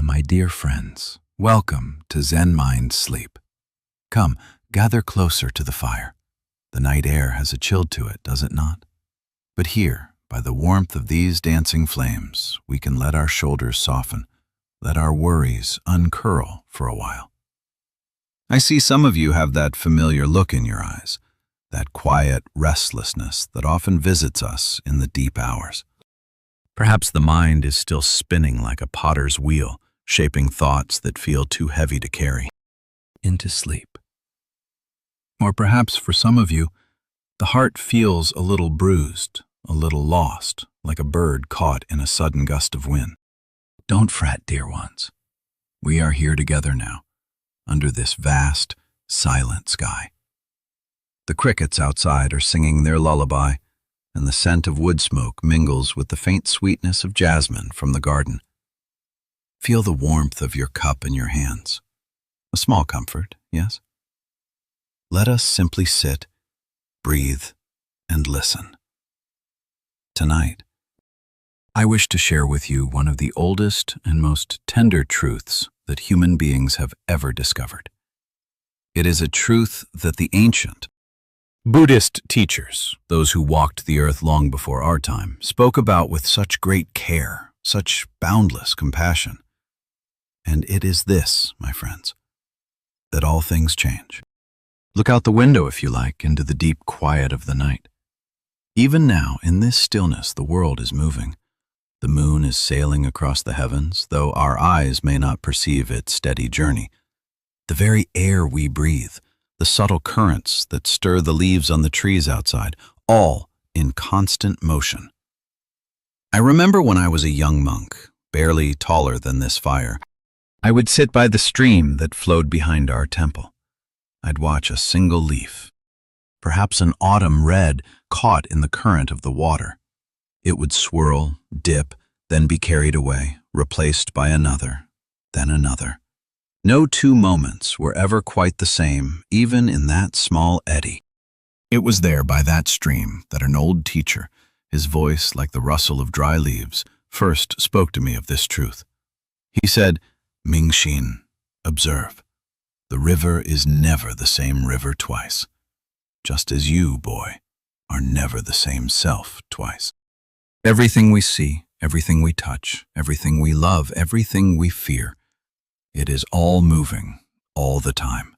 My dear friends, welcome to Zen Mind Sleep. Come, gather closer to the fire. The night air has a chill to it, does it not? But here, by the warmth of these dancing flames, we can let our shoulders soften, let our worries uncurl for a while. I see some of you have that familiar look in your eyes, that quiet restlessness that often visits us in the deep hours. Perhaps the mind is still spinning like a potter's wheel, shaping thoughts that feel too heavy to carry into sleep. Or perhaps for some of you, the heart feels a little bruised, a little lost, like a bird caught in a sudden gust of wind. Don't fret, dear ones. We are here together now, under this vast, silent sky. The crickets outside are singing their lullaby, and the scent of wood smoke mingles with the faint sweetness of jasmine from the garden. Feel the warmth of your cup in your hands. A small comfort, yes? Let us simply sit, breathe, and listen. Tonight, I wish to share with you one of the oldest and most tender truths that human beings have ever discovered. It is a truth that the ancient Buddhist teachers, those who walked the earth long before our time, spoke about with such great care, such boundless compassion. And it is this, my friends, that all things change. Look out the window, if you like, into the deep quiet of the night. Even now, in this stillness, the world is moving. The moon is sailing across the heavens, though our eyes may not perceive its steady journey. The very air we breathe, the subtle currents that stir the leaves on the trees outside, all in constant motion. I remember when I was a young monk, barely taller than this fire, I would sit by the stream that flowed behind our temple. I'd watch a single leaf, perhaps an autumn red caught in the current of the water. It would swirl, dip, then be carried away, replaced by another, then another. No two moments were ever quite the same, even in that small eddy. It was there by that stream that an old teacher, his voice like the rustle of dry leaves, first spoke to me of this truth. He said, "Mingxin, observe. The river is never the same river twice, just as you, boy, are never the same self twice. Everything we see, everything we touch, everything we love, everything we fear, it is all moving, all the time.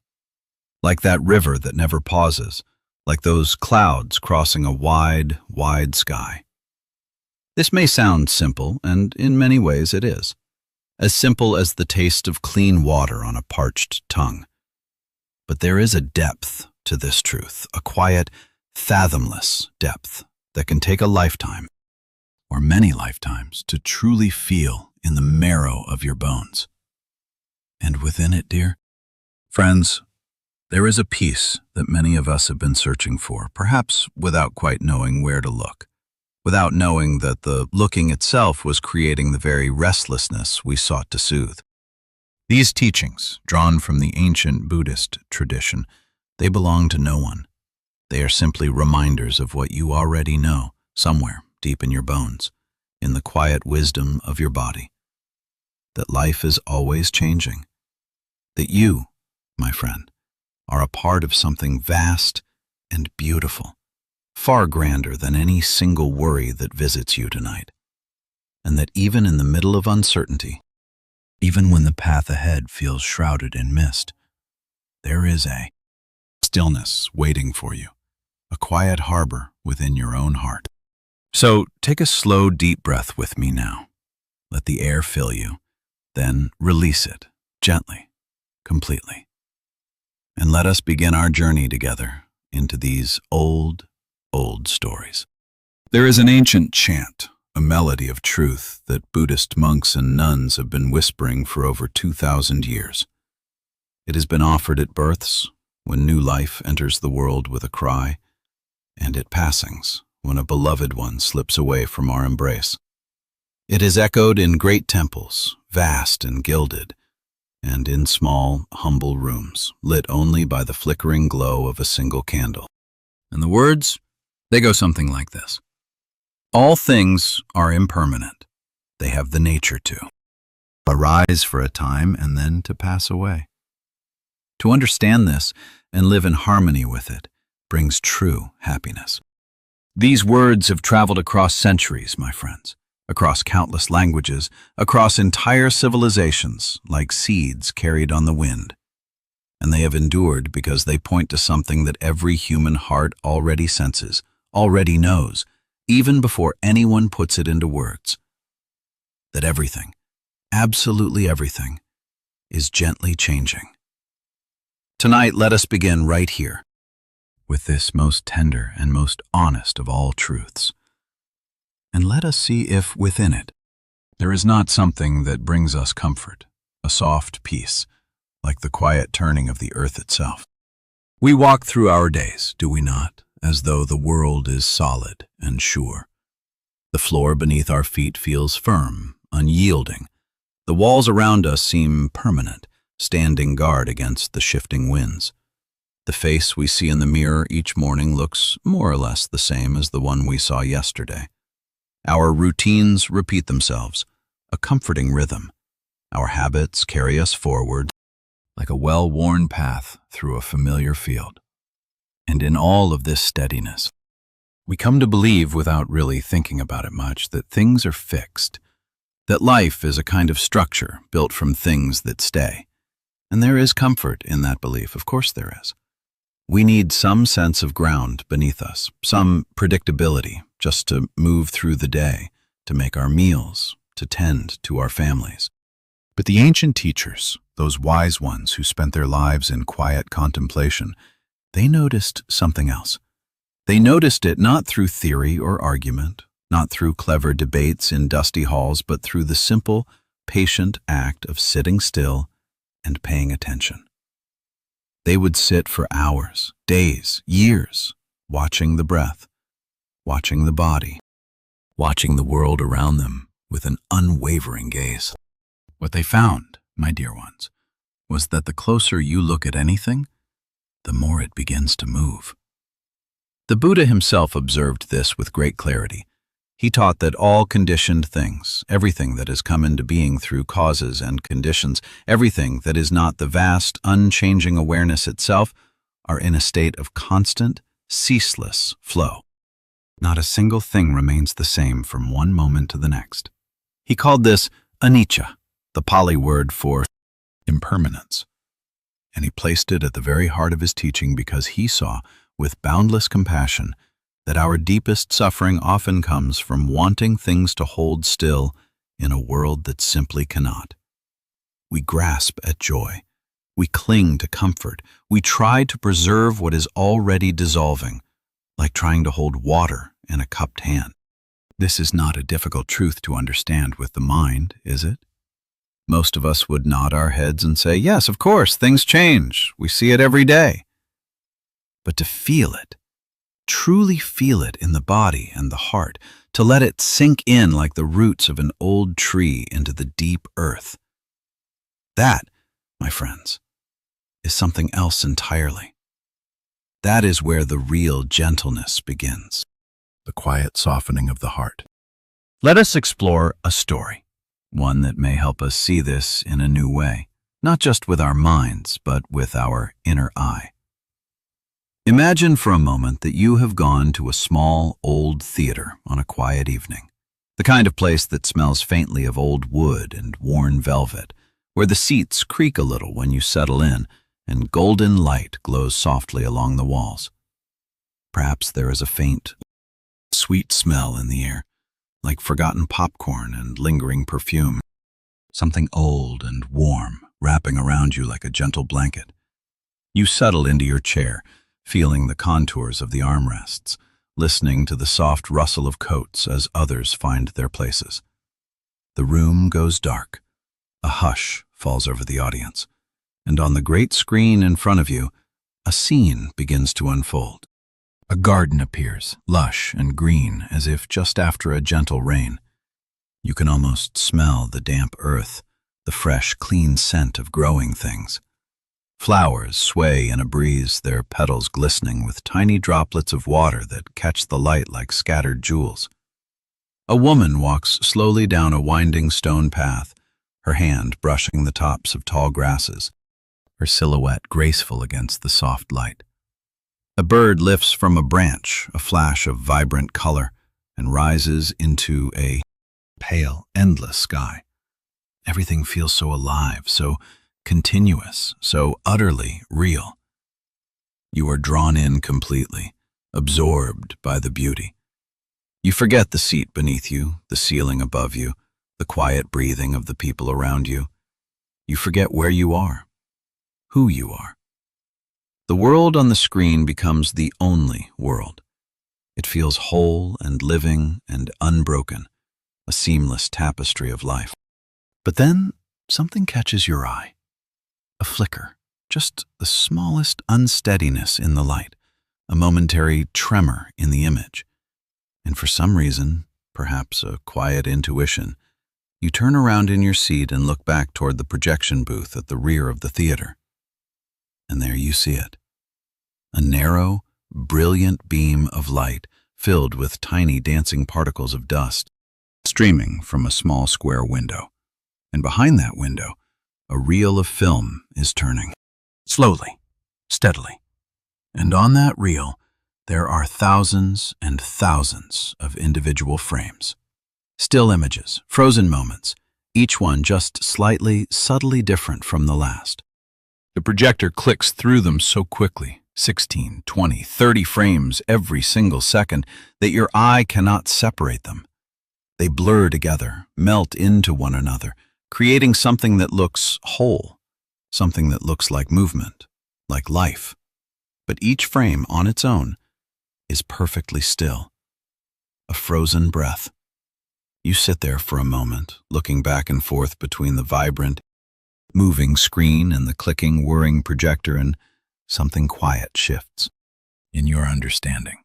Like that river that never pauses, like those clouds crossing a wide, wide sky." This may sound simple, and in many ways it is. As simple as the taste of clean water on a parched tongue. But there is a depth to this truth, a quiet, fathomless depth that can take a lifetime, or many lifetimes, to truly feel in the marrow of your bones. And within it, dear friends, there is a peace that many of us have been searching for, perhaps without quite knowing where to look, without knowing that the looking itself was creating the very restlessness we sought to soothe. These teachings, drawn from the ancient Buddhist tradition, they belong to no one. They are simply reminders of what you already know, somewhere deep in your bones, in the quiet wisdom of your body. That life is always changing. That you, my friend, are a part of something vast and beautiful, far grander than any single worry that visits you tonight. And that even in the middle of uncertainty, even when the path ahead feels shrouded in mist, there is a stillness waiting for you, a quiet harbor within your own heart. So take a slow, deep breath with me now. Let the air fill you, then release it gently, completely. And let us begin our journey together into these old stories. There is an ancient chant, a melody of truth that Buddhist monks and nuns have been whispering for over 2,000 years. It has been offered at births, when new life enters the world with a cry, and at passings, when a beloved one slips away from our embrace. It is echoed in great temples, vast and gilded, and in small, humble rooms, lit only by the flickering glow of a single candle. And the words, they go something like this. All things are impermanent. They have the nature to. arise for a time and then to pass away. To understand this and live in harmony with it brings true happiness. These words have traveled across centuries, my friends, across countless languages, across entire civilizations, like seeds carried on the wind. And they have endured because they point to something that every human heart already senses, already knows, even before anyone puts it into words. That everything, absolutely everything, is gently changing. Tonight, let us begin right here, with this most tender and most honest of all truths. And let us see if, within it, there is not something that brings us comfort, a soft peace, like the quiet turning of the earth itself. We walk through our days, do we not, as though the world is solid and sure. The floor beneath our feet feels firm, unyielding. The walls around us seem permanent, standing guard against the shifting winds. The face we see in the mirror each morning looks more or less the same as the one we saw yesterday. Our routines repeat themselves, a comforting rhythm. Our habits carry us forward, like a well-worn path through a familiar field. And in all of this steadiness, we come to believe, without really thinking about it much, that things are fixed, that life is a kind of structure built from things that stay. And there is comfort in that belief, of course there is. We need some sense of ground beneath us, some predictability just to move through the day, to make our meals, to tend to our families. But the ancient teachers, those wise ones who spent their lives in quiet contemplation, they noticed something else. They noticed it not through theory or argument, not through clever debates in dusty halls, but through the simple, patient act of sitting still and paying attention. They would sit for hours, days, years, watching the breath, watching the body, watching the world around them with an unwavering gaze. What they found, my dear ones, was that the closer you look at anything, the more it begins to move. The Buddha himself observed this with great clarity. He taught that all conditioned things, everything that has come into being through causes and conditions, everything that is not the vast, unchanging awareness itself, are in a state of constant, ceaseless flow. Not a single thing remains the same from one moment to the next. He called this anicca, the Pali word for impermanence. And he placed it at the very heart of his teaching because he saw, with boundless compassion, that our deepest suffering often comes from wanting things to hold still in a world that simply cannot. We grasp at joy. We cling to comfort. We try to preserve what is already dissolving, like trying to hold water in a cupped hand. This is not a difficult truth to understand with the mind, is it? Most of us would nod our heads and say, yes, of course, things change. We see it every day. But to feel it, truly feel it in the body and the heart, to let it sink in like the roots of an old tree into the deep earth. That, my friends, is something else entirely. That is where the real gentleness begins, the quiet softening of the heart. Let us explore a story, one that may help us see this in a new way, not just with our minds, but with our inner eye. Imagine for a moment that you have gone to a small, old theater on a quiet evening, the kind of place that smells faintly of old wood and worn velvet, where the seats creak a little when you settle in, and golden light glows softly along the walls. Perhaps there is a faint, sweet smell in the air, like forgotten popcorn and lingering perfume, something old and warm wrapping around you like a gentle blanket. You settle into your chair, feeling the contours of the armrests, listening to the soft rustle of coats as others find their places. The room goes dark. A hush falls over the audience, and on the great screen in front of you, a scene begins to unfold. A garden appears, lush and green, as if just after a gentle rain. You can almost smell the damp earth, the fresh, clean scent of growing things. Flowers sway in a breeze, their petals glistening with tiny droplets of water that catch the light like scattered jewels. A woman walks slowly down a winding stone path, her hand brushing the tops of tall grasses, her silhouette graceful against the soft light. A bird lifts from a branch, a flash of vibrant color, and rises into a pale, endless sky. Everything feels so alive, so continuous, so utterly real. You are drawn in completely, absorbed by the beauty. You forget the seat beneath you, the ceiling above you, the quiet breathing of the people around you. You forget where you are, who you are. The world on the screen becomes the only world. It feels whole and living and unbroken, a seamless tapestry of life. But then something catches your eye. A flicker, just the smallest unsteadiness in the light, a momentary tremor in the image. And for some reason, perhaps a quiet intuition, you turn around in your seat and look back toward the projection booth at the rear of the theater. And there you see it. A narrow, brilliant beam of light filled with tiny dancing particles of dust, streaming from a small square window. And behind that window, a reel of film is turning, slowly, steadily. And on that reel, there are thousands and thousands of individual frames. Still images, frozen moments, each one just slightly, subtly different from the last. The projector clicks through them so quickly, 16, 20, 30 frames every single second, that your eye cannot separate them. They blur together, melt into one another, creating something that looks whole, something that looks like movement, like life. But each frame on its own is perfectly still, a frozen breath. You sit there for a moment, looking back and forth between the vibrant, moving screen and the clicking, whirring projector, and something quiet shifts in your understanding.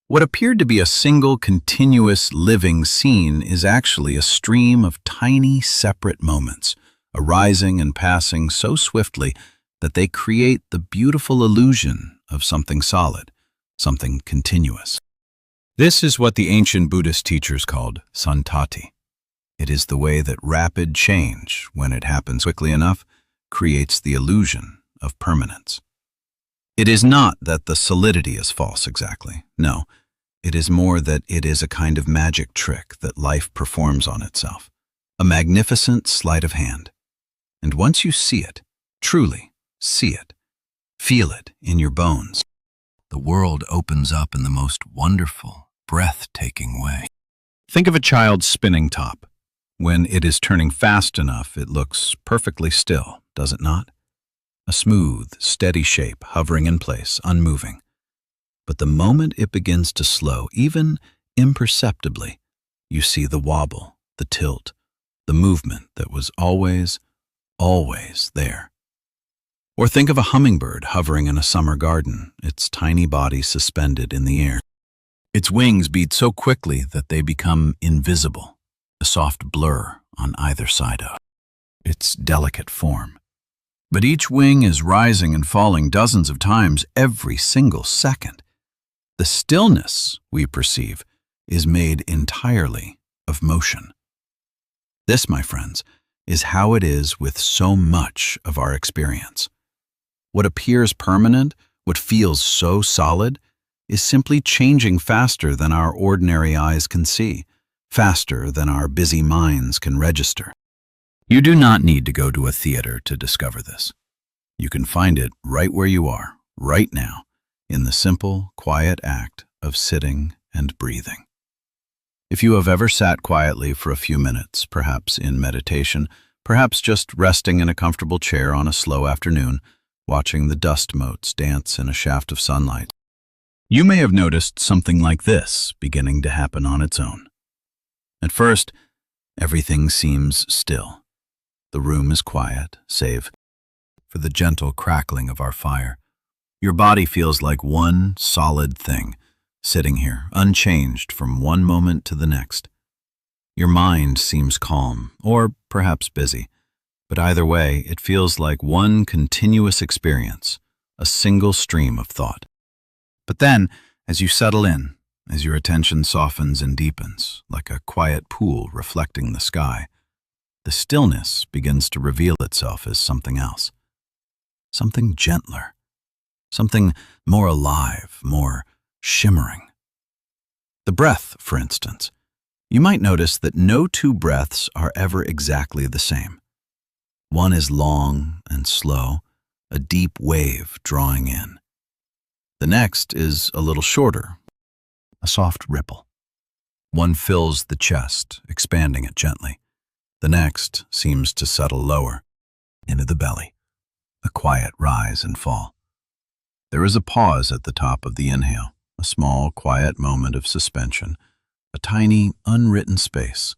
What appeared to be a single, continuous, living scene is actually a stream of tiny, separate moments, arising and passing so swiftly that they create the beautiful illusion of something solid, something continuous. This is what the ancient Buddhist teachers called santati. It is the way that rapid change, when it happens quickly enough, creates the illusion of permanence. It is not that the solidity is false exactly. No, it is more that it is a kind of magic trick that life performs on itself, a magnificent sleight of hand. And once you see it, truly see it, feel it in your bones, the world opens up in the most wonderful, breathtaking way. Think of a child's spinning top. When it is turning fast enough, it looks perfectly still, does it not? A smooth, steady shape hovering in place, unmoving. But the moment it begins to slow, even imperceptibly, you see the wobble, the tilt, the movement that was always, always there. Or think of a hummingbird hovering in a summer garden, its tiny body suspended in the air. Its wings beat so quickly that they become invisible, a soft blur on either side of its delicate form. But each wing is rising and falling dozens of times every single second. The stillness we perceive is made entirely of motion. This, my friends, is how it is with so much of our experience. What appears permanent, what feels so solid, is simply changing faster than our ordinary eyes can see, faster than our busy minds can register. You do not need to go to a theater to discover this. You can find it right where you are, right now, in the simple, quiet act of sitting and breathing. If you have ever sat quietly for a few minutes, perhaps in meditation, perhaps just resting in a comfortable chair on a slow afternoon, watching the dust motes dance in a shaft of sunlight, you may have noticed something like this beginning to happen on its own. At first, everything seems still. The room is quiet, save for the gentle crackling of our fire. Your body feels like one solid thing, sitting here, unchanged from one moment to the next. Your mind seems calm, or perhaps busy, but either way, it feels like one continuous experience, a single stream of thought. But then, as you settle in, as your attention softens and deepens, like a quiet pool reflecting the sky, the stillness begins to reveal itself as something else, something gentler, something more alive, more shimmering. The breath, for instance. You might notice that no two breaths are ever exactly the same. One is long and slow, a deep wave drawing in. The next is a little shorter, a soft ripple. One fills the chest, expanding it gently. The next seems to settle lower, into the belly, a quiet rise and fall. There is a pause at the top of the inhale, a small, quiet moment of suspension, a tiny, unwritten space.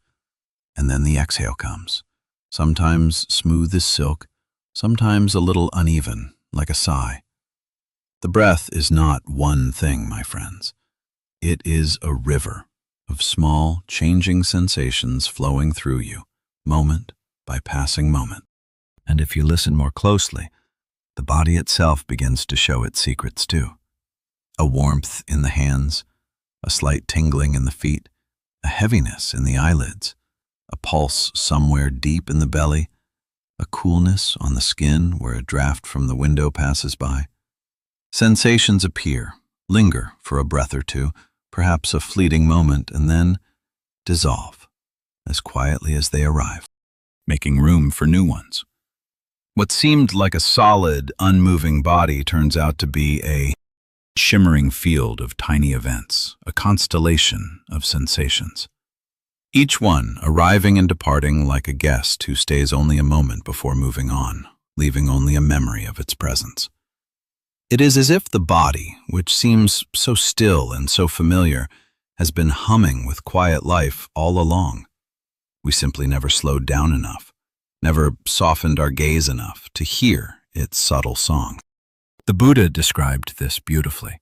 And then the exhale comes, sometimes smooth as silk, sometimes a little uneven, like a sigh. The breath is not one thing, my friends. It is a river of small, changing sensations flowing through you, moment by passing moment. And if you listen more closely, the body itself begins to show its secrets too. A warmth in the hands, a slight tingling in the feet, a heaviness in the eyelids, a pulse somewhere deep in the belly, a coolness on the skin where a draft from the window passes by. Sensations appear, linger for a breath or two, perhaps a fleeting moment, and then dissolve as quietly as they arrive, making room for new ones. What seemed like a solid, unmoving body turns out to be a shimmering field of tiny events, a constellation of sensations. Each one arriving and departing like a guest who stays only a moment before moving on, leaving only a memory of its presence. It is as if the body, which seems so still and so familiar, has been humming with quiet life all along. We simply never slowed down enough, never softened our gaze enough to hear its subtle song. The Buddha described this beautifully.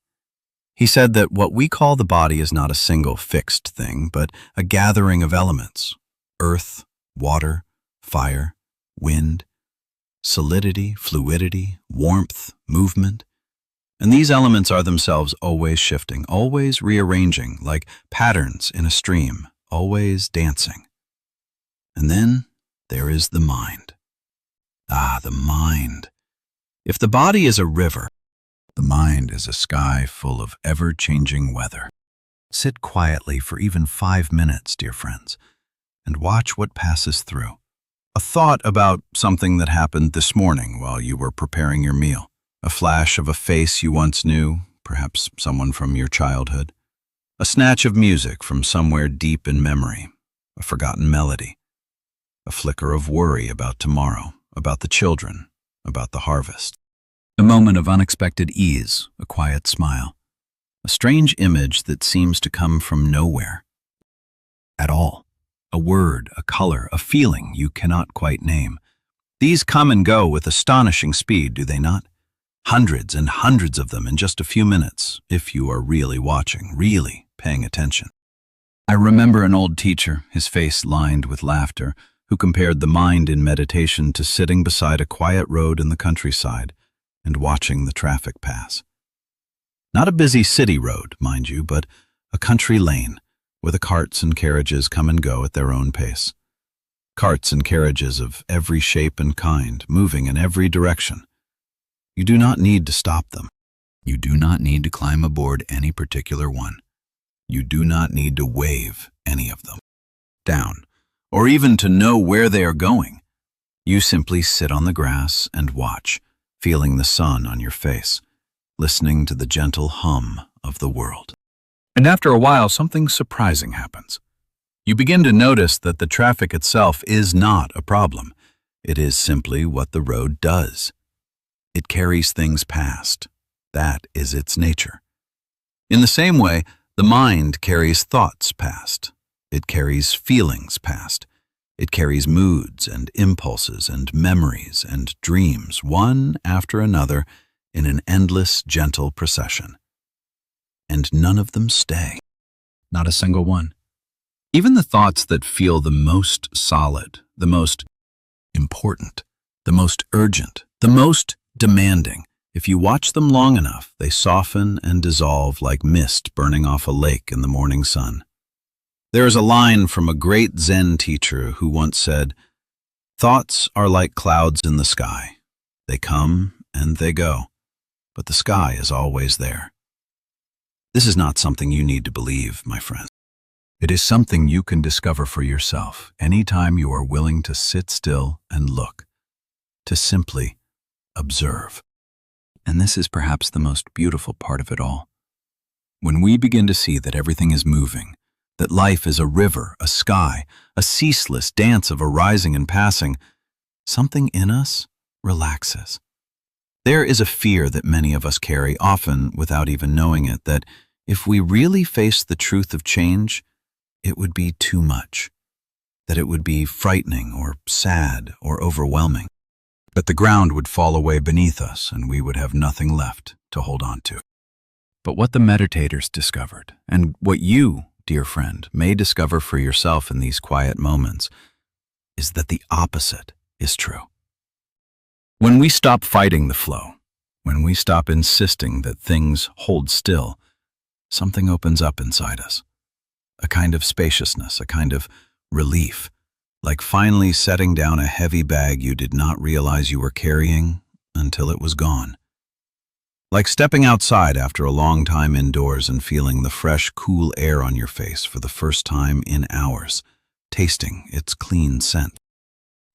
He said that what we call the body is not a single fixed thing, but a gathering of elements: earth, water, fire, wind, solidity, fluidity, warmth, movement. And these elements are themselves always shifting, always rearranging, like patterns in a stream, always dancing. And then there is the mind. Ah, the mind. If the body is a river, the mind is a sky full of ever-changing weather. Sit quietly for even 5 minutes, dear friends, and watch what passes through. A thought about something that happened this morning while you were preparing your meal. A flash of a face you once knew, perhaps someone from your childhood. A snatch of music from somewhere deep in memory, a forgotten melody. A flicker of worry about tomorrow, about the children, about the harvest. A moment of unexpected ease, a quiet smile. A strange image that seems to come from nowhere at all. A word, a color, a feeling you cannot quite name. These come and go with astonishing speed, do they not? Hundreds and hundreds of them in just a few minutes, if you are really watching, really paying attention. I remember an old teacher, his face lined with laughter, who compared the mind in meditation to sitting beside a quiet road in the countryside and watching the traffic pass. Not a busy city road, mind you, but a country lane where the carts and carriages come and go at their own pace. Carts and carriages of every shape and kind, moving in every direction. You do not need to stop them. You do not need to climb aboard any particular one. You do not need to wave any of them down, or even to know where they are going. You simply sit on the grass and watch, feeling the sun on your face, listening to the gentle hum of the world. And after a while, something surprising happens. You begin to notice that the traffic itself is not a problem. It is simply what the road does. It carries things past. That is its nature. In the same way, the mind carries thoughts past. It carries feelings past. It carries moods and impulses and memories and dreams, one after another, in an endless, gentle procession. And none of them stay. Not a single one. Even the thoughts that feel the most solid, the most important, the most urgent, the most demanding, if you watch them long enough, they soften and dissolve like mist burning off a lake in the morning sun. There is a line from a great Zen teacher who once said, Thoughts are like clouds in the sky. They come and they go, but the sky is always there. This is not something you need to believe, my friend. It is something you can discover for yourself anytime you are willing to sit still and look, to simply observe. And this is perhaps the most beautiful part of it all. When we begin to see that everything is moving, that life is a river, a sky, a ceaseless dance of arising and passing, something in us relaxes. There is a fear that many of us carry, often without even knowing it, that if we really face the truth of change, it would be too much, that it would be frightening or sad or overwhelming, that the ground would fall away beneath us and we would have nothing left to hold on to. But what the meditators discovered, and what you, dear friend, may discover for yourself in these quiet moments, is that the opposite is true. When we stop fighting the flow, when we stop insisting that things hold still, something opens up inside us. A kind of spaciousness, a kind of relief, like finally setting down a heavy bag you did not realize you were carrying until it was gone. Like stepping outside after a long time indoors and feeling the fresh, cool air on your face for the first time in hours, tasting its clean scent.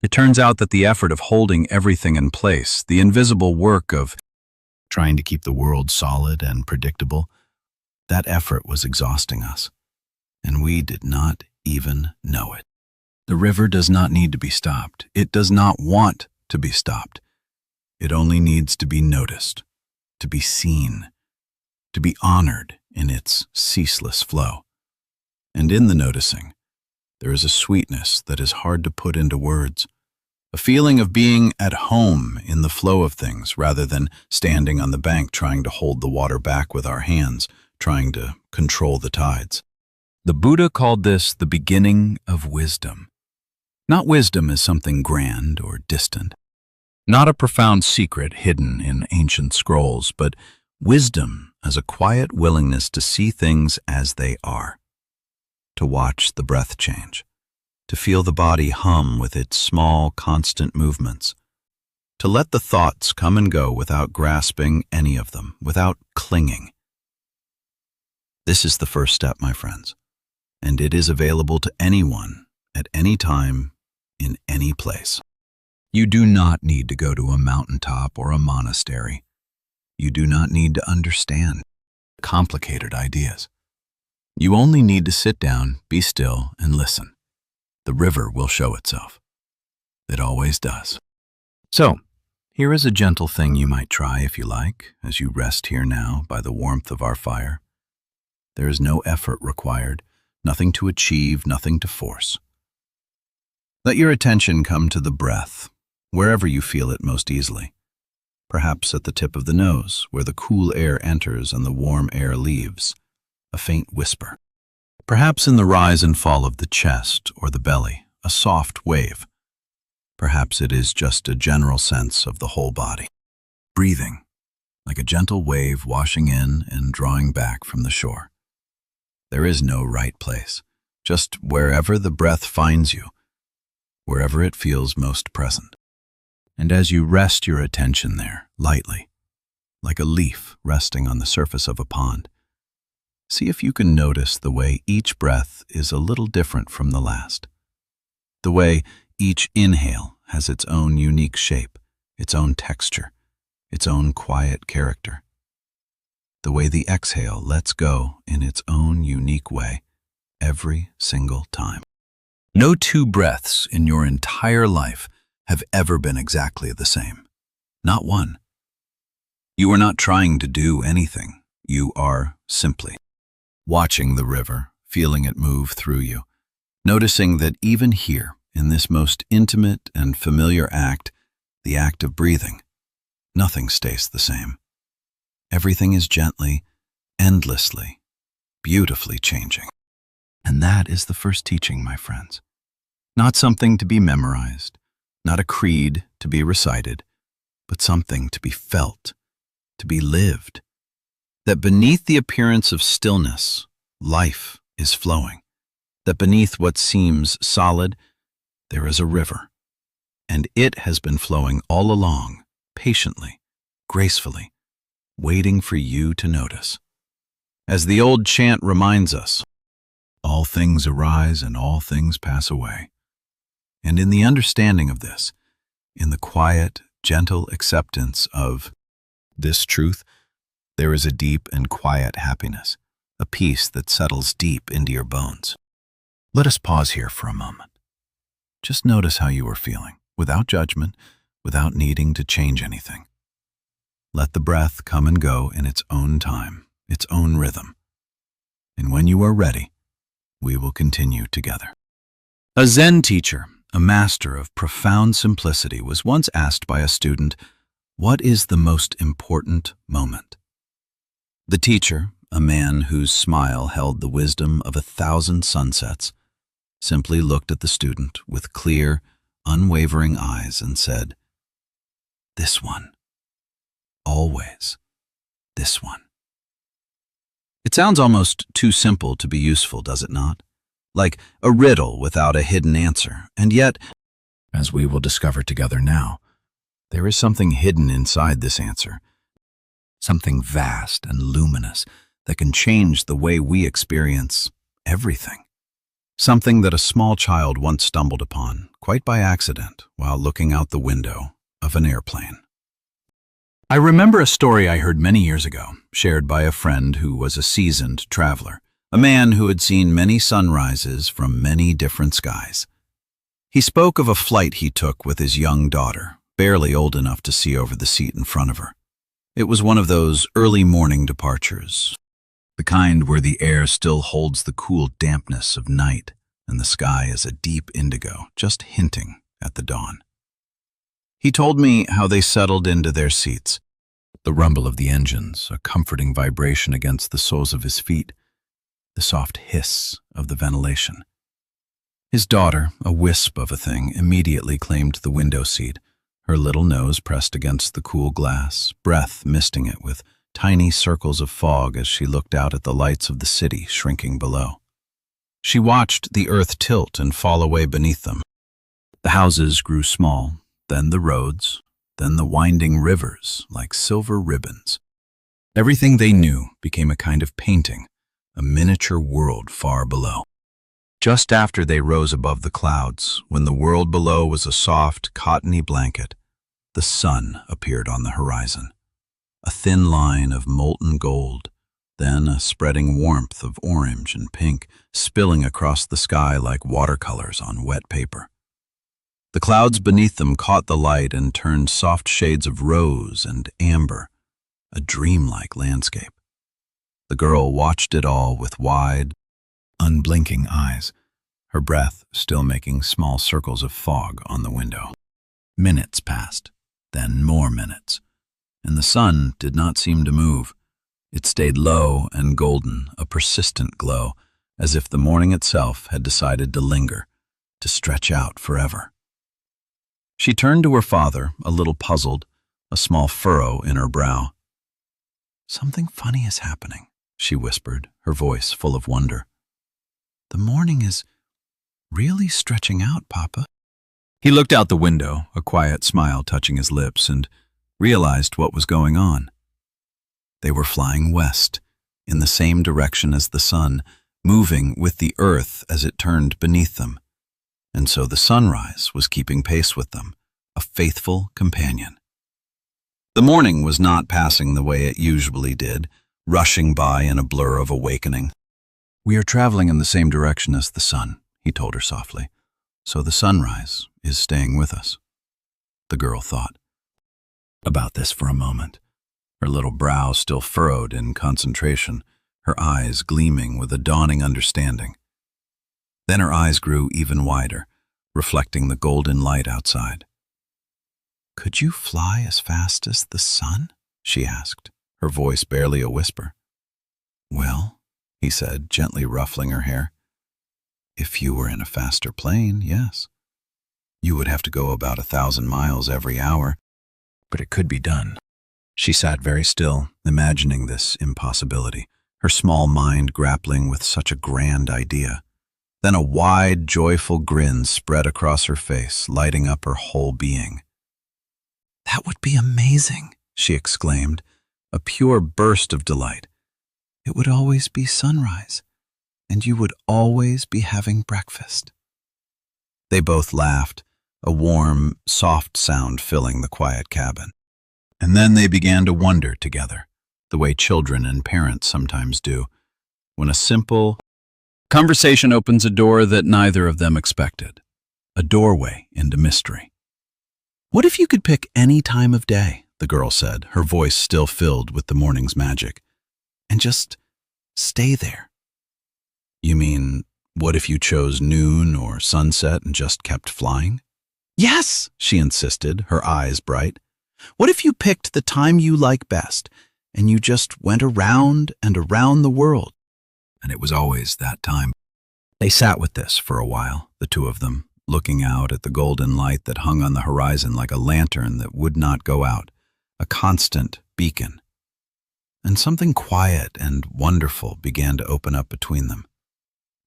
It turns out that the effort of holding everything in place, the invisible work of trying to keep the world solid and predictable, that effort was exhausting us, and we did not even know it. The river does not need to be stopped. It does not want to be stopped. It only needs to be noticed, to be seen, to be honored in its ceaseless flow. And in the noticing, there is a sweetness that is hard to put into words, a feeling of being at home in the flow of things rather than standing on the bank trying to hold the water back with our hands, trying to control the tides. The Buddha called this the beginning of wisdom. Not wisdom as something grand or distant, not a profound secret hidden in ancient scrolls, but wisdom as a quiet willingness to see things as they are, to watch the breath change, to feel the body hum with its small, constant movements, to let the thoughts come and go without grasping any of them, without clinging. This is the first step, my friends, and it is available to anyone at any time, in any place. You do not need to go to a mountaintop or a monastery. You do not need to understand complicated ideas. You only need to sit down, be still, and listen. The river will show itself. It always does. So, here is a gentle thing you might try if you like, as you rest here now by the warmth of our fire. There is no effort required, nothing to achieve, nothing to force. Let your attention come to the breath, wherever you feel it most easily. Perhaps at the tip of the nose, where the cool air enters and the warm air leaves, a faint whisper. Perhaps in the rise and fall of the chest or the belly, a soft wave. Perhaps it is just a general sense of the whole body. Breathing, like a gentle wave washing in and drawing back from the shore. There is no right place, just wherever the breath finds you, wherever it feels most present. And as you rest your attention there, lightly, like a leaf resting on the surface of a pond, see if you can notice the way each breath is a little different from the last. The way each inhale has its own unique shape, its own texture, its own quiet character. The way the exhale lets go in its own unique way every single time. No two breaths in your entire life have ever been exactly the same. Not one. You are not trying to do anything. You are simply watching the river, feeling it move through you, noticing that even here, in this most intimate and familiar act, the act of breathing, nothing stays the same. Everything is gently, endlessly, beautifully changing. And that is the first teaching, my friends. Not something to be memorized, not a creed to be recited, but something to be felt, to be lived. That beneath the appearance of stillness, life is flowing. That beneath what seems solid, there is a river. and it has been flowing all along, patiently, gracefully, waiting for you to notice. As the old chant reminds us, all things arise and all things pass away. And in the understanding of this, in the quiet, gentle acceptance of this truth, there is a deep and quiet happiness, a peace that settles deep into your bones. Let us pause here for a moment. Just notice how you are feeling, without judgment, without needing to change anything. Let the breath come and go in its own time, its own rhythm. And when you are ready, we will continue together. A Zen teacher, a master of profound simplicity, was once asked by a student, "What is the most important moment?" The teacher, a man whose smile held the wisdom of 1,000 sunsets, simply looked at the student with clear, unwavering eyes and said, "This one. Always this one." It sounds almost too simple to be useful, does it not? Like a riddle without a hidden answer. And yet, as we will discover together now, there is something hidden inside this answer, something vast and luminous that can change the way we experience everything. Something that a small child once stumbled upon, quite by accident, while looking out the window of an airplane. I remember a story I heard many years ago, shared by a friend who was a seasoned traveler, a man who had seen many sunrises from many different skies. He spoke of a flight he took with his young daughter, barely old enough to see over the seat in front of her. It was one of those early morning departures, the kind where the air still holds the cool dampness of night and the sky is a deep indigo, just hinting at the dawn. He told me how they settled into their seats, the rumble of the engines, a comforting vibration against the soles of his feet, the soft hiss of the ventilation. His daughter, a wisp of a thing, immediately claimed the window seat, her little nose pressed against the cool glass, breath misting it with tiny circles of fog as she looked out at the lights of the city shrinking below. She watched the earth tilt and fall away beneath them. The houses grew small, then the roads, then the winding rivers like silver ribbons. Everything they knew became a kind of painting, a miniature world far below. Just after they rose above the clouds, when the world below was a soft, cottony blanket, the sun appeared on the horizon. A thin line of molten gold, then a spreading warmth of orange and pink spilling across the sky like watercolors on wet paper. The clouds beneath them caught the light and turned soft shades of rose and amber, a dreamlike landscape. The girl watched it all with wide, unblinking eyes, her breath still making small circles of fog on the window. Minutes passed, then more minutes, and the sun did not seem to move. It stayed low and golden, a persistent glow, as if the morning itself had decided to linger, to stretch out forever. She turned to her father, a little puzzled, a small furrow in her brow. "Something funny is happening," she whispered, her voice full of wonder. "The morning is really stretching out, Papa." He looked out the window, a quiet smile touching his lips, and realized what was going on. They were flying west, in the same direction as the sun, moving with the earth as it turned beneath them. And so the sunrise was keeping pace with them, a faithful companion. The morning was not passing the way it usually did, rushing by in a blur of awakening. "We are traveling in the same direction as the sun," he told her softly, "so the sunrise is staying with us." The girl thought about this for a moment, her little brow still furrowed in concentration, her eyes gleaming with a dawning understanding. Then her eyes grew even wider, reflecting the golden light outside. "Could you fly as fast as the sun?" she asked, her voice barely a whisper. "Well," he said, gently ruffling her hair, "if you were in a faster plane, yes. You would have to go about 1,000 miles every hour, but it could be done." She sat very still, imagining this impossibility, her small mind grappling with such a grand idea. Then a wide, joyful grin spread across her face, lighting up her whole being. "That would be amazing," she exclaimed, a pure burst of delight. "It would always be sunrise, and you would always be having breakfast." They both laughed, a warm, soft sound filling the quiet cabin. And then they began to wonder together, the way children and parents sometimes do, when a simple conversation opens a door that neither of them expected, a doorway into mystery. "What if you could pick any time of day," the girl said, her voice still filled with the morning's magic, "and just stay there?" "You mean, what if you chose noon or sunset and just kept flying?" "Yes," she insisted, her eyes bright. "What if you picked the time you like best, and you just went around and around the world?" And it was always that time. They sat with this for a while, the two of them, looking out at the golden light that hung on the horizon like a lantern that would not go out, a constant beacon. And something quiet and wonderful began to open up between them.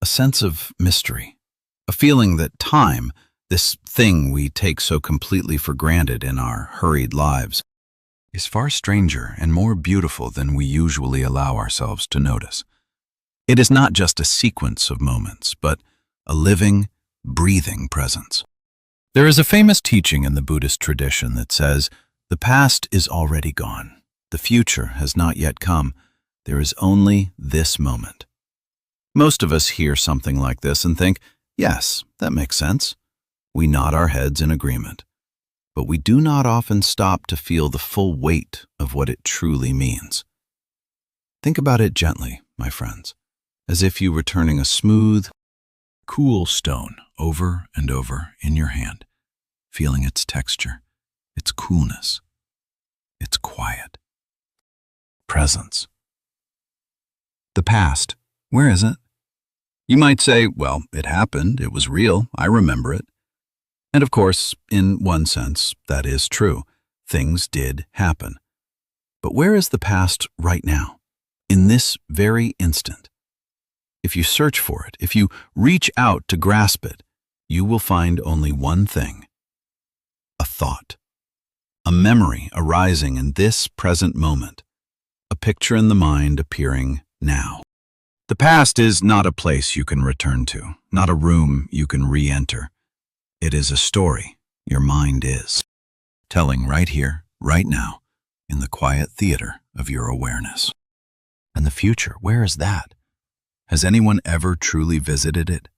A sense of mystery, a feeling that time, this thing we take so completely for granted in our hurried lives, is far stranger and more beautiful than we usually allow ourselves to notice. It is not just a sequence of moments, but a living, breathing presence. There is a famous teaching in the Buddhist tradition that says, "The past is already gone. The future has not yet come. There is only this moment." Most of us hear something like this and think, yes, that makes sense. We nod our heads in agreement. But we do not often stop to feel the full weight of what it truly means. Think about it gently, my friends, as if you were turning a smooth, cool stone over and over in your hand, feeling its texture, its coolness, its quiet presence. The past, where is it? You might say, well, it happened, it was real, I remember it. And of course, in one sense, that is true. Things did happen. But where is the past right now, in this very instant? If you search for it, if you reach out to grasp it, you will find only one thing: a thought, a memory arising in this present moment, a picture in the mind appearing now. The past is not a place you can return to, not a room you can re-enter. It is a story your mind is telling right here, right now, in the quiet theater of your awareness. And the future, where is that? Has anyone ever truly visited it?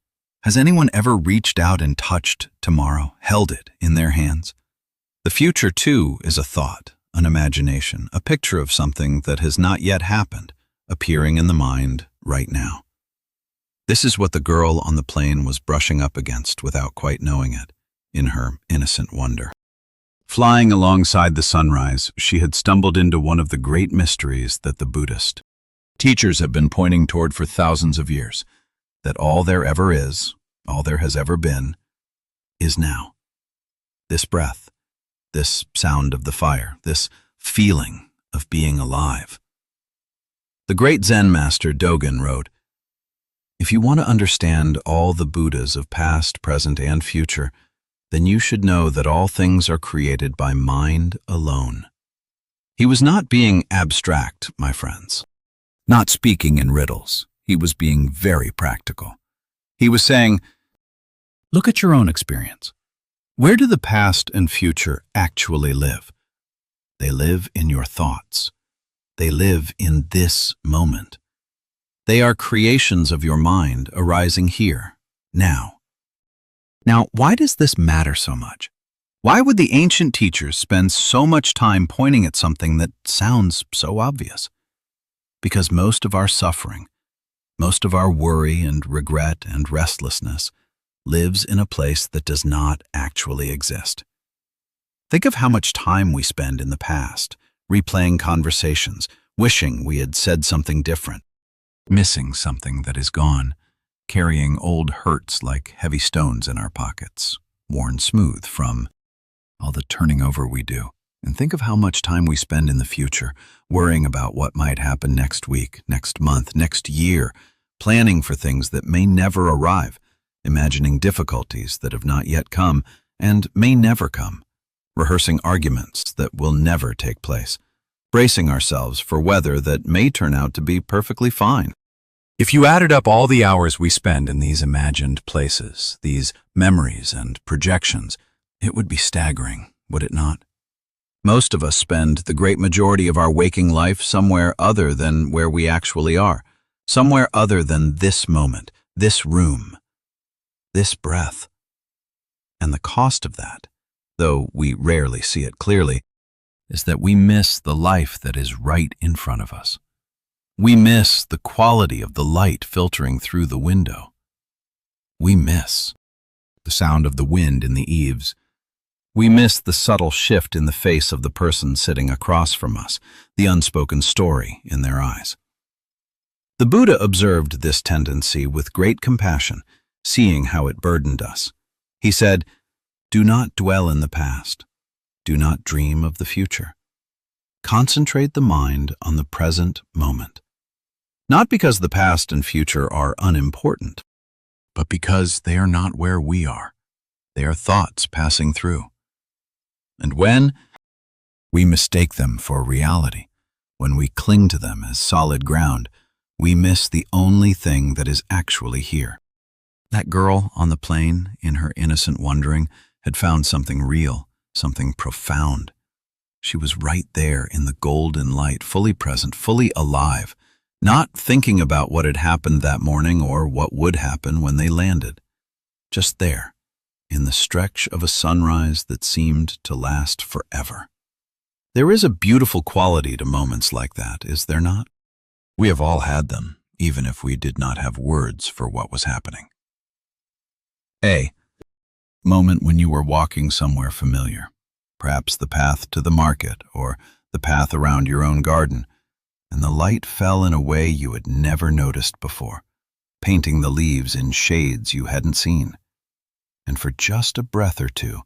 Has anyone ever reached out and touched tomorrow, held it in their hands? The future, too, is a thought, an imagination, a picture of something that has not yet happened, appearing in the mind right now. This is what the girl on the plane was brushing up against without quite knowing it, in her innocent wonder. Flying alongside the sunrise, she had stumbled into one of the great mysteries that the Buddhist teachers have been pointing toward for thousands of years, that all there ever is, all there has ever been, is now. This breath, this sound of the fire, this feeling of being alive. The great Zen master Dogen wrote, "If you want to understand all the Buddhas of past, present, and future, then you should know that all things are created by mind alone." He was not being abstract, my friends, not speaking in riddles. He was being very practical. He was saying, look at your own experience. Where do the past and future actually live? They live in your thoughts. They live in this moment. They are creations of your mind arising here, now. Now, why does this matter so much? Why would the ancient teachers spend so much time pointing at something that sounds so obvious? Because most of our suffering, most of our worry and regret and restlessness lives in a place that does not actually exist. Think of how much time we spend in the past, replaying conversations, wishing we had said something different, missing something that is gone, carrying old hurts like heavy stones in our pockets, worn smooth from all the turning over we do. And think of how much time we spend in the future, worrying about what might happen next week, next month, next year, planning for things that may never arrive, imagining difficulties that have not yet come and may never come, rehearsing arguments that will never take place, bracing ourselves for weather that may turn out to be perfectly fine. If you added up all the hours we spend in these imagined places, these memories and projections, it would be staggering, would it not? Most of us spend the great majority of our waking life somewhere other than where we actually are, somewhere other than this moment, this room, this breath. And the cost of that, though we rarely see it clearly, Is that we miss the life that is right in front of us. We miss the quality of the light filtering through the window. We miss the sound of the wind in the eaves. We miss the subtle shift in the face of the person sitting across from us, the unspoken story in their eyes. The Buddha observed this tendency with great compassion, seeing how it burdened us. He said, "Do not dwell in the past. Do not dream of the future. Concentrate the mind on the present moment. Not because the past and future are unimportant, but because they are not where we are. They are thoughts passing through. And when we mistake them for reality, when we cling to them as solid ground, we miss the only thing that is actually here." That girl on the plane, in her innocent wondering, had found something real, something profound. She was right there in the golden light, fully present, fully alive, not thinking about what had happened that morning or what would happen when they landed. Just there, in the stretch of a sunrise that seemed to last forever. There is a beautiful quality to moments like that, is there not? We have all had them, even if we did not have words for what was happening. A moment when you were walking somewhere familiar, perhaps the path to the market or the path around your own garden, and the light fell in a way you had never noticed before, painting the leaves in shades you hadn't seen. And for just a breath or two,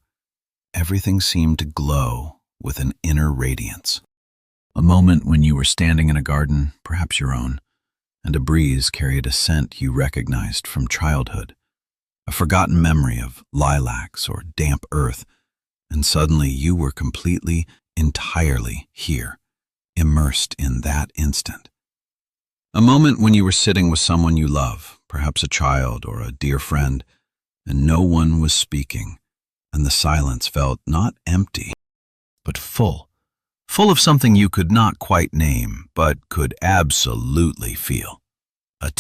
everything seemed to glow with an inner radiance. A moment when you were standing in a garden, perhaps your own, and a breeze carried a scent you recognized from childhood, a forgotten memory of lilacs or damp earth, and suddenly you were completely, entirely here, immersed in that instant. A moment when you were sitting with someone you love, perhaps a child or a dear friend, and no one was speaking, and the silence felt not empty, but full of something you could not quite name, but could absolutely feel. A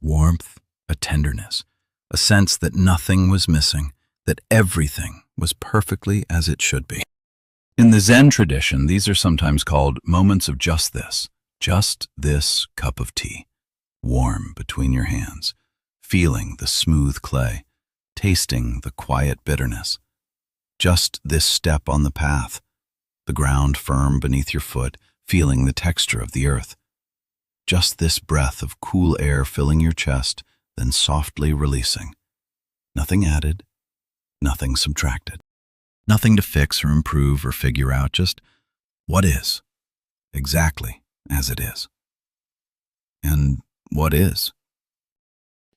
warmth, a tenderness, a sense that nothing was missing, that everything was perfectly as it should be. In the Zen tradition, these are sometimes called moments of just this cup of tea, warm between your hands, feeling the smooth clay, tasting the quiet bitterness. Just this step on the path, the ground firm beneath your foot, feeling the texture of the earth. Just this breath of cool air filling your chest, then softly releasing. Nothing added, nothing subtracted. Nothing to fix or improve or figure out, just what is, exactly as it is. And what is?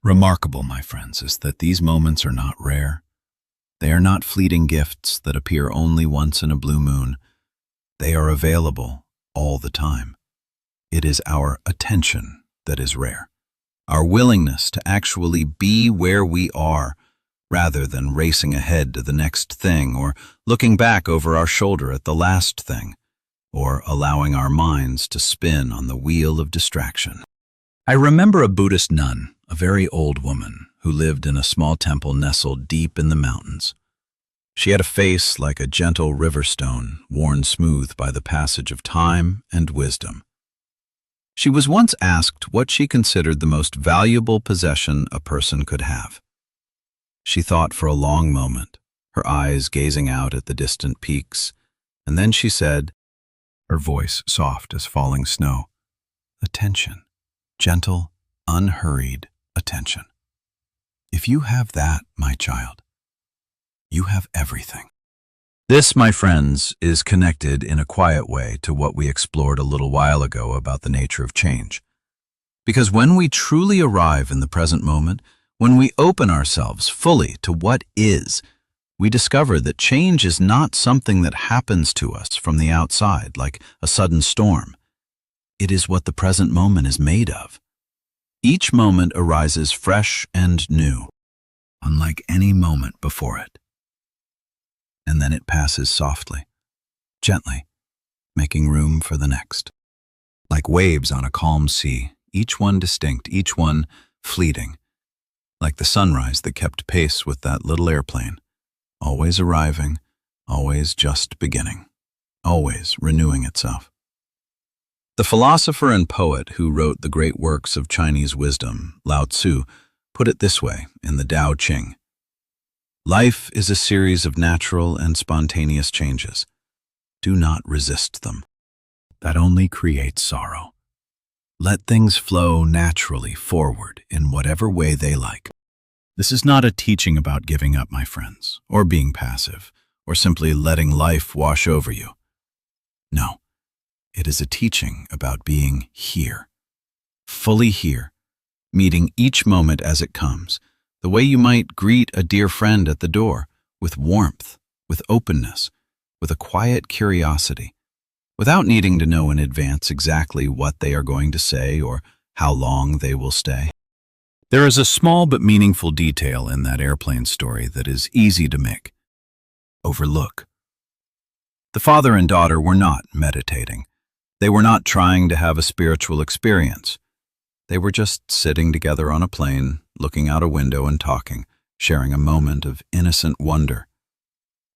Remarkable, my friends, is that these moments are not rare. They are not fleeting gifts that appear only once in a blue moon. They are available all the time. It is our attention that is rare, our willingness to actually be where we are, rather than racing ahead to the next thing or looking back over our shoulder at the last thing, or allowing our minds to spin on the wheel of distraction. I remember a Buddhist nun, a very old woman, who lived in a small temple nestled deep in the mountains. She had a face like a gentle river stone, worn smooth by the passage of time and wisdom. She was once asked what she considered the most valuable possession a person could have. She thought for a long moment, her eyes gazing out at the distant peaks, and then she said, her voice soft as falling snow, "Attention, gentle, unhurried attention. If you have that, my child, you have everything." This, my friends, is connected in a quiet way to what we explored a little while ago about the nature of change. Because when we truly arrive in the present moment, When we open ourselves fully to what is, we discover that change is not something that happens to us from the outside, like a sudden storm. It is what the present moment is made of. Each moment arises fresh and new, unlike any moment before it. And then it passes softly, gently, making room for the next. Like waves on a calm sea, each one distinct, each one fleeting. Like the sunrise that kept pace with that little airplane, always arriving, always just beginning, always renewing itself. The philosopher and poet who wrote the great works of Chinese wisdom, Lao Tzu, put it this way in the Tao Ching: life is a series of natural and spontaneous changes. Do not resist them. That only creates sorrow. Let things flow naturally forward in whatever way they like. This is not a teaching about giving up, my friends, or being passive, or simply letting life wash over you. No, it is a teaching about being here, fully here, meeting each moment as it comes, the way you might greet a dear friend at the door, with warmth, with openness, with a quiet curiosity, without needing to know in advance exactly what they are going to say or how long they will stay. There is a small but meaningful detail in that airplane story that is easy to overlook. The father and daughter were not meditating. They were not trying to have a spiritual experience. They were just sitting together on a plane, looking out a window and talking, sharing a moment of innocent wonder.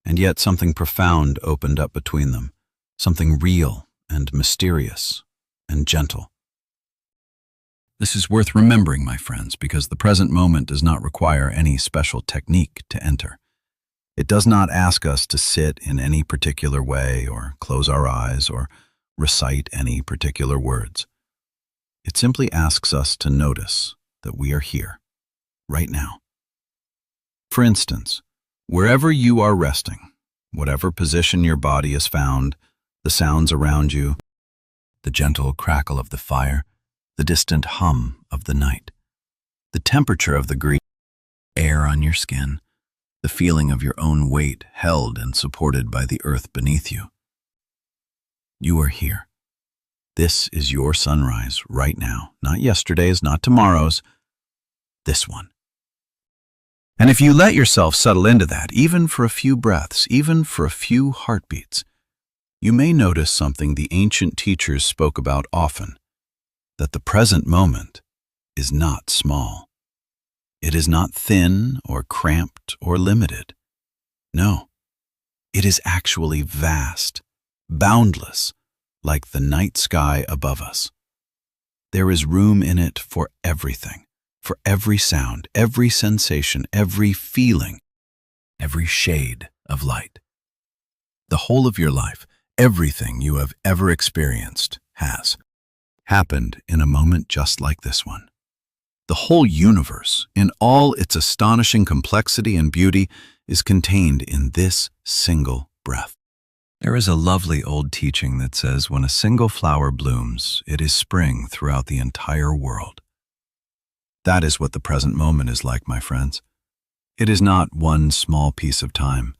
And yet something profound opened up between them, something real and mysterious and gentle. This is worth remembering, my friends, because the present moment does not require any special technique to enter. It does not ask us to sit in any particular way or close our eyes or recite any particular words. It simply asks us to notice that we are here, right now. For instance, wherever you are resting, whatever position your body is found, the sounds around you, the gentle crackle of the fire, the distant hum of the night, the temperature of the green air on your skin, the feeling of your own weight held and supported by the earth beneath you. You are here. This is your sunrise right now, not yesterday's, not tomorrow's, this one. And if you let yourself settle into that, even for a few breaths, even for a few heartbeats, you may notice something the ancient teachers spoke about often, that the present moment is not small. It is not thin or cramped or limited. No, it is actually vast, boundless, like the night sky above us. There is room in it for everything, for every sound, every sensation, every feeling, every shade of light. The whole of your life, everything you have ever experienced has happened in a moment just like this one. The whole universe, in all its astonishing complexity and beauty, is contained in this single breath. There is a lovely old teaching that says when a single flower blooms, it is spring throughout the entire world. That is what the present moment is like, my friends. It is not one small piece of time.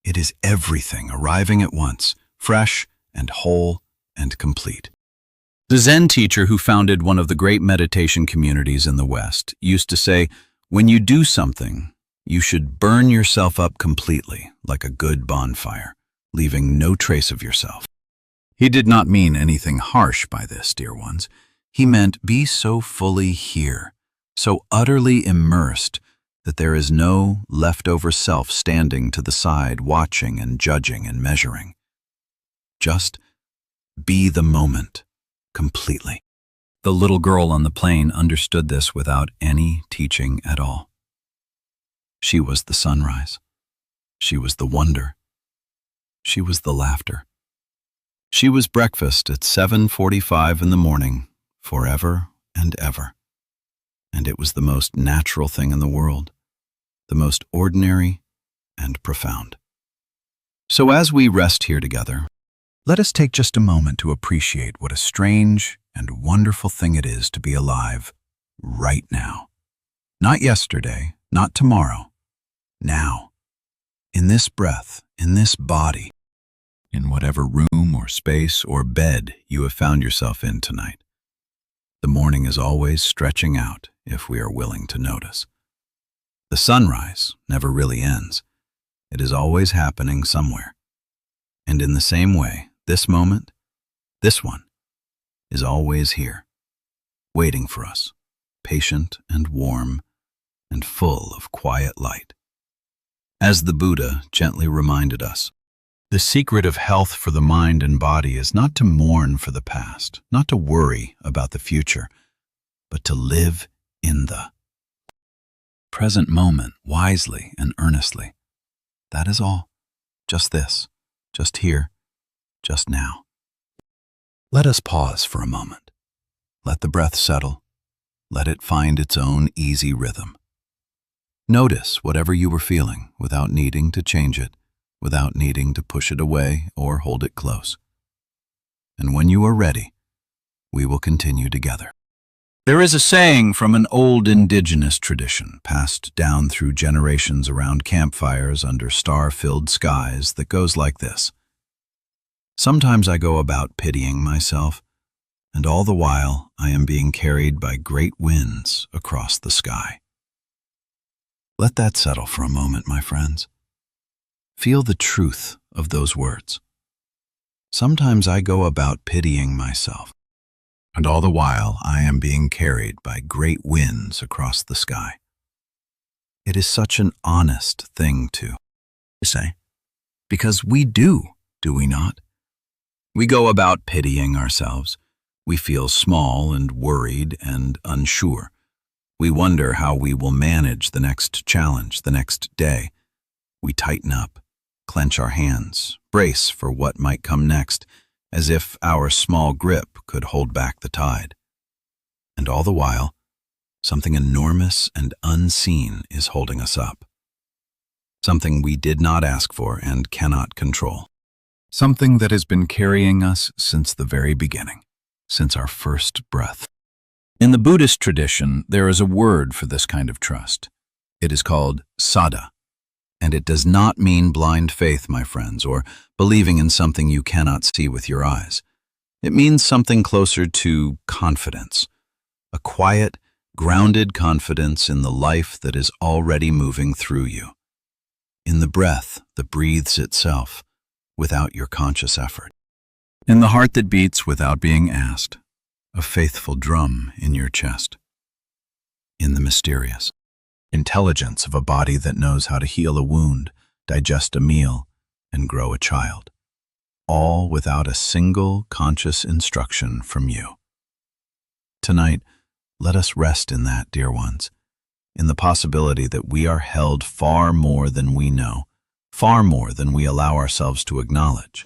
It is everything arriving at once, fresh and whole and complete. The Zen teacher who founded one of the great meditation communities in the West used to say, when you do something, you should burn yourself up completely, like a good bonfire, leaving no trace of yourself. He did not mean anything harsh by this, dear ones. He meant be so fully here, so utterly immersed that there is no leftover self standing to the side, watching and judging and measuring. Just be the moment, completely. The little girl on the plane understood this without any teaching at all. She was the sunrise. She was the wonder. She was the laughter. She was breakfast at 7:45 in the morning, forever and ever. And it was the most natural thing in the world, the most ordinary and profound. So as we rest here together, let us take just a moment to appreciate what a strange and wonderful thing it is to be alive right now. Not yesterday, not tomorrow. Now. In this breath, in this body, in whatever room or space or bed you have found yourself in tonight. The morning is always stretching out if we are willing to notice. The sunrise never really ends. It is always happening somewhere. And in the same way, this moment, this one, is always here, waiting for us, patient and warm and full of quiet light. As the Buddha gently reminded us, the secret of health for the mind and body is not to mourn for the past, not to worry about the future, but to live in the present moment wisely and earnestly. That is all. Just this, just here, just now. Let us pause for a moment. Let the breath settle. Let it find its own easy rhythm. Notice whatever you were feeling without needing to change it, without needing to push it away or hold it close. And when you are ready, we will continue together. There is a saying from an old indigenous tradition passed down through generations around campfires under star-filled skies that goes like this. Sometimes I go about pitying myself, and all the while I am being carried by great winds across the sky. Let that settle for a moment, my friends. Feel the truth of those words. Sometimes I go about pitying myself, and all the while I am being carried by great winds across the sky. It is such an honest thing to say, because we do we not? We go about pitying ourselves. We feel small and worried and unsure. We wonder how we will manage the next challenge, the next day. We tighten up, clench our hands, brace for what might come next, as if our small grip could hold back the tide. And all the while, something enormous and unseen is holding us up. Something we did not ask for and cannot control. Something that has been carrying us since the very beginning, since our first breath. In the Buddhist tradition, there is a word for this kind of trust. It is called saddha, and it does not mean blind faith, my friends, or believing in something you cannot see with your eyes. It means something closer to confidence, a quiet, grounded confidence in the life that is already moving through you, in the breath that breathes itself without your conscious effort, in the heart that beats without being asked, a faithful drum in your chest, in the mysterious intelligence of a body that knows how to heal a wound, digest a meal, and grow a child, all without a single conscious instruction from you. Tonight, let us rest in that, dear ones, in the possibility that we are held far more than we know, far more than we allow ourselves to acknowledge.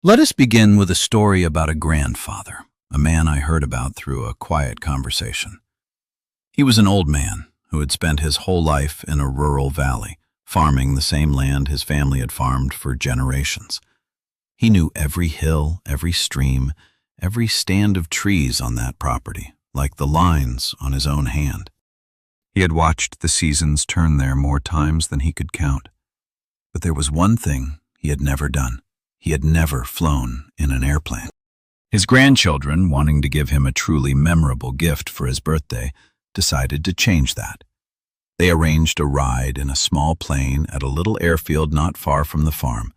Let us begin with a story about a grandfather, a man I heard about through a quiet conversation. He was an old man who had spent his whole life in a rural valley, farming the same land his family had farmed for generations. He knew every hill, every stream, every stand of trees on that property, like the lines on his own hand. He had watched the seasons turn there more times than he could count. But there was one thing he had never done. He had never flown in an airplane. His grandchildren, wanting to give him a truly memorable gift for his birthday, decided to change that. They arranged a ride in a small plane at a little airfield not far from the farm,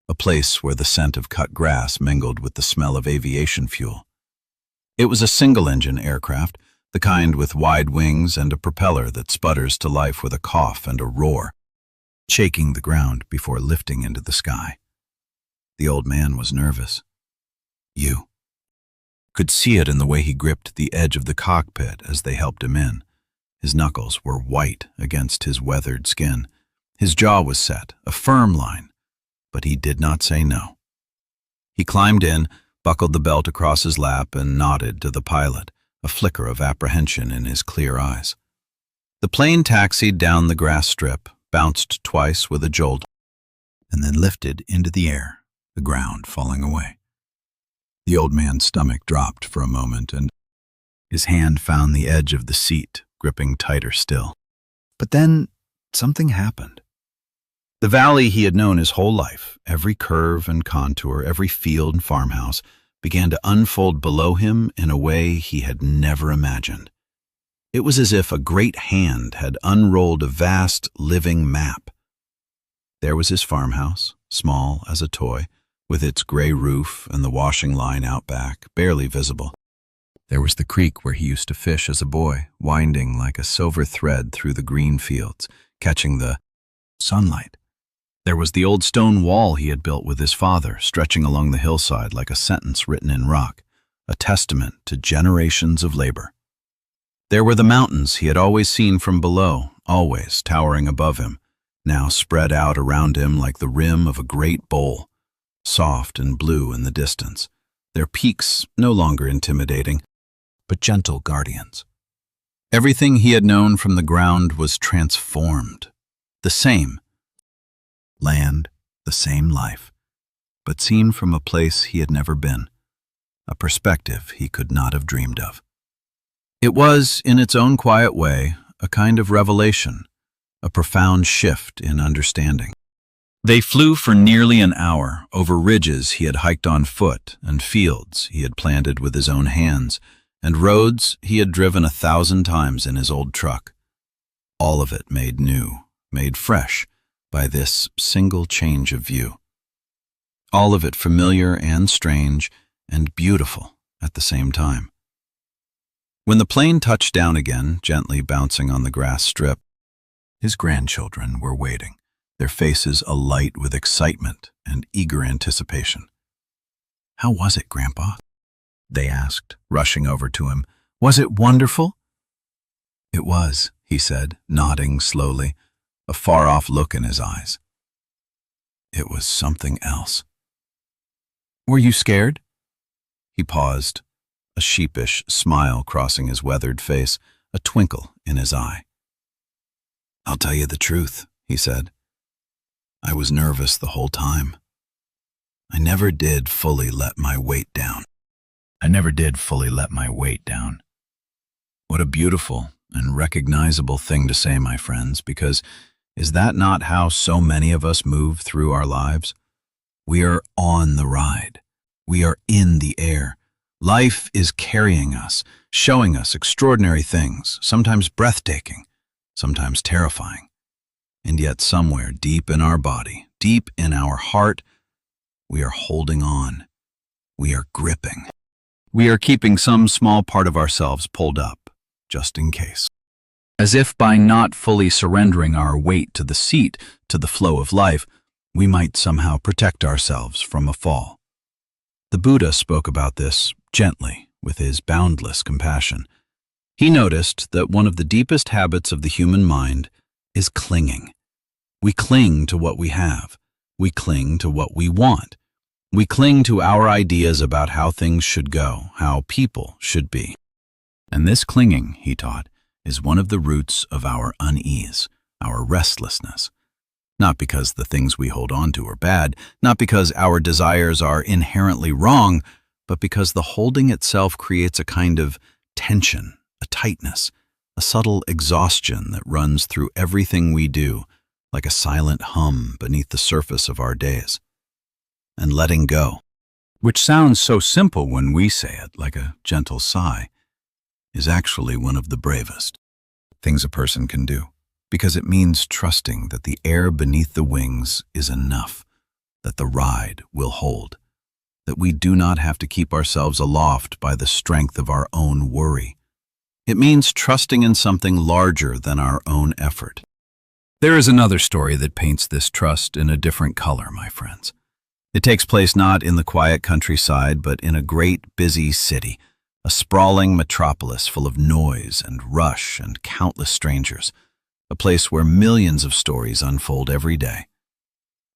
a place where the scent of cut grass mingled with the smell of aviation fuel. It was a single-engine aircraft, the kind with wide wings and a propeller that sputters to life with a cough and a roar, shaking the ground before lifting into the sky. The old man was nervous. You could see it in the way he gripped the edge of the cockpit as they helped him in. His knuckles were white against his weathered skin. His jaw was set, a firm line, but he did not say no. He climbed in, buckled the belt across his lap, and nodded to the pilot, a flicker of apprehension in his clear eyes. The plane taxied down the grass strip, bounced twice with a jolt, and then lifted into the air, the ground falling away. The old man's stomach dropped for a moment, and his hand found the edge of the seat, gripping tighter still. But then something happened. The valley he had known his whole life, every curve and contour, every field and farmhouse, began to unfold below him in a way he had never imagined. It was as if a great hand had unrolled a vast, living map. There was his farmhouse, small as a toy, with its gray roof and the washing line out back, barely visible. There was the creek where he used to fish as a boy, winding like a silver thread through the green fields, catching the sunlight. There was the old stone wall he had built with his father, stretching along the hillside like a sentence written in rock, a testament to generations of labor. There were the mountains he had always seen from below, always towering above him, now spread out around him like the rim of a great bowl, soft and blue in the distance, their peaks no longer intimidating, but gentle guardians. Everything he had known from the ground was transformed, the same. Land, the same life, but seen from a place he had never been, a perspective he could not have dreamed of. It was, in its own quiet way, a kind of revelation, a profound shift in understanding. They flew for nearly an hour over ridges he had hiked on foot and fields he had planted with his own hands and roads he had driven 1,000 times in his old truck. All of it made new, made fresh, by this single change of view. All of it familiar and strange and beautiful at the same time. When the plane touched down again, gently bouncing on the grass strip, his grandchildren were waiting, their faces alight with excitement and eager anticipation. "How was it, Grandpa?" they asked, rushing over to him. "Was it wonderful?" "It was," he said, nodding slowly, a far-off look in his eyes. "It was something else." "Were you scared?" He paused, a sheepish smile crossing his weathered face, a twinkle in his eye. "I'll tell you the truth," he said. "I was nervous the whole time. I never did fully let my weight down. What a beautiful and recognizable thing to say, my friends, because is that not how so many of us move through our lives? We are on the ride. We are in the air. Life is carrying us, showing us extraordinary things, sometimes breathtaking, sometimes terrifying. And yet somewhere deep in our body, deep in our heart, we are holding on. We are gripping. We are keeping some small part of ourselves pulled up, just in case. As if by not fully surrendering our weight to the seat, to the flow of life, we might somehow protect ourselves from a fall. The Buddha spoke about this gently, with his boundless compassion. He noticed that one of the deepest habits of the human mind is clinging. We cling to what we have. We cling to what we want. We cling to our ideas about how things should go, how people should be. And this clinging, he taught, is one of the roots of our unease, our restlessness. Not because the things we hold on to are bad, not because our desires are inherently wrong, but because the holding itself creates a kind of tension, a tightness, a subtle exhaustion that runs through everything we do, like a silent hum beneath the surface of our days. And letting go, which sounds so simple when we say it, like a gentle sigh, is actually one of the bravest things a person can do, because it means trusting that the air beneath the wings is enough, that the ride will hold, that we do not have to keep ourselves aloft by the strength of our own worry. It means trusting in something larger than our own effort. There is another story that paints this trust in a different color, my friends. It takes place not in the quiet countryside, but in a great, busy city, a sprawling metropolis full of noise and rush and countless strangers, a place where millions of stories unfold every day.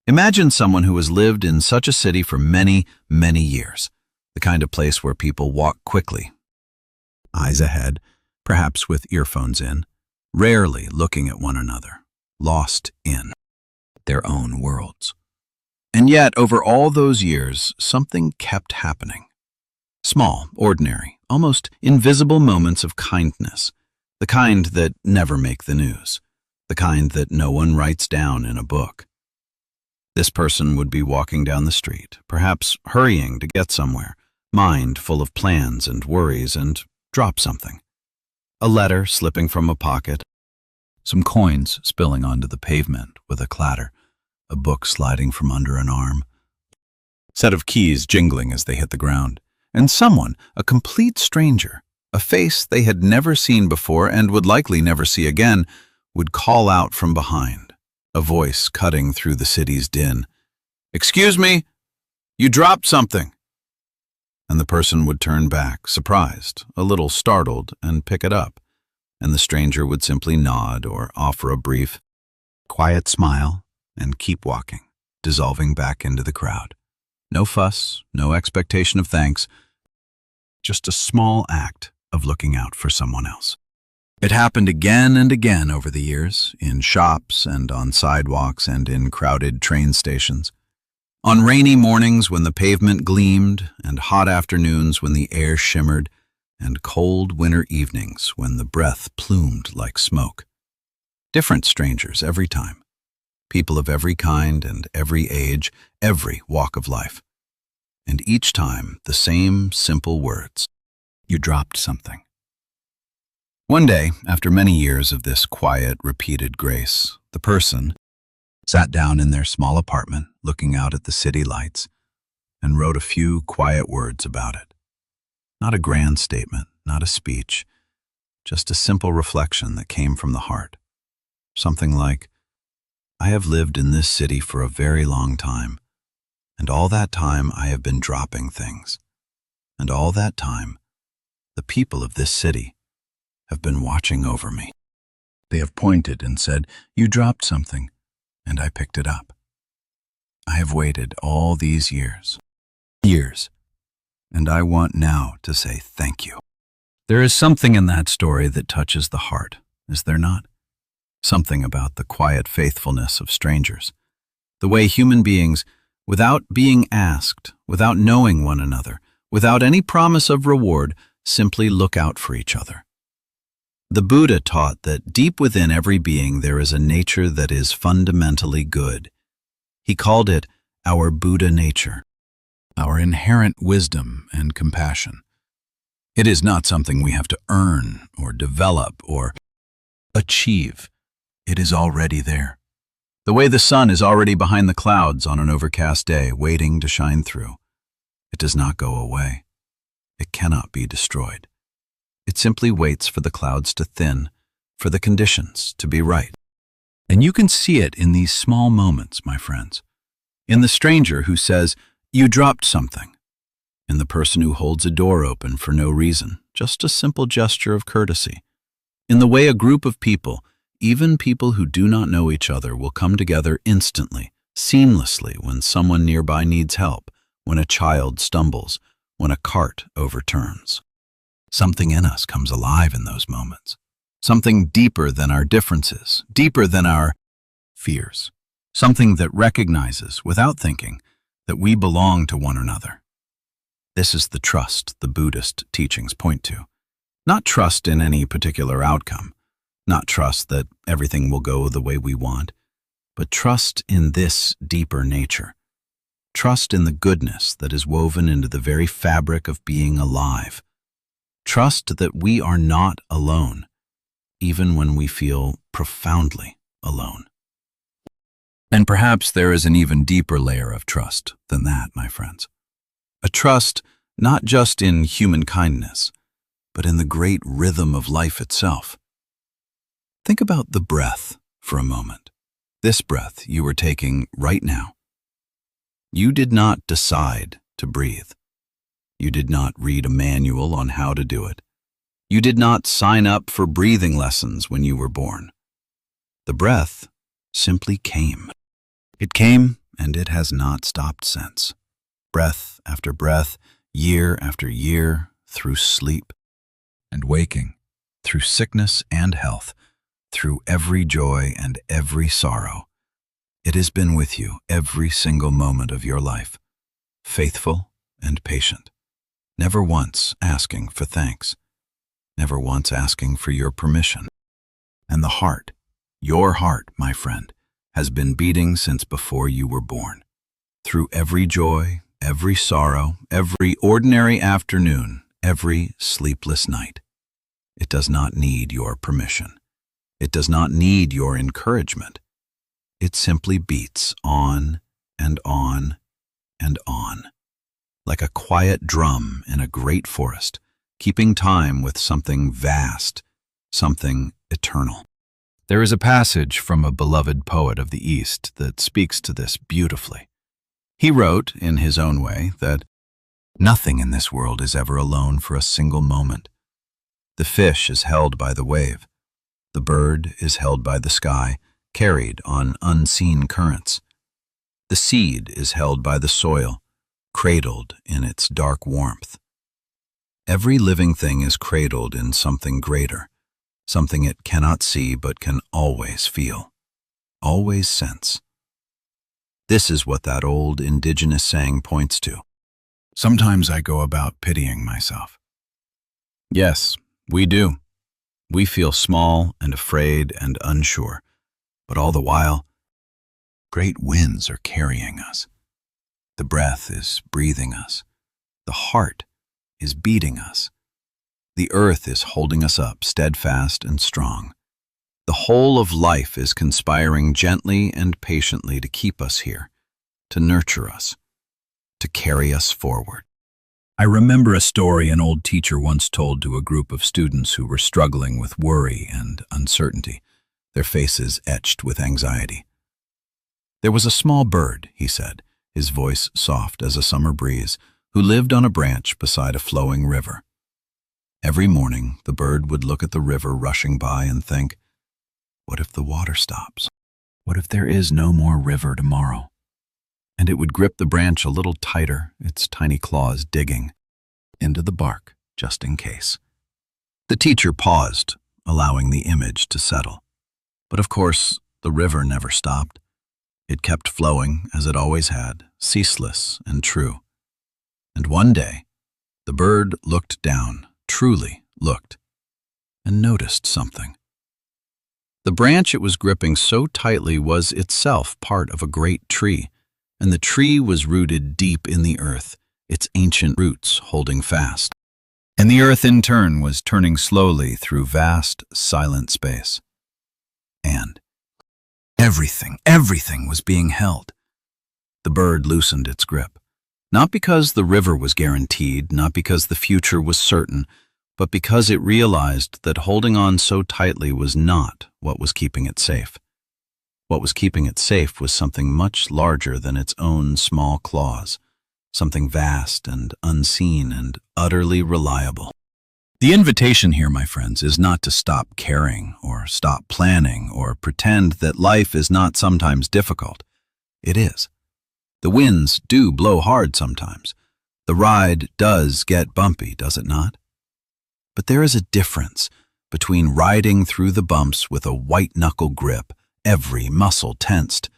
Imagine someone who has lived in such a city for many, many years, the kind of place where people walk quickly, eyes ahead, perhaps with earphones in, rarely looking at one another, lost in their own worlds. And yet, over all those years, something kept happening. Small, ordinary, almost invisible moments of kindness, The kind that never make the news. The kind that no one writes down in a book. This person would be walking down the street, perhaps hurrying to get somewhere, mind full of plans and worries, and drop something. A letter slipping from a pocket, some coins spilling onto the pavement with a clatter, a book sliding from under an arm, set of keys jingling as they hit the ground, and someone, a complete stranger, a face they had never seen before and would likely never see again, would call out from behind, a voice cutting through the city's din. "Excuse me, you dropped something." And the person would turn back, surprised, a little startled, and pick it up, and the stranger would simply nod or offer a brief, quiet smile and keep walking, dissolving back into the crowd. No fuss, no expectation of thanks, just a small act of looking out for someone else. It happened again and again over the years, in shops and on sidewalks and in crowded train stations. On rainy mornings when the pavement gleamed, and hot afternoons when the air shimmered, and cold winter evenings when the breath plumed like smoke. Different strangers every time. People of every kind and every age, every walk of life. And each time the same simple words. You dropped something. One day, after many years of this quiet, repeated grace, the person sat down in their small apartment, looking out at the city lights, and wrote a few quiet words about it. Not a grand statement, not a speech, just a simple reflection that came from the heart. Something like, "I have lived in this city for a very long time, and all that time I have been dropping things. And all that time, the people of this city have been watching over me. They have pointed and said, 'You dropped something,' and I picked it up. I have waited all these years, and I want now to say thank you." There is something in that story that touches the heart, is there not? Something about the quiet faithfulness of strangers. The way human beings, without being asked, without knowing one another, without any promise of reward, simply look out for each other. The Buddha taught that deep within every being there is a nature that is fundamentally good. He called it our Buddha nature, our inherent wisdom and compassion. It is not something we have to earn or develop or achieve. It is already there. The way the sun is already behind the clouds on an overcast day, waiting to shine through. It does not go away. It cannot be destroyed. It simply waits for the clouds to thin, for the conditions to be right. And you can see it in these small moments, my friends. In the stranger who says, "You dropped something." In the person who holds a door open for no reason, just a simple gesture of courtesy. In the way a group of people, even people who do not know each other, will come together instantly, seamlessly when someone nearby needs help, when a child stumbles, when a cart overturns. Something in us comes alive in those moments. Something deeper than our differences, deeper than our fears. Something that recognizes, without thinking, that we belong to one another. This is the trust the Buddhist teachings point to. Not trust in any particular outcome, not trust that everything will go the way we want, but trust in this deeper nature. Trust in the goodness that is woven into the very fabric of being alive. Trust that we are not alone, even when we feel profoundly alone. And perhaps there is an even deeper layer of trust than that, my friends. A trust not just in human kindness, but in the great rhythm of life itself. Think about the breath for a moment. This breath you are taking right now. You did not decide to breathe. You did not read a manual on how to do it. You did not sign up for breathing lessons when you were born. The breath simply came. It came, and it has not stopped since. Breath after breath, year after year, through sleep and waking, through sickness and health, through every joy and every sorrow. It has been with you every single moment of your life, faithful and patient, never once asking for thanks. never once asking for your permission. And the heart, your heart, my friend, has been beating since before you were born. Through every joy, every sorrow, every ordinary afternoon, every sleepless night. It does not need your permission. It does not need your encouragement. It simply beats on and on and on, like a quiet drum in a great forest, keeping time with something vast, something eternal. There is a passage from a beloved poet of the East that speaks to this beautifully. He wrote, in his own way, that nothing in this world is ever alone for a single moment. The fish is held by the wave. The bird is held by the sky, carried on unseen currents. The seed is held by the soil, cradled in its dark warmth. Every living thing is cradled in something greater, something it cannot see but can always feel, always sense. This is what that old indigenous saying points to. Sometimes I go about pitying myself. Yes, we do. We feel small and afraid and unsure, but all the while, great winds are carrying us. The breath is breathing us. The heart is beating us. The earth is holding us up, steadfast and strong. The whole of life is conspiring gently and patiently to keep us here, to nurture us, to carry us forward. I remember a story an old teacher once told to a group of students who were struggling with worry and uncertainty, their faces etched with anxiety. There was a small bird, he said, his voice soft as a summer breeze, who lived on a branch beside a flowing river. Every morning, the bird would look at the river rushing by and think, what if the water stops? What if there is no more river tomorrow? And it would grip the branch a little tighter, its tiny claws digging into the bark, just in case. The teacher paused, allowing the image to settle. But of course, the river never stopped. It kept flowing, as it always had, ceaseless and true. And one day, the bird looked down, truly looked, and noticed something. The branch it was gripping so tightly was itself part of a great tree, and the tree was rooted deep in the earth, its ancient roots holding fast. And the earth in turn was turning slowly through vast, silent space. And everything was being held. The bird loosened its grip, not because the river was guaranteed, not because the future was certain, but because it realized that holding on so tightly was not what was keeping it safe. What was keeping it safe was something much larger than its own small claws, something vast and unseen and utterly reliable. The invitation here, my friends, is not to stop caring or stop planning or pretend that life is not sometimes difficult. It is. The winds do blow hard sometimes. The ride does get bumpy, does it not? But there is a difference between riding through the bumps with a white-knuckle grip, every muscle tensed,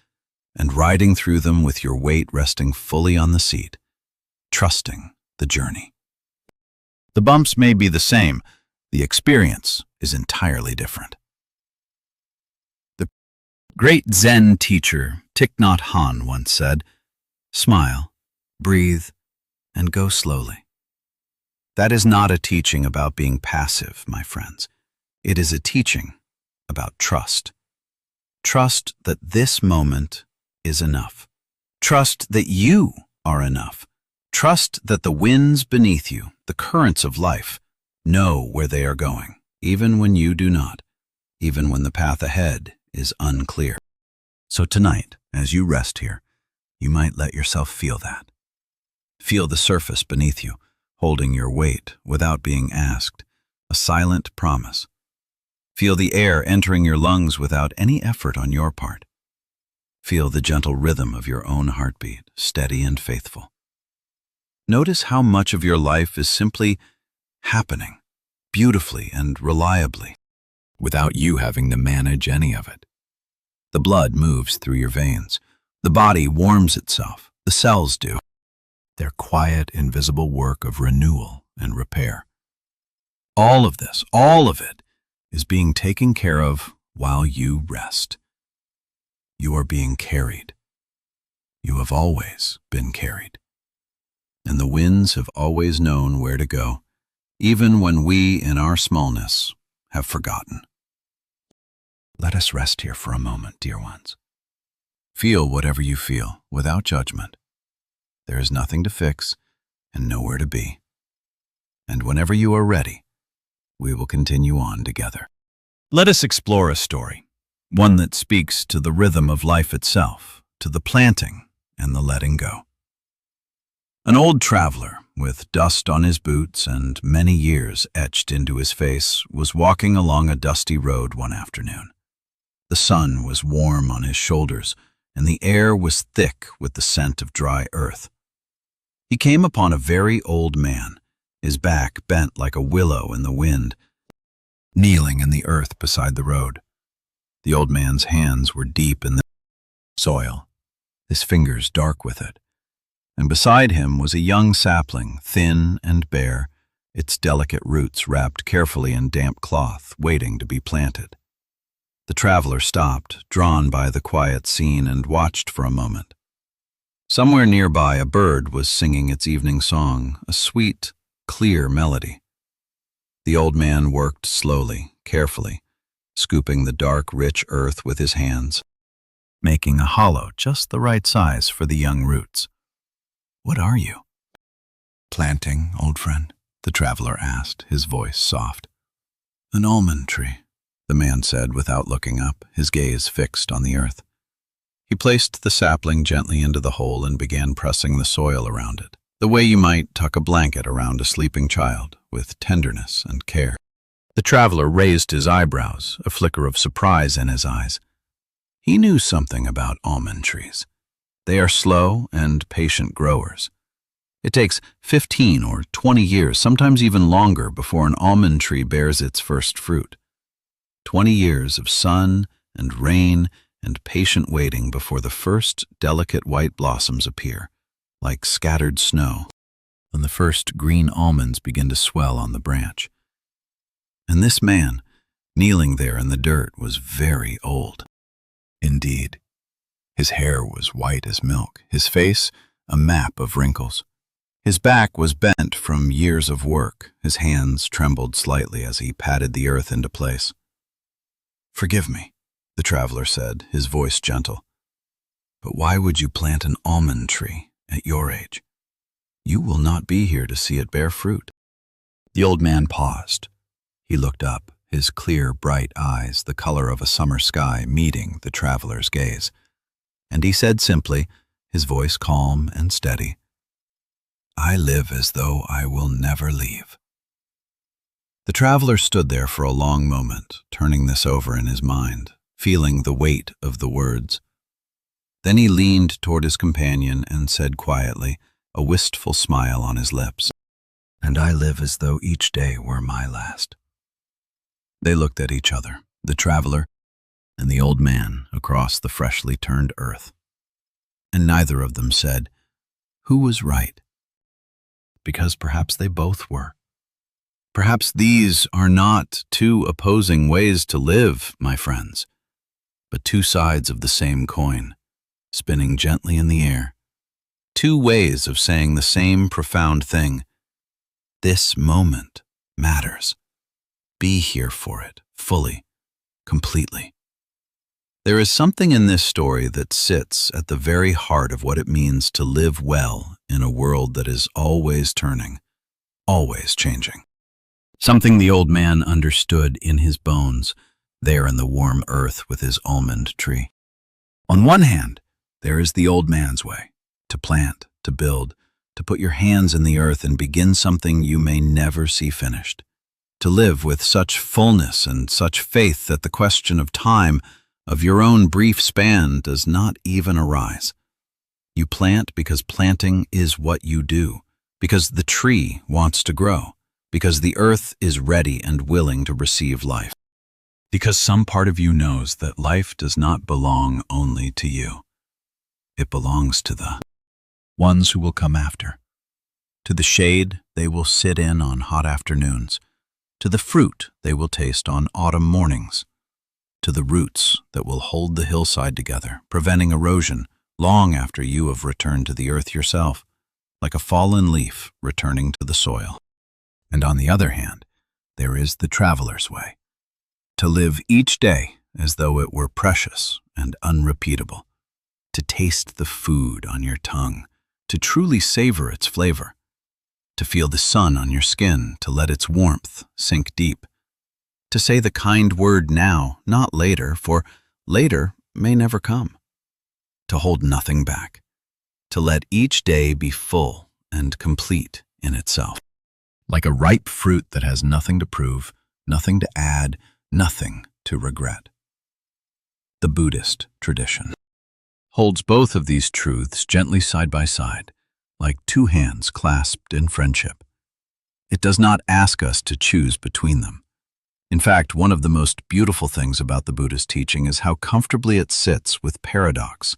and riding through them with your weight resting fully on the seat, trusting the journey. The bumps may be the same, the experience is entirely different. The great Zen teacher Thich Nhat Hanh once said, "Smile, breathe, and go slowly." That is not a teaching about being passive, my friends. It is a teaching about trust. Trust that this moment is enough. Trust that you are enough. Trust that the winds beneath you, the currents of life, know where they are going, even when you do not, even when the path ahead is unclear. So tonight, as you rest here, you might let yourself feel that. Feel the surface beneath you, holding your weight without being asked, a silent promise. Feel the air entering your lungs without any effort on your part. Feel the gentle rhythm of your own heartbeat, steady and faithful. Notice how much of your life is simply happening, beautifully and reliably, without you having to manage any of it. The blood moves through your veins. The body warms itself. The cells do their quiet, invisible work of renewal and repair. All of this, all of it, is being taken care of while you rest. You are being carried. You have always been carried. And the winds have always known where to go, even when we, in our smallness, have forgotten. Let us rest here for a moment, dear ones. Feel whatever you feel, without judgment. There is nothing to fix and nowhere to be. And whenever you are ready, we will continue on together. Let us explore a story, one that speaks to the rhythm of life itself, to the planting and the letting go. An old traveler, with dust on his boots and many years etched into his face, was walking along a dusty road one afternoon. The sun was warm on his shoulders, and the air was thick with the scent of dry earth. He came upon a very old man, his back bent like a willow in the wind, kneeling in the earth beside the road. The old man's hands were deep in the soil, his fingers dark with it, and beside him was a young sapling, thin and bare, its delicate roots wrapped carefully in damp cloth, waiting to be planted. The traveler stopped, drawn by the quiet scene, and watched for a moment. Somewhere nearby a bird was singing its evening song, a sweet, clear melody. The old man worked slowly, carefully, scooping the dark, rich earth with his hands, making a hollow just the right size for the young roots. "What are you?" "Planting, old friend," the traveler asked, his voice soft. "An almond tree," the man said without looking up, his gaze fixed on the earth. He placed the sapling gently into the hole and began pressing the soil around it, the way you might tuck a blanket around a sleeping child, with tenderness and care. The traveler raised his eyebrows, a flicker of surprise in his eyes. He knew something about almond trees. They are slow and patient growers. It takes 15 or 20 years, sometimes even longer, before an almond tree bears its first fruit. 20 years of sun and rain and patient waiting before the first delicate white blossoms appear, like scattered snow, and the first green almonds begin to swell on the branch. And this man, kneeling there in the dirt, was very old. Indeed, his hair was white as milk, his face a map of wrinkles. His back was bent from years of work, his hands trembled slightly as he patted the earth into place. "Forgive me," the traveler said, his voice gentle. "But why would you plant an almond tree at your age? You will not be here to see it bear fruit." The old man paused. He looked up, his clear, bright eyes, the color of a summer sky, meeting the traveler's gaze. And he said simply, his voice calm and steady, "I live as though I will never leave." The traveler stood there for a long moment, turning this over in his mind, feeling the weight of the words. Then he leaned toward his companion and said quietly, a wistful smile on his lips, "And I live as though each day were my last." They looked at each other, the traveler and the old man, across the freshly turned earth. And neither of them said, "Who was right?" Because perhaps they both were. Perhaps these are not two opposing ways to live, my friends, but two sides of the same coin, spinning gently in the air. Two ways of saying the same profound thing. This moment matters. Be here for it, fully, completely. There is something in this story that sits at the very heart of what it means to live well in a world that is always turning, always changing. Something the old man understood in his bones, there in the warm earth with his almond tree. On one hand, there is the old man's way, to plant, to build, to put your hands in the earth and begin something you may never see finished. To live with such fullness and such faith that the question of time, of your own brief span, does not even arise. You plant because planting is what you do, because the tree wants to grow, because the earth is ready and willing to receive life. Because some part of you knows that life does not belong only to you. It belongs to the ones who will come after, to the shade they will sit in on hot afternoons, to the fruit they will taste on autumn mornings, to the roots that will hold the hillside together, preventing erosion long after you have returned to the earth yourself, like a fallen leaf returning to the soil. And on the other hand, there is the traveler's way, to live each day as though it were precious and unrepeatable, to taste the food on your tongue, to truly savor its flavor, to feel the sun on your skin, to let its warmth sink deep, to say the kind word now, not later, for later may never come, to hold nothing back, to let each day be full and complete in itself, like a ripe fruit that has nothing to prove, nothing to add, nothing to regret. The Buddhist tradition holds both of these truths gently side by side, like two hands clasped in friendship. It does not ask us to choose between them. In fact, one of the most beautiful things about the Buddhist teaching is how comfortably it sits with paradox,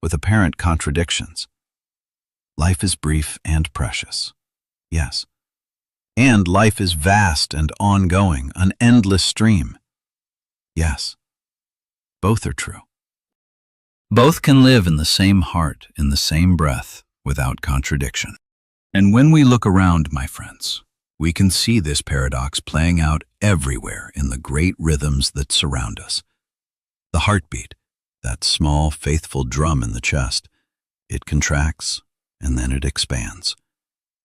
with apparent contradictions. Life is brief and precious, yes. And life is vast and ongoing, an endless stream, yes. Both are true. Both can live in the same heart, in the same breath, without contradiction. And when we look around, my friends, we can see this paradox playing out everywhere in the great rhythms that surround us. The heartbeat, that small, faithful drum in the chest, it contracts and then it expands.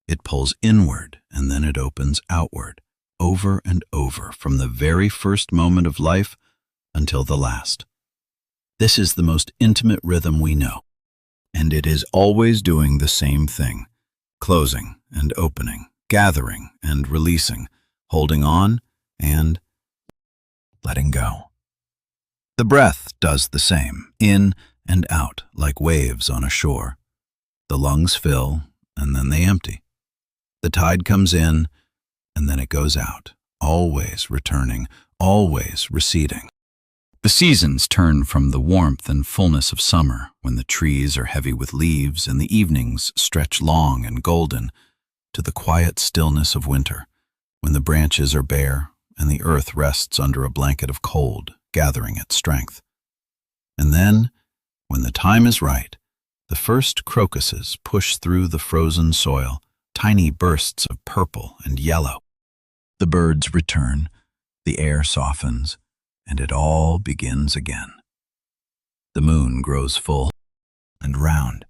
It pulls inward and then it opens outward, over and over, from the very first moment of life until the last. This is the most intimate rhythm we know, and it is always doing the same thing, closing and opening, gathering and releasing, holding on and letting go. The breath does the same, in and out, like waves on a shore. The lungs fill, and then they empty. The tide comes in, and then it goes out, always returning, always receding. The seasons turn from the warmth and fullness of summer, when the trees are heavy with leaves and the evenings stretch long and golden, to the quiet stillness of winter, when the branches are bare and the earth rests under a blanket of cold, gathering its strength. And then, when the time is right, the first crocuses push through the frozen soil, tiny bursts of purple and yellow. The birds return, the air softens, and it all begins again. The moon grows full and round,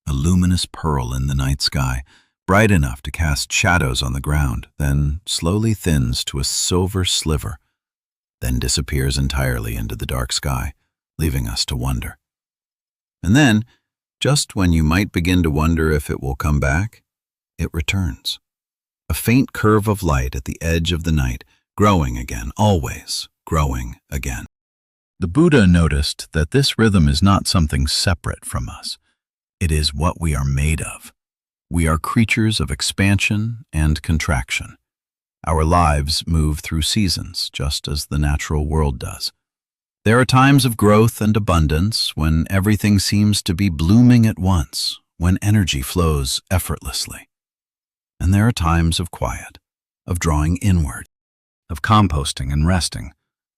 a luminous pearl in the night sky, bright enough to cast shadows on the ground, then slowly thins to a silver sliver, then disappears entirely into the dark sky, leaving us to wonder. And then, just when you might begin to wonder if it will come back, it returns. A faint curve of light at the edge of the night, growing again, always growing again. The Buddha noticed that this rhythm is not something separate from us. It is what we are made of. We are creatures of expansion and contraction. Our lives move through seasons, just as the natural world does. There are times of growth and abundance when everything seems to be blooming at once, when energy flows effortlessly. And there are times of quiet, of drawing inward, of composting and resting,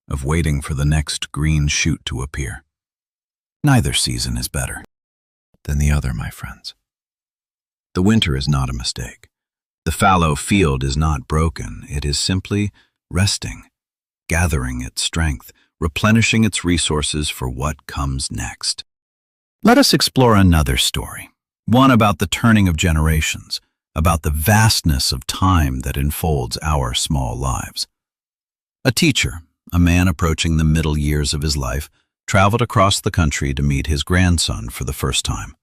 of waiting for the next green shoot to appear. Neither season is better than the other, my friends. The winter is not a mistake. The fallow field is not broken. It is simply resting, gathering its strength, replenishing its resources for what comes next. Let us explore another story, one about the turning of generations, about the vastness of time that enfolds our small lives. A teacher, a man approaching the middle years of his life, traveled across the country to meet his grandson for the first time.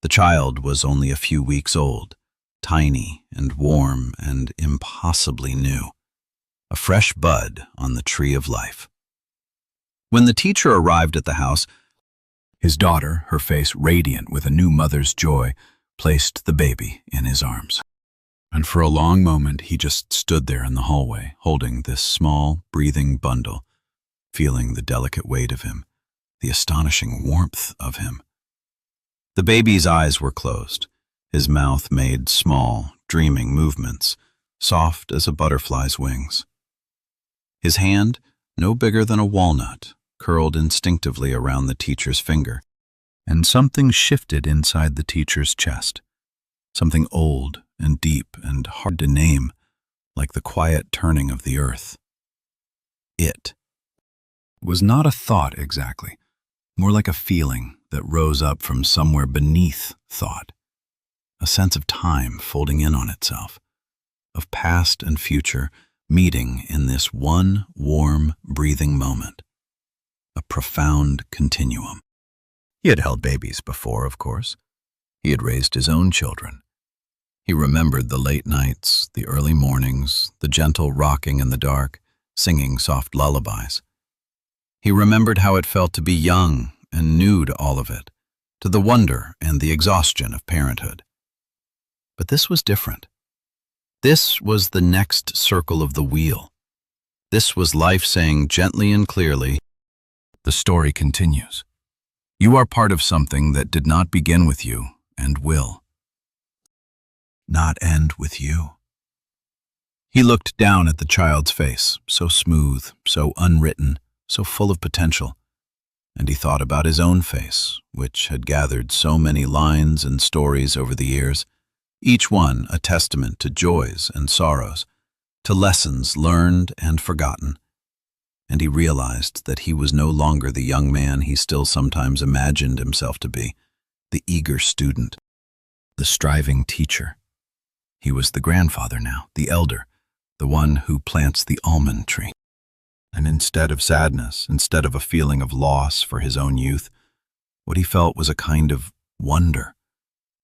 The child was only a few weeks old, tiny and warm and impossibly new, a fresh bud on the tree of life. When the teacher arrived at the house, his daughter, her face radiant with a new mother's joy, placed the baby in his arms. And for a long moment he just stood there in the hallway, holding this small, breathing bundle, feeling the delicate weight of him, the astonishing warmth of him. The baby's eyes were closed. His mouth made small, dreaming movements, soft as a butterfly's wings. His hand, no bigger than a walnut, curled instinctively around the teacher's finger, and something shifted inside the teacher's chest. Something old and deep and hard to name, like the quiet turning of the earth. It was not a thought exactly, more like a feeling that rose up from somewhere beneath thought. A sense of time folding in on itself, of past and future meeting in this one warm, breathing moment. A profound continuum. He had held babies before, of course. He had raised his own children. He remembered the late nights, the early mornings, the gentle rocking in the dark, singing soft lullabies. He remembered how it felt to be young and new to all of it, to the wonder and the exhaustion of parenthood. But this was different. This was the next circle of the wheel. This was life saying gently and clearly, the story continues. You are part of something that did not begin with you and will not end with you. He looked down at the child's face, so smooth, so unwritten, so full of potential, and he thought about his own face, which had gathered so many lines and stories over the years, each one a testament to joys and sorrows, to lessons learned and forgotten. And he realized that he was no longer the young man he still sometimes imagined himself to be, the eager student, the striving teacher. He was the grandfather now, the elder, the one who plants the almond tree. And instead of sadness, instead of a feeling of loss for his own youth, what he felt was a kind of wonder,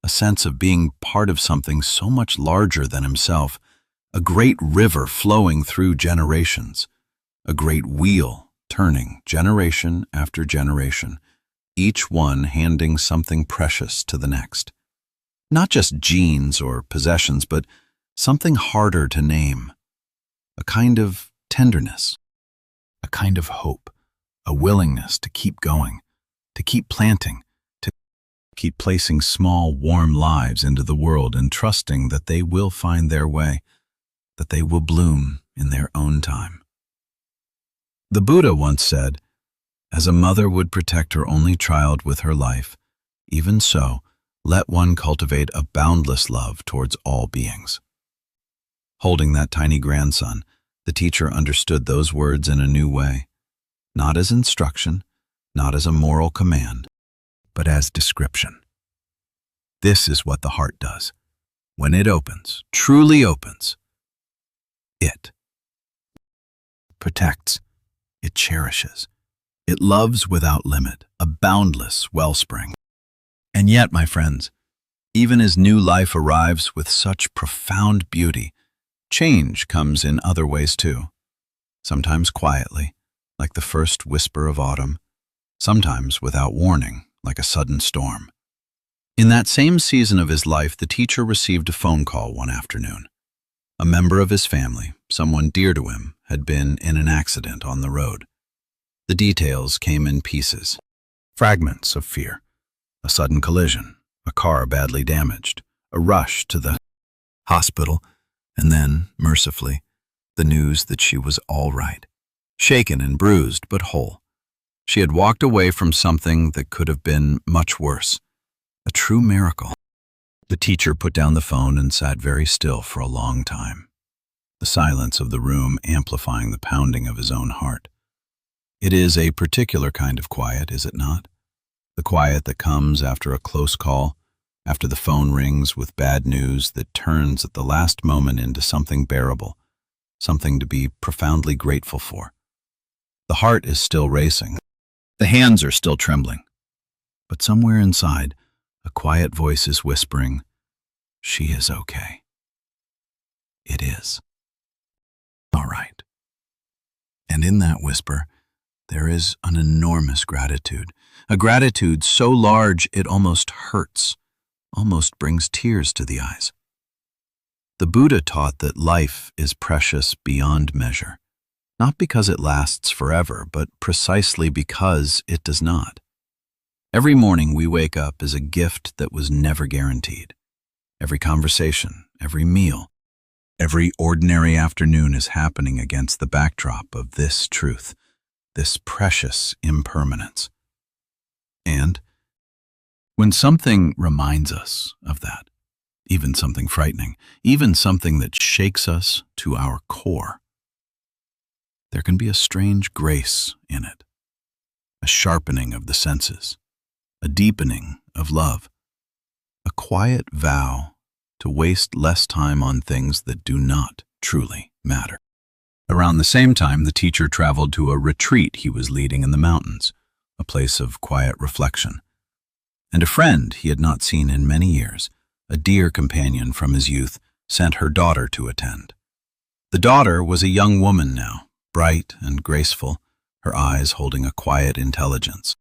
a sense of being part of something so much larger than himself, a great river flowing through generations, a great wheel turning generation after generation, each one handing something precious to the next. Not just genes or possessions, but something harder to name, a kind of tenderness, a kind of hope, a willingness to keep going, to keep planting, to keep placing small, warm lives into the world and trusting that they will find their way, that they will bloom in their own time. The Buddha once said, "As a mother would protect her only child with her life, even so, let one cultivate a boundless love towards all beings." Holding that tiny grandson, the teacher understood those words in a new way, not as instruction, not as a moral command, but as description. This is what the heart does. When it opens, truly opens, it protects, it cherishes, it loves without limit, a boundless wellspring. And yet, my friends, even as new life arrives with such profound beauty, change comes in other ways too. Sometimes quietly, like the first whisper of autumn, sometimes without warning, like a sudden storm. In that same season of his life, the teacher received a phone call one afternoon. A member of his family, someone dear to him, had been in an accident on the road. The details came in pieces, fragments of fear. A sudden collision, a car badly damaged, a rush to the hospital, and then, mercifully, the news that she was all right, shaken and bruised but whole. She had walked away from something that could have been much worse, a true miracle. The teacher put down the phone and sat very still for a long time, the silence of the room amplifying the pounding of his own heart. It is a particular kind of quiet, is it not? The quiet that comes after a close call, after the phone rings with bad news that turns at the last moment into something bearable, something to be profoundly grateful for. The heart is still racing. The hands are still trembling. But somewhere inside, a quiet voice is whispering, "She is okay." It is. All right. And in that whisper, there is an enormous gratitude, a gratitude so large it almost hurts, almost brings tears to the eyes. The Buddha taught that life is precious beyond measure, not because it lasts forever, but precisely because it does not. Every morning we wake up is a gift that was never guaranteed. Every conversation, every meal, Every ordinary afternoon is happening against the backdrop of this truth, this precious impermanence. And when something reminds us of that, even something frightening, even something that shakes us to our core, there can be a strange grace in it, a sharpening of the senses, a deepening of love, a quiet vow to waste less time on things that do not truly matter. Around the same time, the teacher traveled to a retreat he was leading in the mountains, a place of quiet reflection. And a friend he had not seen in many years, a dear companion from his youth, sent her daughter to attend. The daughter was a young woman now, bright and graceful, her eyes holding a quiet intelligence.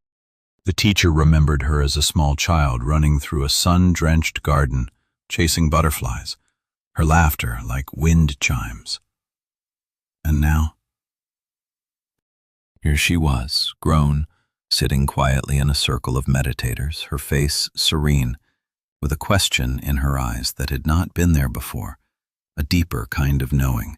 The teacher remembered her as a small child running through a sun-drenched garden, chasing butterflies, her laughter like wind chimes. And now, here she was, grown, sitting quietly in a circle of meditators, her face serene, with a question in her eyes that had not been there before, a deeper kind of knowing.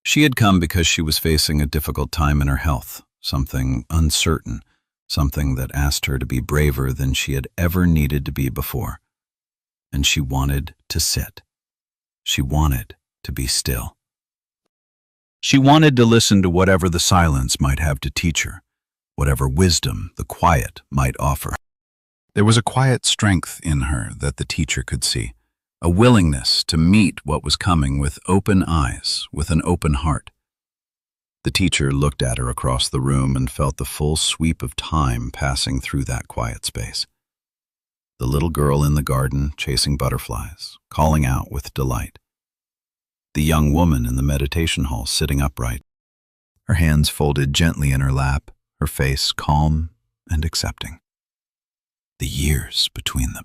She had come because she was facing a difficult time in her health, something uncertain, something that asked her to be braver than she had ever needed to be before. And she wanted to sit. She wanted to be still. She wanted to listen to whatever the silence might have to teach her, whatever wisdom the quiet might offer. There was a quiet strength in her that the teacher could see, a willingness to meet what was coming with open eyes, with an open heart. The teacher looked at her across the room and felt the full sweep of time passing through that quiet space. The little girl in the garden chasing butterflies, calling out with delight. The young woman in the meditation hall sitting upright, her hands folded gently in her lap, her face calm and accepting. The years between them,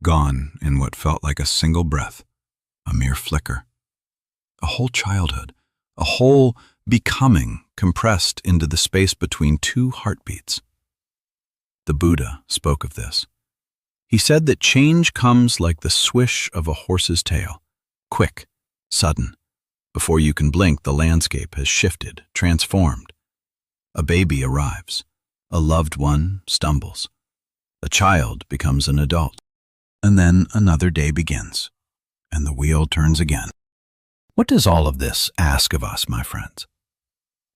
gone in what felt like a single breath, a mere flicker. A whole childhood, a whole becoming compressed into the space between two heartbeats. The Buddha spoke of this. He said that change comes like the swish of a horse's tail, quick, sudden. Before you can blink, the landscape has shifted, transformed. A baby arrives. A loved one stumbles. A child becomes an adult. And then another day begins, and the wheel turns again. What does all of this ask of us, my friends?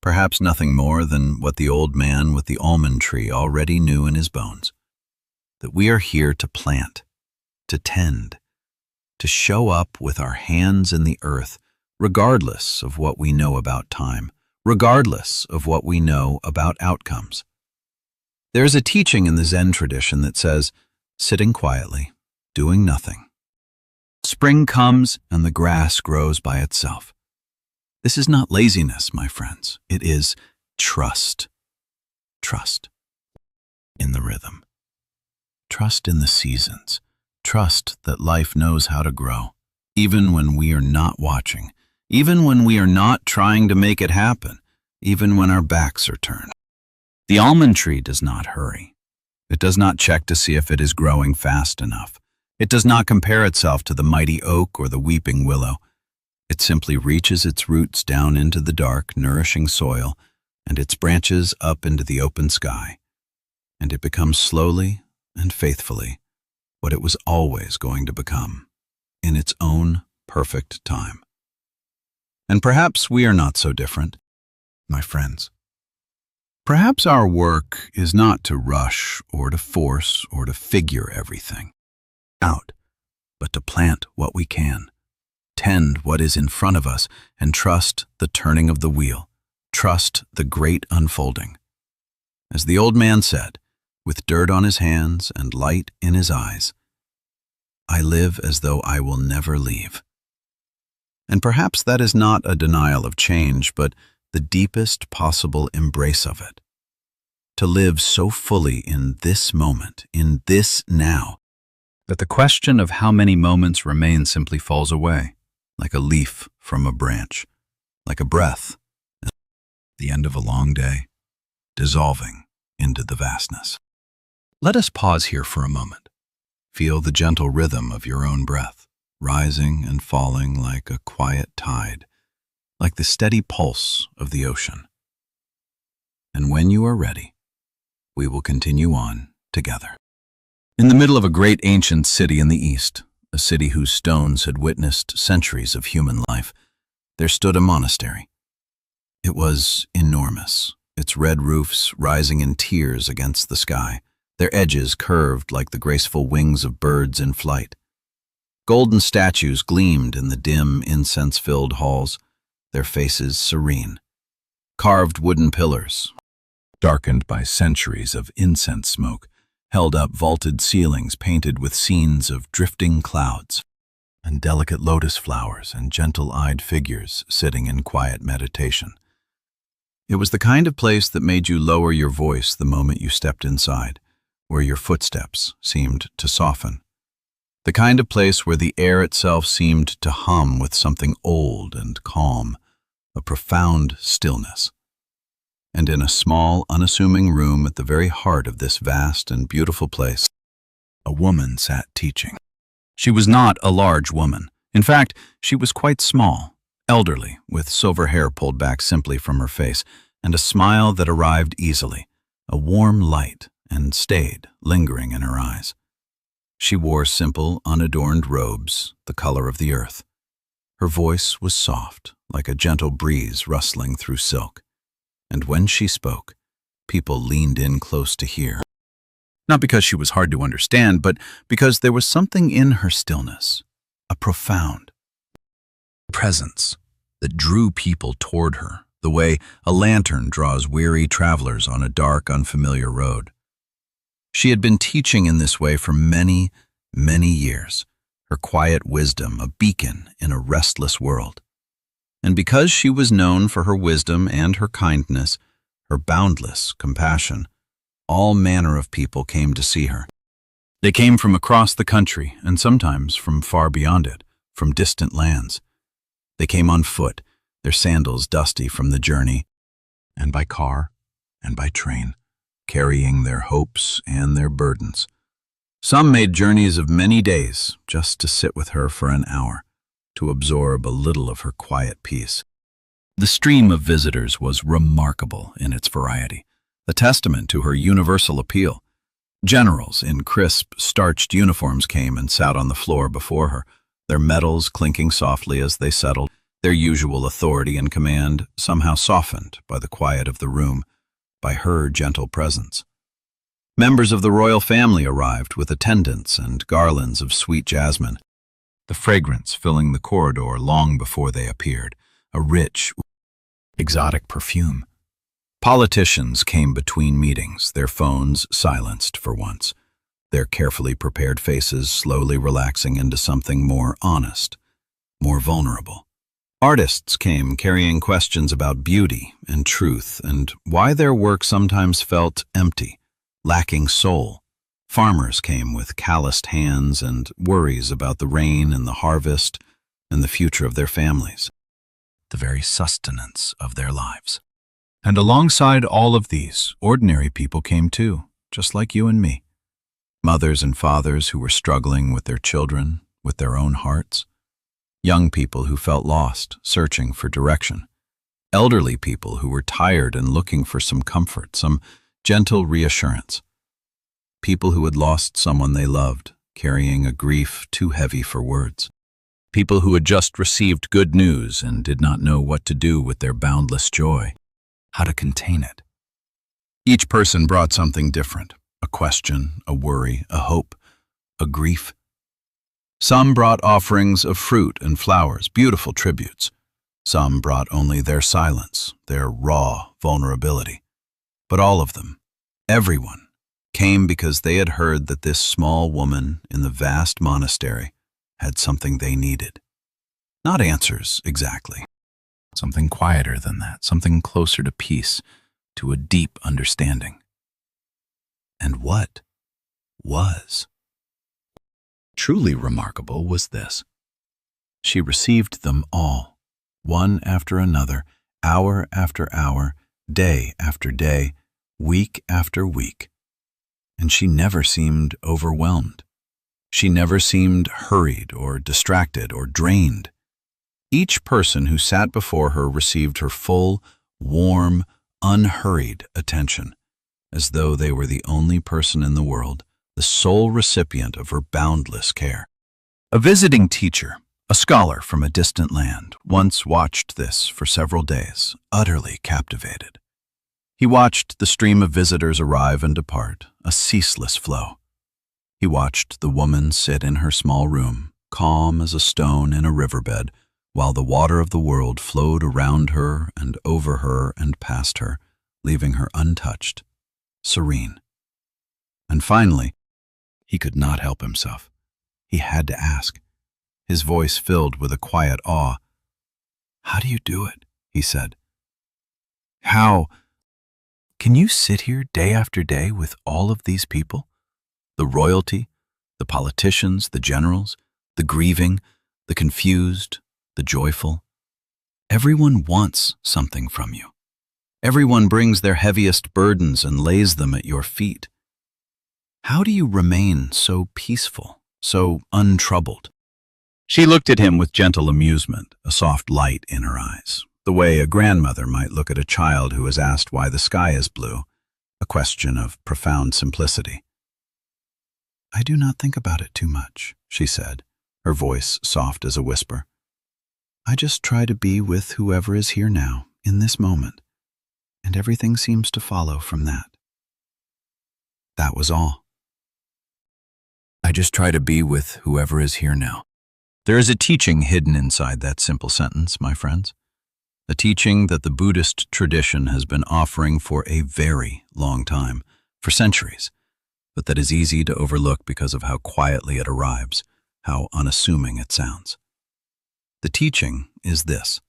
Perhaps nothing more than what the old man with the almond tree already knew in his bones. That we are here to plant, to tend, to show up with our hands in the earth, regardless of what we know about time, regardless of what we know about outcomes. There is a teaching in the Zen tradition that says, sitting quietly, doing nothing. Spring comes and the grass grows by itself. This is not laziness, my friends. It is trust. Trust in the rhythm. Trust in the seasons. Trust that life knows how to grow, even when we are not watching, even when we are not trying to make it happen, even when our backs are turned. The almond tree does not hurry. It does not check to see if it is growing fast enough. It does not compare itself to the mighty oak or the weeping willow. It simply reaches its roots down into the dark, nourishing soil, and its branches up into the open sky. And it becomes slowly and faithfully what it was always going to become, in its own perfect time. And perhaps we are not so different, my friends. Perhaps our work is not to rush or to force or to figure everything out, but to plant what we can, tend what is in front of us, and trust the turning of the wheel, trust the great unfolding. As the old man said, with dirt on his hands and light in his eyes, I live as though I will never leave. And perhaps that is not a denial of change, but the deepest possible embrace of it. To live so fully in this moment, in this now, that the question of how many moments remain simply falls away, like a leaf from a branch, like a breath at the end of a long day, dissolving into the vastness. Let us pause here for a moment. Feel the gentle rhythm of your own breath. rising and falling like a quiet tide, like the steady pulse of the ocean. And when you are ready, we will continue on together. In the middle of a great ancient city in the east, a city whose stones had witnessed centuries of human life, there stood a monastery. It was enormous, its red roofs rising in tiers against the sky, their edges curved like the graceful wings of birds in flight. Golden statues gleamed in the dim, incense-filled halls, their faces serene. Carved wooden pillars, darkened by centuries of incense smoke, held up vaulted ceilings painted with scenes of drifting clouds, and delicate lotus flowers and gentle-eyed figures sitting in quiet meditation. It was the kind of place that made you lower your voice the moment you stepped inside, where your footsteps seemed to soften. The kind of place where the air itself seemed to hum with something old and calm, a profound stillness. And in a small, unassuming room at the very heart of this vast and beautiful place, a woman sat teaching. She was not a large woman. In fact, she was quite small, elderly, with silver hair pulled back simply from her face, and a smile that arrived easily, a warm light, and stayed, lingering in her eyes. She wore simple, unadorned robes, the color of the earth. Her voice was soft, like a gentle breeze rustling through silk. And when she spoke, people leaned in close to hear. Not because she was hard to understand, but because there was something in her stillness, a profound presence that drew people toward her, the way a lantern draws weary travelers on a dark, unfamiliar road. She had been teaching in this way for many, many years, her quiet wisdom a beacon in a restless world. And because she was known for her wisdom and her kindness, her boundless compassion, all manner of people came to see her. They came from across the country, and sometimes from far beyond it, from distant lands. They came on foot, their sandals dusty from the journey, and by car, and by train, carrying their hopes and their burdens. Some made journeys of many days just to sit with her for an hour, to absorb a little of her quiet peace. The stream of visitors was remarkable in its variety, a testament to her universal appeal. Generals in crisp, starched uniforms came and sat on the floor before her, their medals clinking softly as they settled, their usual authority and command somehow softened by the quiet of the room, by her gentle presence. Members of the royal family arrived with attendants and garlands of sweet jasmine, the fragrance filling the corridor long before they appeared, a rich, exotic perfume. Politicians came between meetings, their phones silenced for once, their carefully prepared faces slowly relaxing into something more honest, more vulnerable. Artists came carrying questions about beauty and truth and why their work sometimes felt empty, lacking soul. Farmers came with calloused hands and worries about the rain and the harvest and the future of their families, the very sustenance of their lives. And alongside all of these, ordinary people came too, just like you and me. Mothers and fathers who were struggling with their children, with their own hearts. Young people who felt lost, searching for direction. Elderly people who were tired and looking for some comfort, some gentle reassurance. People who had lost someone they loved, carrying a grief too heavy for words. People who had just received good news and did not know what to do with their boundless joy, how to contain it. Each person brought something different, a question, a worry, a hope, a grief. Some brought offerings of fruit and flowers, beautiful tributes. Some brought only their silence, their raw vulnerability. But all of them, everyone, came because they had heard that this small woman in the vast monastery had something they needed. Not answers, exactly. Something quieter than that, something closer to peace, to a deep understanding. And what was truly remarkable was this. She received them all, one after another, hour after hour, day after day, week after week. And she never seemed overwhelmed. She never seemed hurried or distracted or drained. Each person who sat before her received her full, warm, unhurried attention, as though they were the only person in the world, the sole recipient of her boundless care. A visiting teacher, a scholar from a distant land, once watched this for several days, utterly captivated. He watched the stream of visitors arrive and depart, a ceaseless flow. He watched the woman sit in her small room, calm as a stone in a riverbed, while the water of the world flowed around her and over her and past her, leaving her untouched, serene. And finally, he could not help himself. He had to ask, his voice filled with a quiet awe. "How do you do it?" he said. "How can you sit here day after day with all of these people? The royalty, the politicians, the generals, the grieving, the confused, the joyful. Everyone wants something from you. Everyone brings their heaviest burdens and lays them at your feet. How do you remain so peaceful, so untroubled?" She looked at him with gentle amusement, a soft light in her eyes, the way a grandmother might look at a child who is asked why the sky is blue, a question of profound simplicity. "I do not think about it too much," she said, her voice soft as a whisper. "I just try to be with whoever is here now, in this moment, and everything seems to follow from that." That was all. I just try to be with whoever is here now. There is a teaching hidden inside that simple sentence, my friends. A teaching that the Buddhist tradition has been offering for a very long time, for centuries, but that is easy to overlook because of how quietly it arrives, how unassuming it sounds. The teaching is this: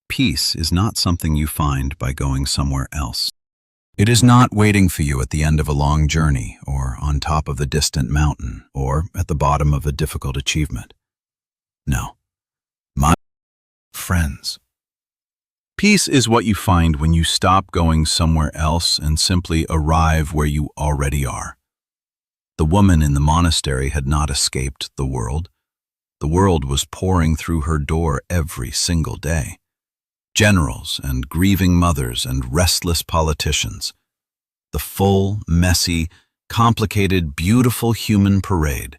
peace is not something you find by going somewhere else. It is not waiting for you at the end of a long journey, or on top of a distant mountain, or at the bottom of a difficult achievement. No, my friends, peace is what you find when you stop going somewhere else and simply arrive where you already are. The woman in the monastery had not escaped the world. The world was pouring through her door every single day. Generals and grieving mothers and restless politicians. The full, messy, complicated, beautiful human parade.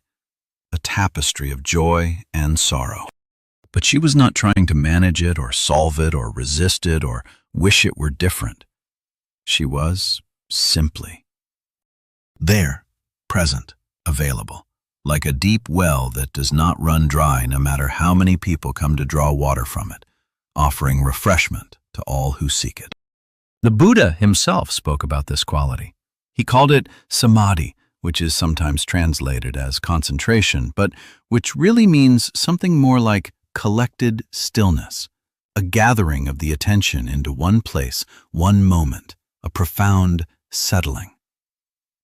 A tapestry of joy and sorrow. But she was not trying to manage it or solve it or resist it or wish it were different. She was simply there, present, available, like a deep well that does not run dry no matter how many people come to draw water from it, offering refreshment to all who seek it. The Buddha himself spoke about this quality. He called it samadhi, which is sometimes translated as concentration, but which really means something more like collected stillness, a gathering of the attention into one place, one moment, a profound settling.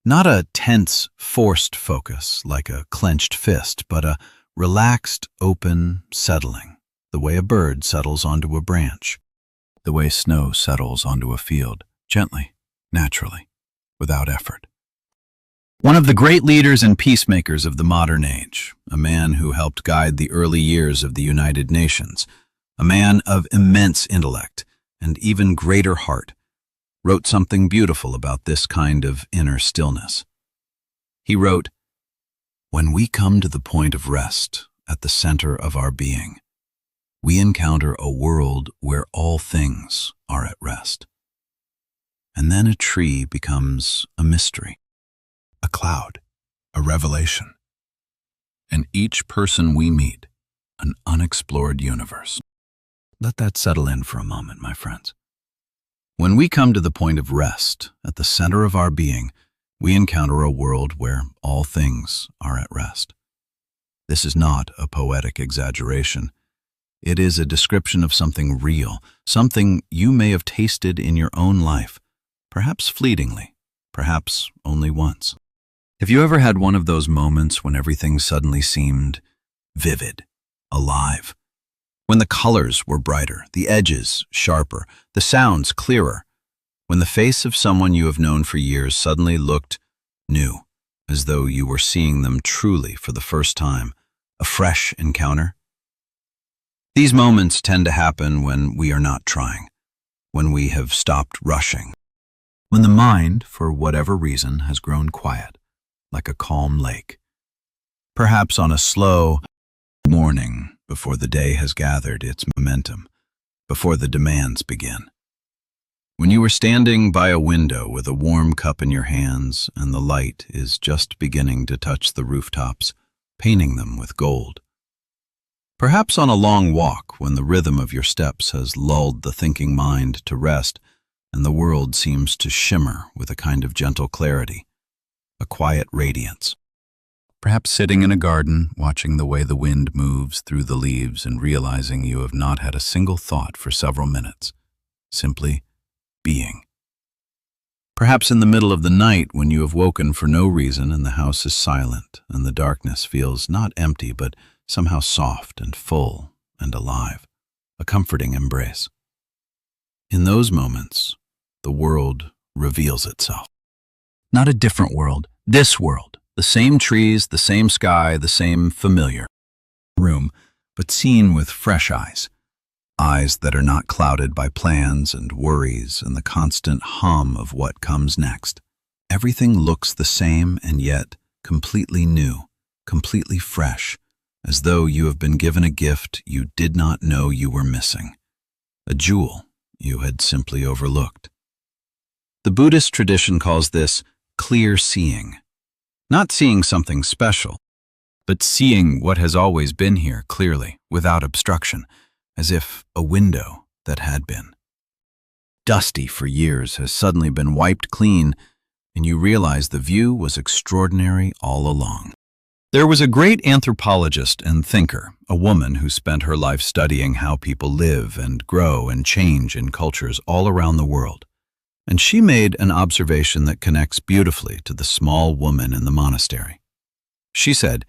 Not a tense, forced focus like a clenched fist, but a relaxed, open settling, the way a bird settles onto a branch, the way snow settles onto a field, gently, naturally, without effort. One of the great leaders and peacemakers of the modern age, a man who helped guide the early years of the United Nations, a man of immense intellect and even greater heart, wrote something beautiful about this kind of inner stillness. He wrote, "When we come to the point of rest at the center of our being, we encounter a world where all things are at rest. And then a tree becomes a mystery, a cloud, a revelation, and each person we meet, an unexplored universe." Let that settle in for a moment, my friends. When we come to the point of rest at the center of our being, we encounter a world where all things are at rest. This is not a poetic exaggeration. It is a description of something real, something you may have tasted in your own life, perhaps fleetingly, perhaps only once. Have you ever had one of those moments when everything suddenly seemed vivid, alive? When the colors were brighter, the edges sharper, the sounds clearer. When the face of someone you have known for years suddenly looked new, as though you were seeing them truly for the first time, a fresh encounter? These moments tend to happen when we are not trying, when we have stopped rushing, when the mind, for whatever reason, has grown quiet, like a calm lake. Perhaps on a slow morning before the day has gathered its momentum, before the demands begin. When you are standing by a window with a warm cup in your hands and the light is just beginning to touch the rooftops, painting them with gold. Perhaps on a long walk when the rhythm of your steps has lulled the thinking mind to rest and the world seems to shimmer with a kind of gentle clarity, a quiet radiance. Perhaps sitting in a garden, watching the way the wind moves through the leaves and realizing you have not had a single thought for several minutes, simply being. Perhaps in the middle of the night when you have woken for no reason and the house is silent and the darkness feels not empty but somehow soft and full and alive, a comforting embrace. In those moments, the world reveals itself. Not a different world, this world. The same trees, the same sky, the same familiar room, but seen with fresh eyes. Eyes that are not clouded by plans and worries and the constant hum of what comes next. Everything looks the same and yet completely new, completely fresh, as though you have been given a gift you did not know you were missing, a jewel you had simply overlooked. The Buddhist tradition calls this clear seeing. Not seeing something special, but seeing what has always been here clearly, without obstruction, as if a window that had been dusty for years has suddenly been wiped clean, and you realize the view was extraordinary all along. There was a great anthropologist and thinker, a woman who spent her life studying how people live and grow and change in cultures all around the world. And she made an observation that connects beautifully to the small woman in the monastery. She said,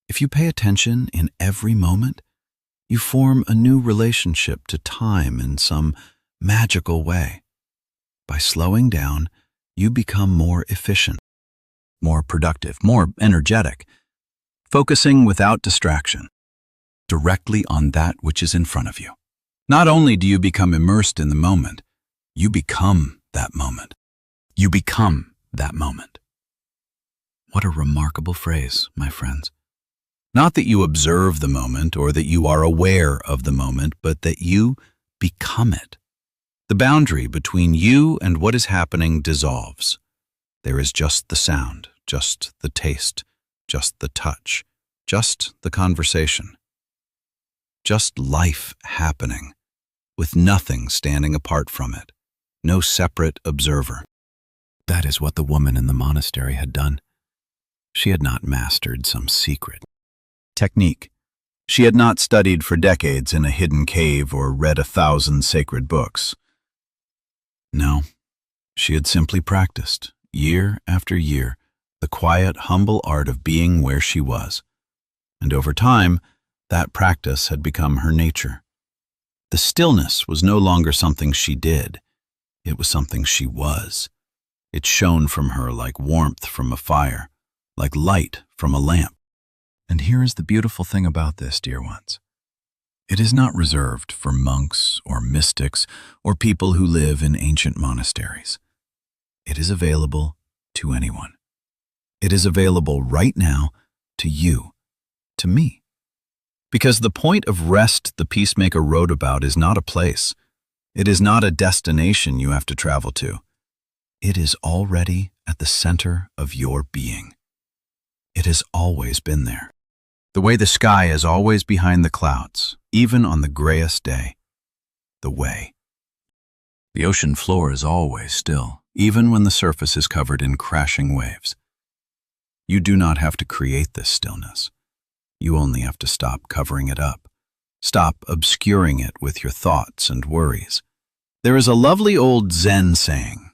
if you pay attention in every moment, you form a new relationship to time in some magical way. By slowing down, you become more efficient, more productive, more energetic, focusing without distraction, directly on that which is in front of you. Not only do you become immersed in the moment, you become that moment. You become that moment. What a remarkable phrase, my friends. Not that you observe the moment or that you are aware of the moment, but that you become it. The boundary between you and what is happening dissolves. There is just the sound, just the taste, just the touch, just the conversation. Just life happening, with nothing standing apart from it. No separate observer. That is what the woman in the monastery had done. She had not mastered some secret technique. She had not studied for decades in a hidden cave or read 1,000 sacred books. No, she had simply practiced, year after year, the quiet, humble art of being where she was. And over time, that practice had become her nature. The stillness was no longer something she did. It was something she was. It shone from her like warmth from a fire, like light from a lamp. And here is the beautiful thing about this, dear ones. It is not reserved for monks or mystics or people who live in ancient monasteries. It is available to anyone. It is available right now to you, to me. Because the point of rest the Peacemaker wrote about is not a place. It is not a destination you have to travel to. It is already at the center of your being. It has always been there. The way the sky is always behind the clouds, even on the grayest day. The way. The ocean floor is always still, even when the surface is covered in crashing waves. You do not have to create this stillness. You only have to stop covering it up. Stop obscuring it with your thoughts and worries. There is a lovely old Zen saying,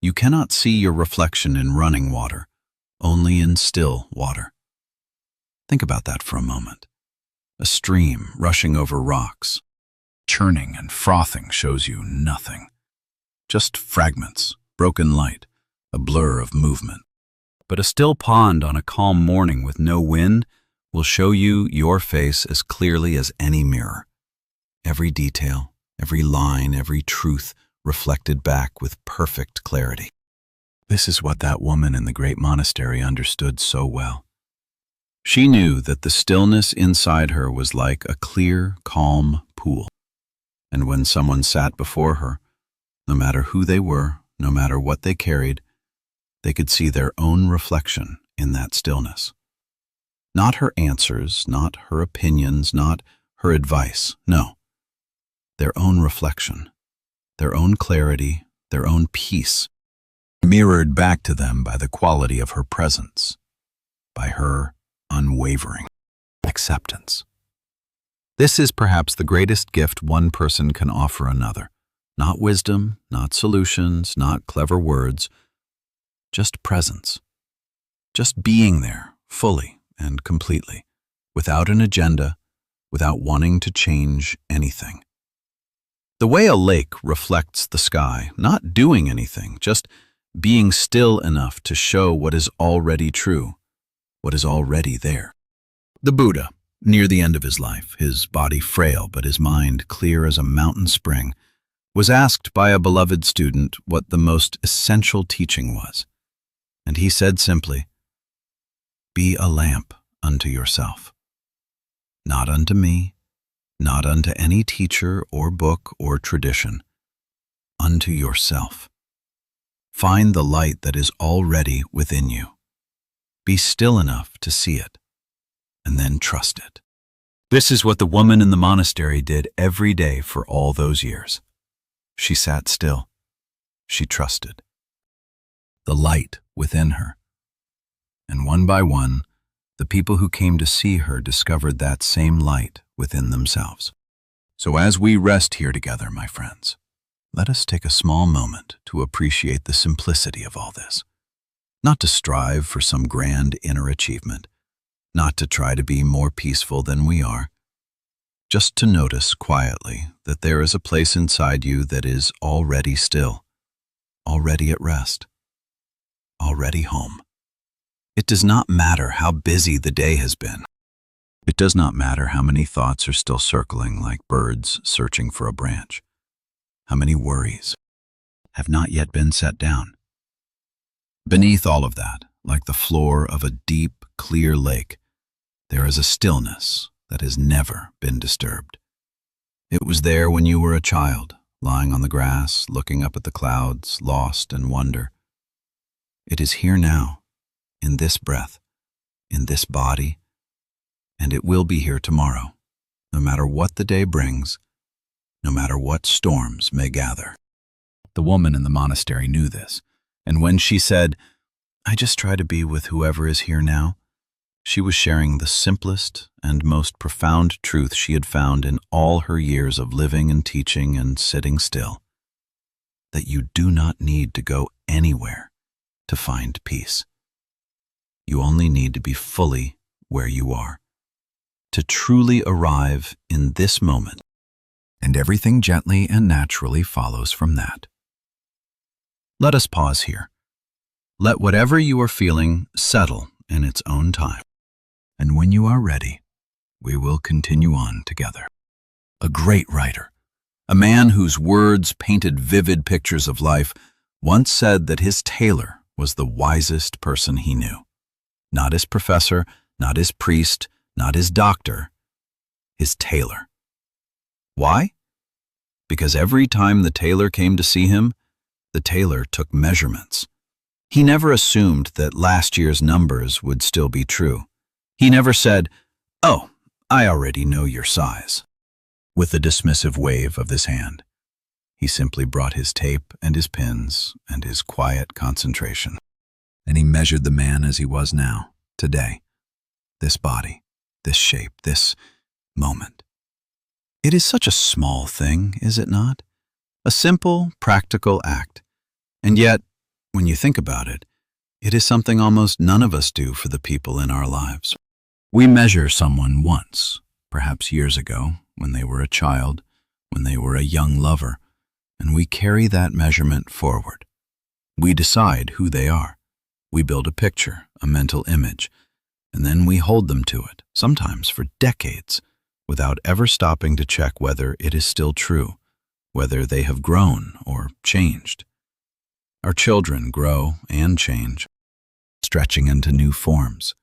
you cannot see your reflection in running water, only in still water. Think about that for a moment. A stream rushing over rocks, churning and frothing shows you nothing. Just fragments, broken light, a blur of movement. but a still pond on a calm morning with no wind will show you your face as clearly as any mirror. Every detail, every line, every truth reflected back with perfect clarity. This is what that woman in the great monastery understood so well. She knew that the stillness inside her was like a clear, calm pool. And when someone sat before her, no matter who they were, no matter what they carried, they could see their own reflection in that stillness. Not her answers, not her opinions, not her advice, no. Their own reflection, their own clarity, their own peace, mirrored back to them by the quality of her presence, by her unwavering acceptance. This is perhaps the greatest gift one person can offer another. Not wisdom, not solutions, not clever words, just presence. Just being there, fully and completely, without an agenda, without wanting to change anything. The way a lake reflects the sky, not doing anything, just being still enough to show what is already true, what is already there. The Buddha, near the end of his life, his body frail but his mind clear as a mountain spring, was asked by a beloved student what the most essential teaching was. And he said simply, "Be a lamp unto yourself. Not unto me, not unto any teacher or book or tradition, unto yourself. Find the light that is already within you. Be still enough to see it, and then trust it." This is what the woman in the monastery did every day for all those years. She sat still. She trusted the light within her. And one by one, the people who came to see her discovered that same light within themselves. So as we rest here together, my friends, let us take a small moment to appreciate the simplicity of all this. Not to strive for some grand inner achievement, not to try to be more peaceful than we are, just to notice quietly that there is a place inside you that is already still, already at rest, already home. It does not matter how busy the day has been. It does not matter how many thoughts are still circling like birds searching for a branch, how many worries have not yet been set down. Beneath all of that, like the floor of a deep, clear lake, there is a stillness that has never been disturbed. It was there when you were a child, lying on the grass, looking up at the clouds, lost in wonder. It is here now, in this breath, in this body, and it will be here tomorrow, no matter what the day brings, no matter what storms may gather. The woman in the monastery knew this, and when she said, "I just try to be with whoever is here now," she was sharing the simplest and most profound truth she had found in all her years of living and teaching and sitting still, that you do not need to go anywhere to find peace. You only need to be fully where you are, to truly arrive in this moment, and everything gently and naturally follows from that. Let us pause here. Let whatever you are feeling settle in its own time, and when you are ready, we will continue on together. A great writer, a man whose words painted vivid pictures of life, once said that his tailor was the wisest person he knew. Not his professor, not his priest, not his doctor, his tailor. Why? Because every time the tailor came to see him, the tailor took measurements. He never assumed that last year's numbers would still be true. He never said, "Oh, I already know your size," with a dismissive wave of his hand. He simply brought his tape and his pins and his quiet concentration. And he measured the man as he was now, today. This body, this shape, this moment. It is such a small thing, is it not? A simple, practical act. And yet, when you think about it, it is something almost none of us do for the people in our lives. We measure someone once, perhaps years ago, when they were a child, when they were a young lover, and we carry that measurement forward. We decide who they are. We build a picture, a mental image, and then we hold them to it, sometimes for decades, without ever stopping to check whether it is still true, whether they have grown or changed. Our children grow and change, stretching into new forms.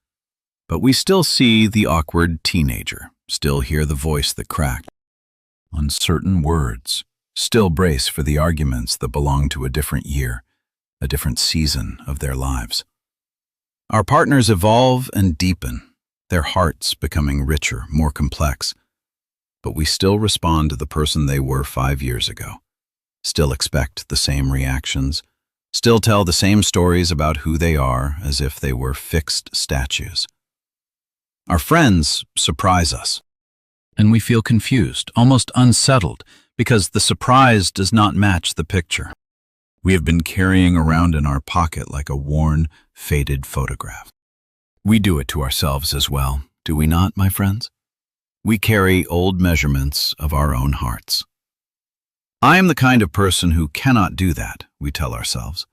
But we still see the awkward teenager, still hear the voice that cracked, uncertain words, still brace for the arguments that belong to a different year, a different season of their lives. Our partners evolve and deepen, their hearts becoming richer, more complex. But we still respond to the person they were 5 years ago, still expect the same reactions, still tell the same stories about who they are as if they were fixed statues. Our friends surprise us, and we feel confused, almost unsettled, because the surprise does not match the picture we have been carrying around in our pocket like a worn, faded photograph. We do it to ourselves as well, do we not, my friends? We carry old measurements of our own hearts. I am the kind of person who cannot do that, we tell ourselves.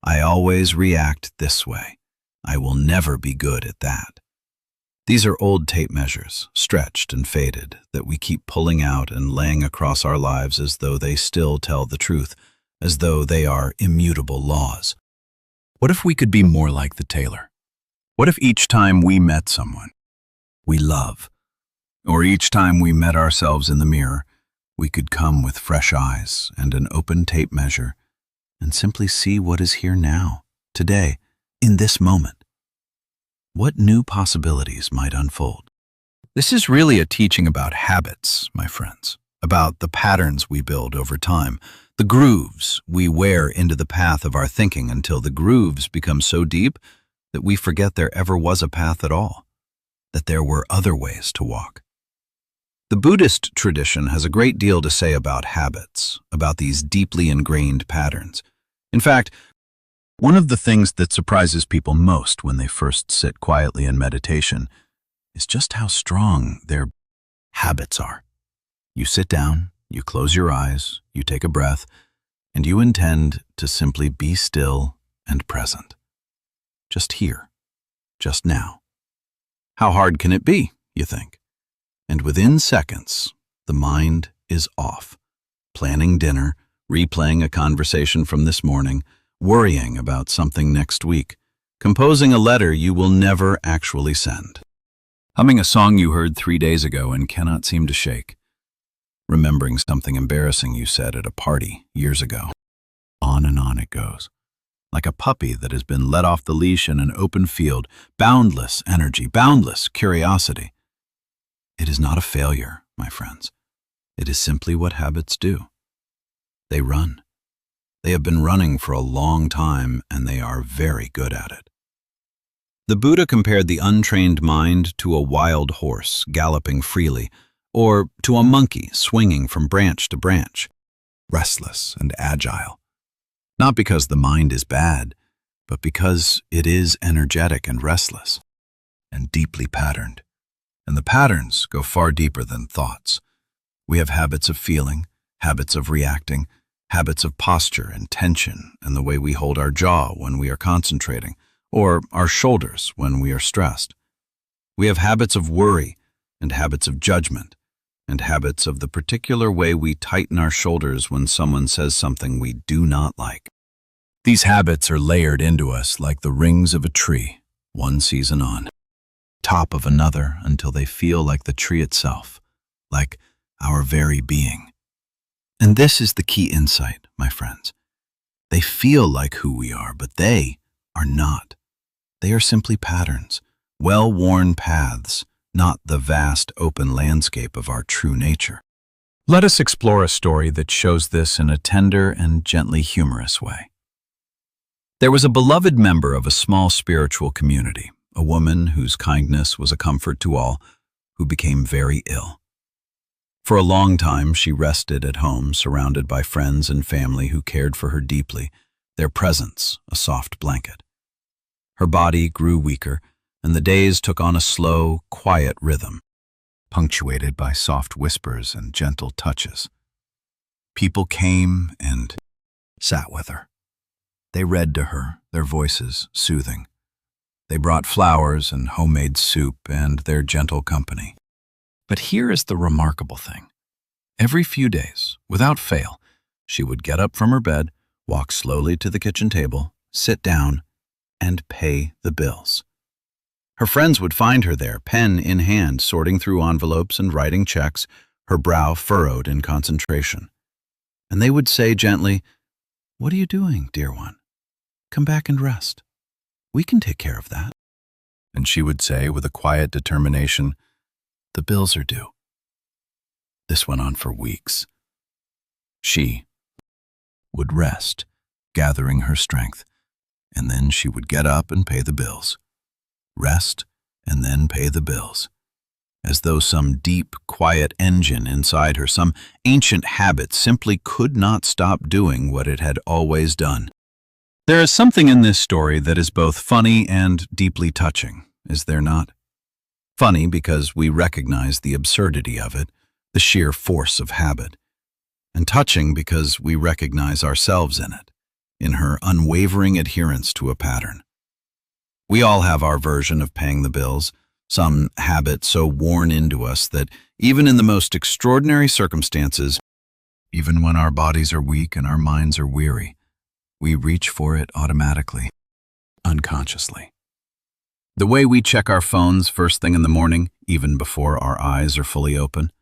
I always react this way. I will never be good at that. These are old tape measures, stretched and faded, that we keep pulling out and laying across our lives as though they still tell the truth, as though they are immutable laws. What if we could be more like the tailor? What if each time we met someone we love, or each time we met ourselves in the mirror, we could come with fresh eyes and an open tape measure and simply see what is here now, today, in this moment? What new possibilities might unfold? This is really a teaching about habits, my friends, about the patterns we build over time, the grooves we wear into the path of our thinking until the grooves become so deep that we forget there ever was a path at all, that there were other ways to walk. The Buddhist tradition has a great deal to say about habits, about these deeply ingrained patterns. In fact, one of the things that surprises people most when they first sit quietly in meditation is just how strong their habits are. You sit down, you close your eyes, you take a breath, and you intend to simply be still and present. Just here, just now. How hard can it be, you think? And within seconds, the mind is off, planning dinner, replaying a conversation from this morning, worrying about something next week, composing a letter you will never actually send, humming a song you heard 3 days ago and cannot seem to shake, remembering something embarrassing you said at a party years ago. On and on it goes, like a puppy that has been let off the leash in an open field, boundless energy, boundless curiosity. It is not a failure, my friends. It is simply what habits do. They run. They have been running for a long time, and they are very good at it. The Buddha compared the untrained mind to a wild horse galloping freely, or to a monkey swinging from branch to branch, restless and agile. Not because the mind is bad, but because it is energetic and restless, and deeply patterned. And the patterns go far deeper than thoughts. We have habits of feeling, habits of reacting, habits of posture and tension, and the way we hold our jaw when we are concentrating, or our shoulders when we are stressed. We have habits of worry and habits of judgment, and habits of the particular way we tighten our shoulders when someone says something we do not like. These habits are layered into us like the rings of a tree, one season on, top of another until they feel like the tree itself, like our very being. And this is the key insight, my friends. They feel like who we are, but they are not. They are simply patterns, well-worn paths, not the vast open landscape of our true nature. Let us explore a story that shows this in a tender and gently humorous way. There was a beloved member of a small spiritual community, a woman whose kindness was a comfort to all, who became very ill. For a long time, she rested at home, surrounded by friends and family who cared for her deeply, their presence a soft blanket. Her body grew weaker, and the days took on a slow, quiet rhythm, punctuated by soft whispers and gentle touches. People came and sat with her. They read to her, their voices soothing. They brought flowers and homemade soup and their gentle company. But here is the remarkable thing. Every few days, without fail, she would get up from her bed, walk slowly to the kitchen table, sit down, and pay the bills. Her friends would find her there, pen in hand, sorting through envelopes and writing checks, her brow furrowed in concentration. And they would say gently, "What are you doing, dear one? Come back and rest. We can take care of that." And she would say with a quiet determination, "The bills are due." This went on for weeks. She would rest, gathering her strength, and then she would get up and pay the bills. Rest, and then pay the bills. As though some deep, quiet engine inside her, some ancient habit, simply could not stop doing what it had always done. There is something in this story that is both funny and deeply touching, is there not? Funny because we recognize the absurdity of it, the sheer force of habit. And touching because we recognize ourselves in it, in her unwavering adherence to a pattern. We all have our version of paying the bills, some habit so worn into us that even in the most extraordinary circumstances, even when our bodies are weak and our minds are weary, we reach for it automatically, unconsciously. The way we check our phones first thing in the morning, even before our eyes are fully open.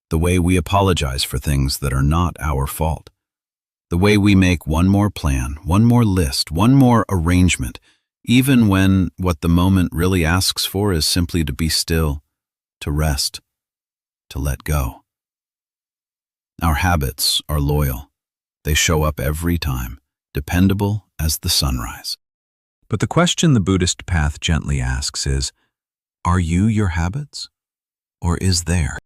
The way we apologize for things that are not our fault. The way we make one more plan, one more list, one more arrangement, even when what the moment really asks for is simply to be still, to rest, to let go. Our habits are loyal. They show up every time, dependable as the sunrise. But the question the Buddhist path gently asks is, are you your habits? Or is there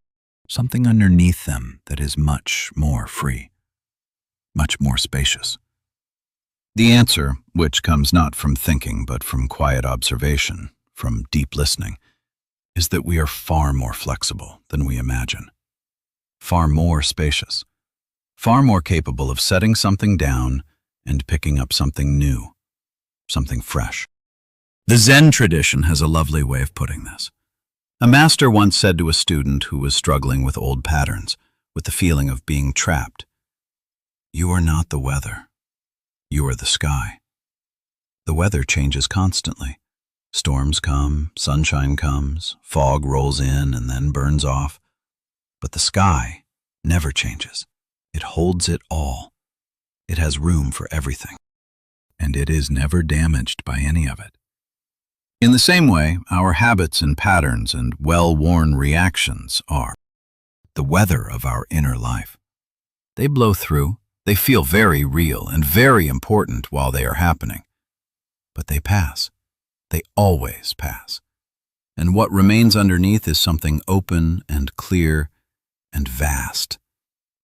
something underneath them that is much more free, much more spacious? The answer, which comes not from thinking but from quiet observation, from deep listening, is that we are far more flexible than we imagine, far more spacious, far more capable of setting something down and picking up something new, something fresh. The Zen tradition has a lovely way of putting this. A master once said to a student who was struggling with old patterns, with the feeling of being trapped, "You are not the weather. You are the sky. The weather changes constantly. Storms come, sunshine comes, fog rolls in and then burns off. But the sky never changes. It holds it all. It has room for everything. And it is never damaged by any of it." In the same way, our habits and patterns and well-worn reactions are the weather of our inner life. They blow through. They feel very real and very important while they are happening. But they pass. They always pass. And what remains underneath is something open and clear and vast.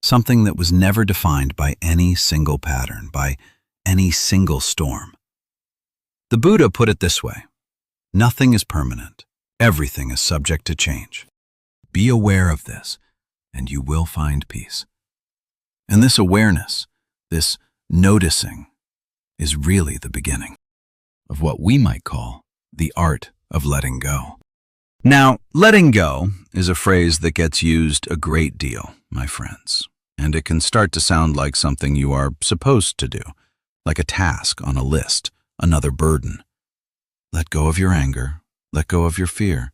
Something that was never defined by any single pattern, by any single storm. The Buddha put it this way: nothing is permanent. Everything is subject to change. Be aware of this, and you will find peace. And this awareness, this noticing, is really the beginning of what we might call the art of letting go. Now, letting go is a phrase that gets used a great deal, my friends, and it can start to sound like something you are supposed to do, like a task on a list, another burden. Let go of your anger, let go of your fear,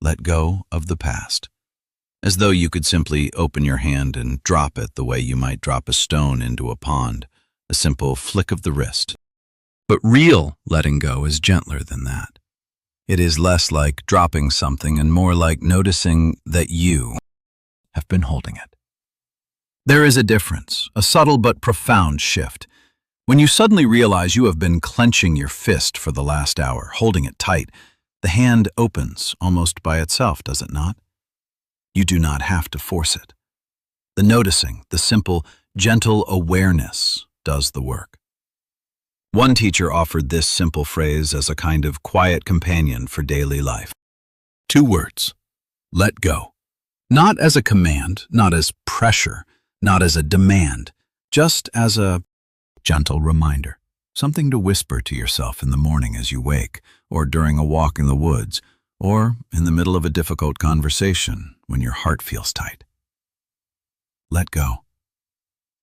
let go of the past. As though you could simply open your hand and drop it the way you might drop a stone into a pond, a simple flick of the wrist. But real letting go is gentler than that. It is less like dropping something and more like noticing that you have been holding it. There is a difference, a subtle but profound shift. When you suddenly realize you have been clenching your fist for the last hour, holding it tight, the hand opens almost by itself, does it not? You do not have to force it. The noticing, the simple, gentle awareness does the work. One teacher offered this simple phrase as a kind of quiet companion for daily life. 2 words: let go. Not as a command, not as pressure, not as a demand, just as a gentle reminder. Something to whisper to yourself in the morning as you wake, or during a walk in the woods, or in the middle of a difficult conversation when your heart feels tight. Let go.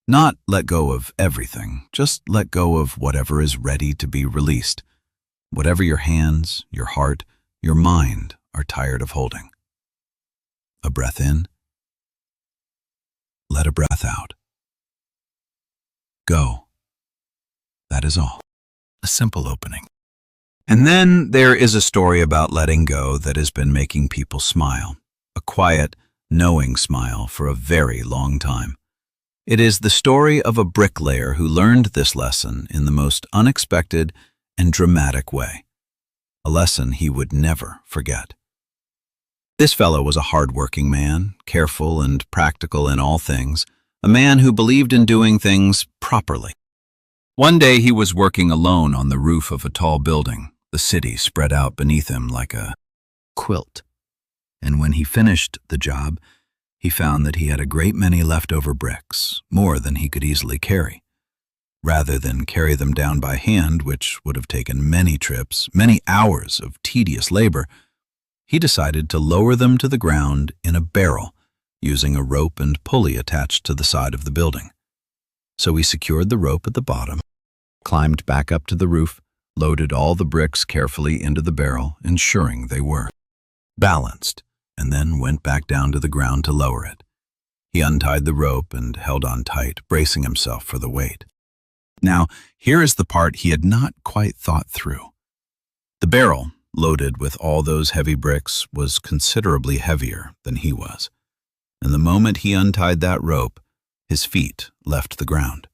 Not let go of everything, just let go of whatever is ready to be released, whatever your hands, your heart, your mind are tired of holding. A breath in. Let a breath out. Go. That is all. A simple opening. And then there is a story about letting go that has been making people smile, a quiet, knowing smile for a very long time. It is the story of a bricklayer who learned this lesson in the most unexpected and dramatic way, a lesson he would never forget. This fellow was a hard-working man, careful and practical in all things, a man who believed in doing things properly. One day he was working alone on the roof of a tall building, the city spread out beneath him like a quilt. And when he finished the job, he found that he had a great many leftover bricks, more than he could easily carry. Rather than carry them down by hand, which would have taken many trips, many hours of tedious labor, he decided to lower them to the ground in a barrel, using a rope and pulley attached to the side of the building. So he secured the rope at the bottom, climbed back up to the roof, loaded all the bricks carefully into the barrel, ensuring they were balanced, and then went back down to the ground to lower it. He untied the rope and held on tight, bracing himself for the weight. Now, here is the part he had not quite thought through. The barrel, loaded with all those heavy bricks, was considerably heavier than he was. And the moment he untied that rope, his feet left the ground.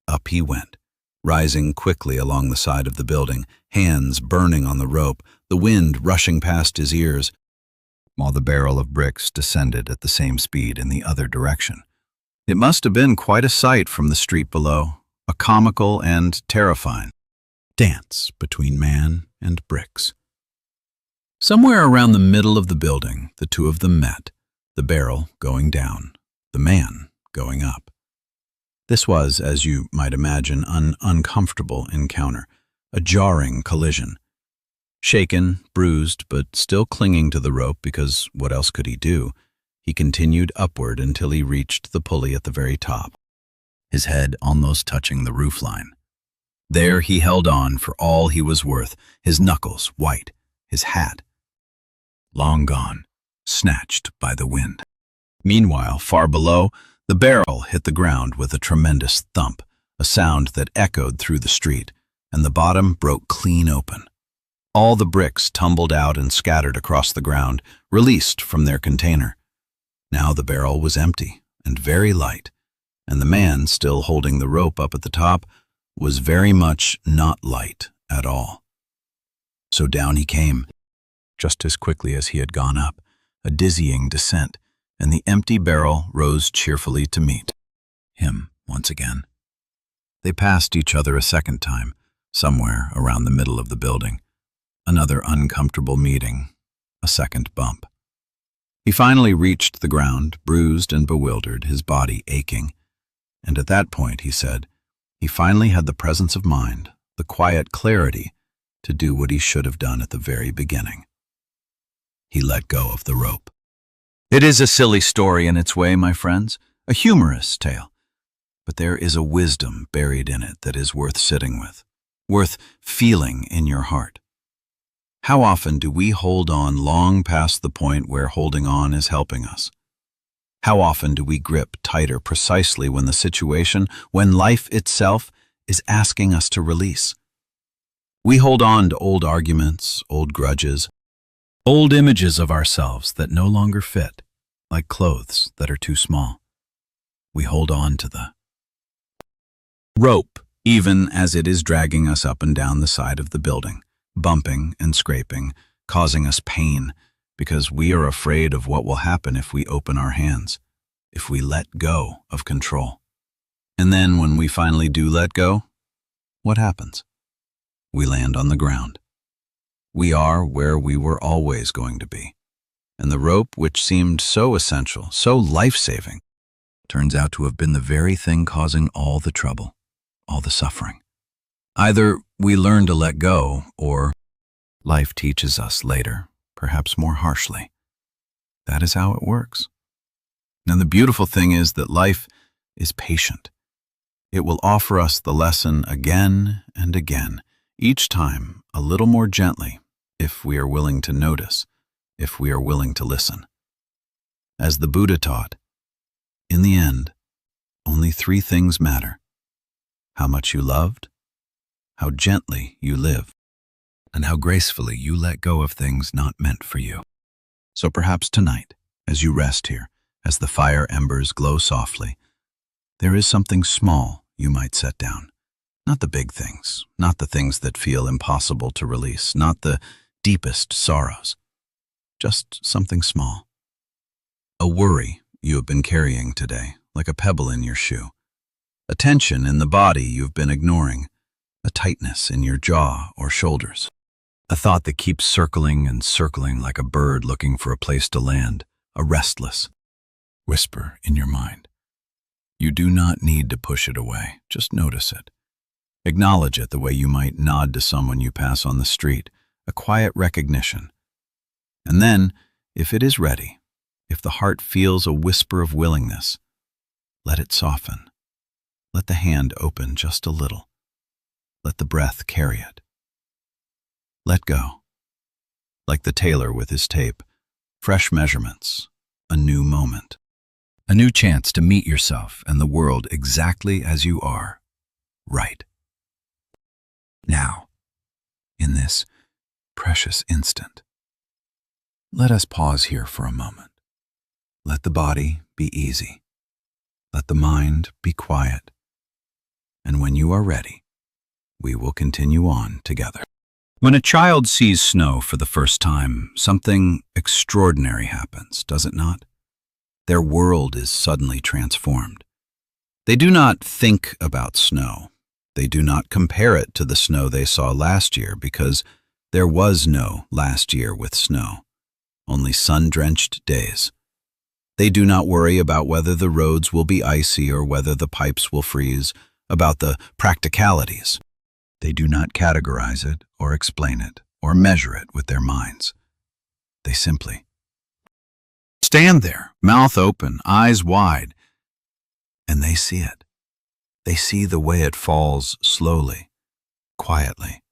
Up he went, rising quickly along the side of the building, hands burning on the rope, the wind rushing past his ears, while the barrel of bricks descended at the same speed in the other direction. It must have been quite a sight from the street below, a comical and terrifying dance between man and bricks. Somewhere around the middle of the building, the two of them met, the barrel going down, the man going up. This was, as you might imagine, an uncomfortable encounter, a jarring collision. Shaken, bruised, but still clinging to the rope because what else could he do, he continued upward until he reached the pulley at the very top, his head almost touching the roofline. There he held on for all he was worth, his knuckles white, his hat long gone, snatched by the wind. Meanwhile, far below, the barrel hit the ground with a tremendous thump, a sound that echoed through the street, and the bottom broke clean open. All the bricks tumbled out and scattered across the ground, released from their container. Now the barrel was empty and very light, and the man, still holding the rope up at the top, was very much not light at all. So down he came, just as quickly as he had gone up, a dizzying descent, and the empty barrel rose cheerfully to meet him once again. They passed each other a second time, somewhere around the middle of the building. Another uncomfortable meeting, a second bump. He finally reached the ground, bruised and bewildered, his body aching. And at that point, he said, he finally had the presence of mind, the quiet clarity, to do what he should have done at the very beginning. He let go of the rope. It is a silly story in its way, my friends, a humorous tale. But there is a wisdom buried in it that is worth sitting with, worth feeling in your heart. How often do we hold on long past the point where holding on is helping us? How often do we grip tighter precisely when the situation, when life itself, is asking us to release? We hold on to old arguments, old grudges, old images of ourselves that no longer fit, like clothes that are too small. We hold on to the rope, even as it is dragging us up and down the side of the building, bumping and scraping, causing us pain, because we are afraid of what will happen if we open our hands, if we let go of control. And then when we finally do let go, what happens? We land on the ground. We are where we were always going to be. And the rope, which seemed so essential, so life-saving, turns out to have been the very thing causing all the trouble, all the suffering. Either we learn to let go, or life teaches us later, perhaps more harshly. That is how it works. And the beautiful thing is that life is patient. It will offer us the lesson again and again, each time a little more gently, if we are willing to notice, if we are willing to listen. As the Buddha taught, in the end, only three things matter: how much you loved, how gently you live, and how gracefully you let go of things not meant for you. So perhaps tonight, as you rest here, as the fire embers glow softly, there is something small you might set down. Not the big things, not the things that feel impossible to release, not the deepest sorrows. Just something small. A worry you have been carrying today, like a pebble in your shoe. A tension in the body you've been ignoring. A tightness in your jaw or shoulders. A thought that keeps circling and circling like a bird looking for a place to land. A restless whisper in your mind. You do not need to push it away. Just notice it. Acknowledge it the way you might nod to someone you pass on the street. A quiet recognition. And then, if it is ready, if the heart feels a whisper of willingness, let it soften. Let the hand open just a little. Let the breath carry it. Let go. Like the tailor with his tape, fresh measurements, a new moment. A new chance to meet yourself and the world exactly as you are, right now, in this precious instant. Let us pause here for a moment. Let the body be easy. Let the mind be quiet. And when you are ready, we will continue on together. When a child sees snow for the first time, something extraordinary happens, does it not? Their world is suddenly transformed. They do not think about snow. They do not compare it to the snow they saw last year because there was no last year with snow, only sun-drenched days. They do not worry about whether the roads will be icy or whether the pipes will freeze, about the practicalities. They do not categorize it or explain it or measure it with their minds. They simply stand there, mouth open, eyes wide, and they see it. They see the way it falls slowly, quietly,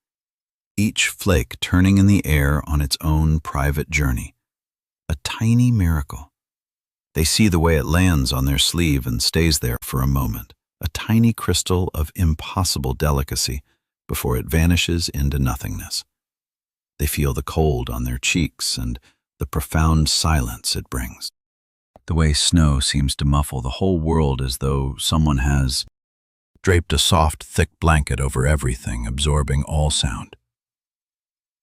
each flake turning in the air on its own private journey, a tiny miracle. They see the way it lands on their sleeve and stays there for a moment, a tiny crystal of impossible delicacy before it vanishes into nothingness. They feel the cold on their cheeks and the profound silence it brings. The way snow seems to muffle the whole world as though someone has draped a soft, thick blanket over everything, absorbing all sound.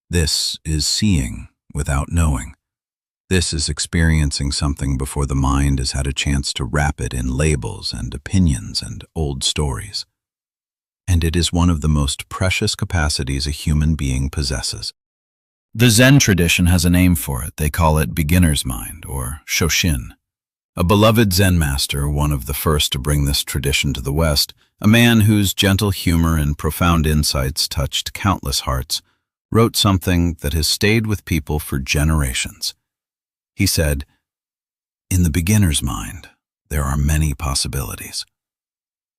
This is seeing without knowing. This is experiencing something before the mind has had a chance to wrap it in labels and opinions and old stories. And it is one of the most precious capacities a human being possesses. The Zen tradition has a name for it. They call it beginner's mind, or shoshin. A beloved Zen master, one of the first to bring this tradition to the West, a man whose gentle humor and profound insights touched countless hearts, wrote something that has stayed with people for generations. He said, "In the beginner's mind, there are many possibilities.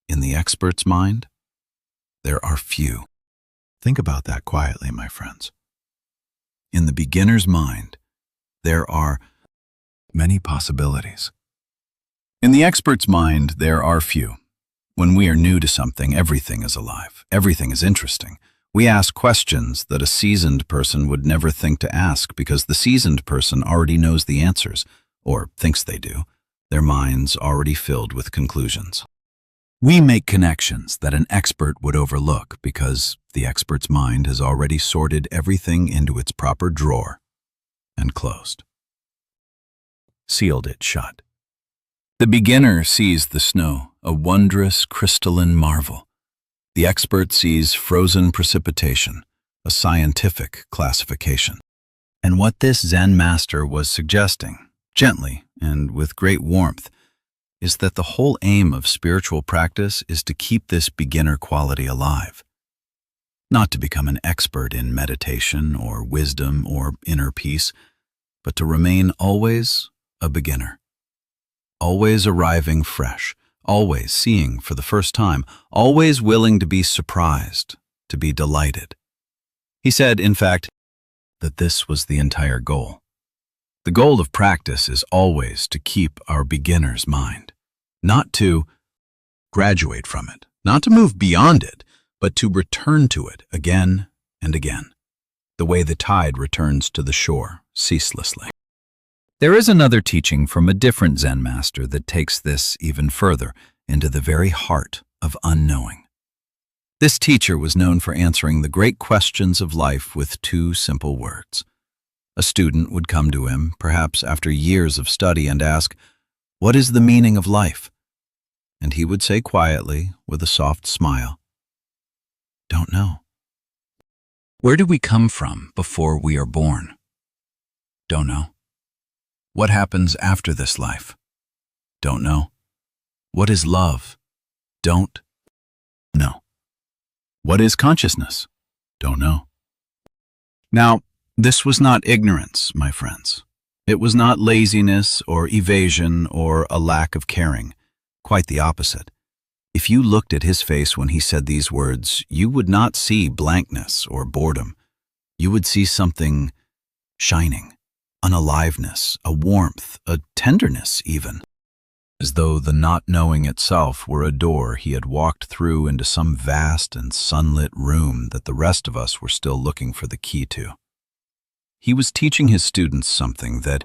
In the expert's mind, there are few." Think about that quietly, my friends. In the beginner's mind, there are many possibilities. In the expert's mind, there are few. When we are new to something, everything is alive. Everything is interesting. We ask questions that a seasoned person would never think to ask because the seasoned person already knows the answers, or thinks they do, their minds already filled with conclusions. We make connections that an expert would overlook because the expert's mind has already sorted everything into its proper drawer and closed. Sealed it shut. The beginner sees the snow, a wondrous crystalline marvel. The expert sees frozen precipitation, a scientific classification. And what this Zen master was suggesting, gently and with great warmth, is that the whole aim of spiritual practice is to keep this beginner quality alive. not to become an expert in meditation or wisdom or inner peace, but to remain always a beginner, always arriving fresh, always seeing for the first time, always willing to be surprised, to be delighted. He said, in fact, that this was the entire goal. The goal of practice is always to keep our beginner's mind, not to graduate from it, not to move beyond it, but to return to it again and again, the way the tide returns to the shore ceaselessly. There is another teaching from a different Zen master that takes this even further into the very heart of unknowing. This teacher was known for answering the great questions of life with two simple words. A student would come to him, perhaps after years of study, and ask, "What is the meaning of life?" And he would say quietly, with a soft smile, "Don't know." Where do we come from before we are born? Don't know. What happens after this life? Don't know. What is love? Don't know. What is consciousness? Don't know. Now, this was not ignorance, my friends. It was not laziness or evasion or a lack of caring. Quite the opposite. If you looked at his face when he said these words, you would not see blankness or boredom. You would see something shining, an aliveness, a warmth, a tenderness even, as though the not knowing itself were a door he had walked through into some vast and sunlit room that the rest of us were still looking for the key to. He was teaching his students something that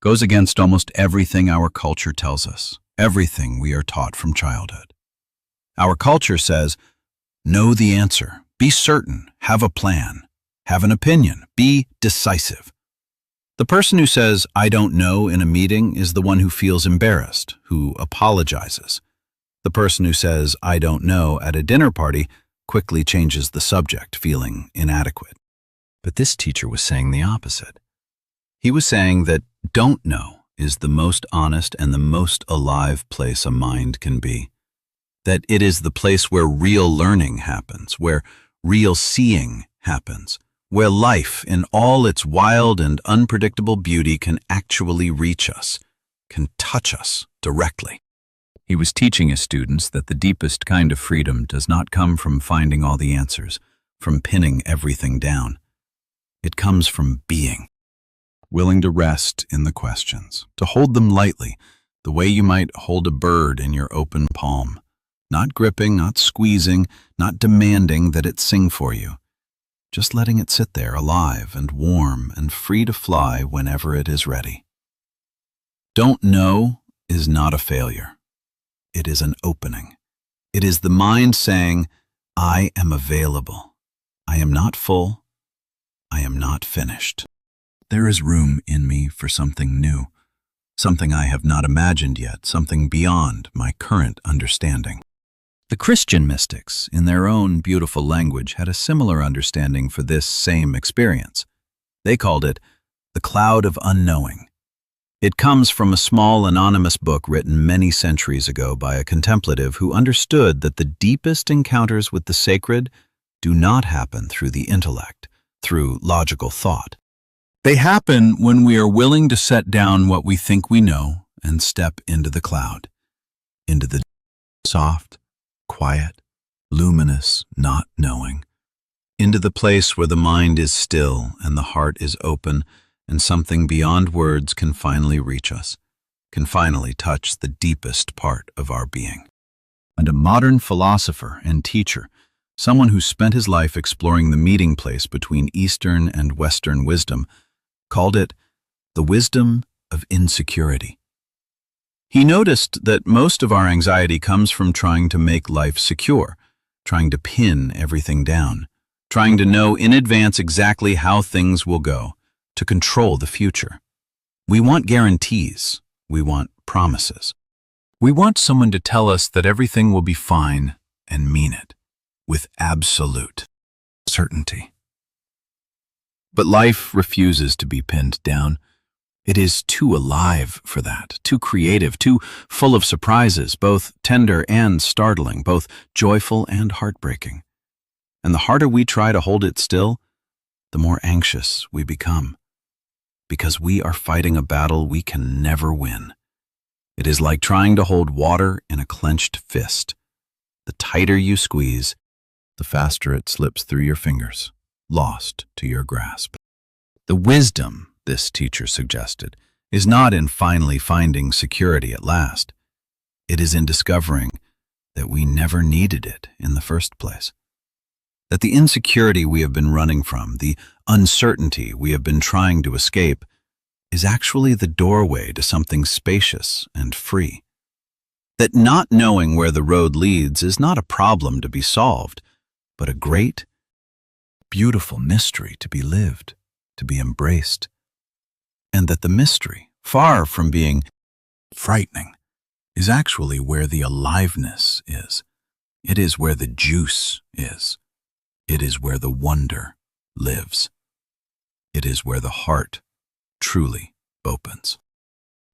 goes against almost everything our culture tells us, everything we are taught from childhood. Our culture says, know the answer, be certain, have a plan, have an opinion, be decisive. The person who says, I don't know in a meeting is the one who feels embarrassed, who apologizes. The person who says, I don't know at a dinner party quickly changes the subject, feeling inadequate. But this teacher was saying the opposite. He was saying that don't know is the most honest and the most alive place a mind can be. That it is the place where real learning happens, where real seeing happens, where life in all its wild and unpredictable beauty can actually reach us, can touch us directly. He was teaching his students that the deepest kind of freedom does not come from finding all the answers, from pinning everything down. It comes from being, willing to rest in the questions, to hold them lightly, the way you might hold a bird in your open palm, not gripping, not squeezing, not demanding that it sing for you. Just letting it sit there alive and warm and free to fly whenever it is ready. Don't know is not a failure. It is an opening. It is the mind saying, I am available. I am not full. I am not finished. There is room in me for something new, something I have not imagined yet, something beyond my current understanding. The Christian mystics, in their own beautiful language, had a similar understanding for this same experience. They called it the cloud of unknowing. It comes from a small anonymous book written many centuries ago by a contemplative who understood that the deepest encounters with the sacred do not happen through the intellect, through logical thought. They happen when we are willing to set down what we think we know and step into the cloud, into the soft, quiet, luminous not knowing, into the place where the mind is still and the heart is open and something beyond words can finally reach us, can finally touch the deepest part of our being. And a modern philosopher and teacher, someone who spent his life exploring the meeting place between Eastern and Western wisdom, called it the wisdom of insecurity. He noticed that most of our anxiety comes from trying to make life secure, trying to pin everything down, trying to know in advance exactly how things will go, to control the future. We want guarantees. We want promises. We want someone to tell us that everything will be fine and mean it, with absolute certainty. But life refuses to be pinned down. It is too alive for that, too creative, too full of surprises, both tender and startling, both joyful and heartbreaking. And the harder we try to hold it still, the more anxious we become. Because we are fighting a battle we can never win. It is like trying to hold water in a clenched fist. The tighter you squeeze, the faster it slips through your fingers, lost to your grasp. The wisdom, this teacher suggested, is not in finally finding security at last. It is in discovering that we never needed it in the first place. That the insecurity we have been running from, the uncertainty we have been trying to escape, is actually the doorway to something spacious and free. That not knowing where the road leads is not a problem to be solved, but a great, beautiful mystery to be lived, to be embraced. And that the mystery, far from being frightening, is actually where the aliveness is. It is where the juice is. It is where the wonder lives. It is where the heart truly opens.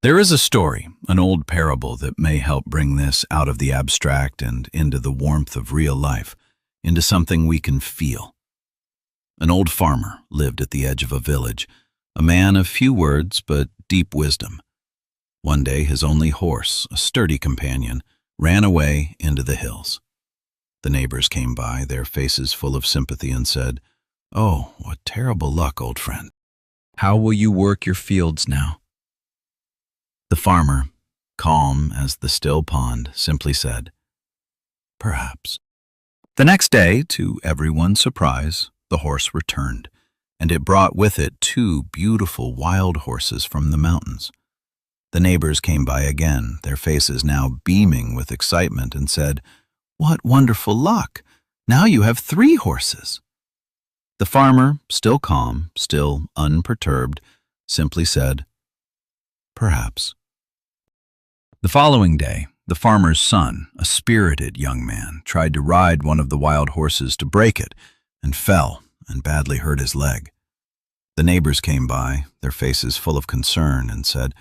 There is a story, an old parable that may help bring this out of the abstract and into the warmth of real life, into something we can feel. An old farmer lived at the edge of a village, a man of few words but deep wisdom. One day his only horse, a sturdy companion, ran away into the hills. The neighbors came by, their faces full of sympathy, and said, "Oh, what terrible luck, old friend. How will you work your fields now?" The farmer, calm as the still pond, simply said, "Perhaps." The next day, to everyone's surprise, the horse returned, and it brought with it 2 beautiful wild horses from the mountains. The neighbors came by again, their faces now beaming with excitement, and said, "What wonderful luck! Now you have 3 horses." The farmer, still calm, still unperturbed, simply said, "Perhaps." The following day, the farmer's son, a spirited young man, tried to ride one of the wild horses to break it, and fell and badly hurt his leg. The neighbors came by, their faces full of concern, and said,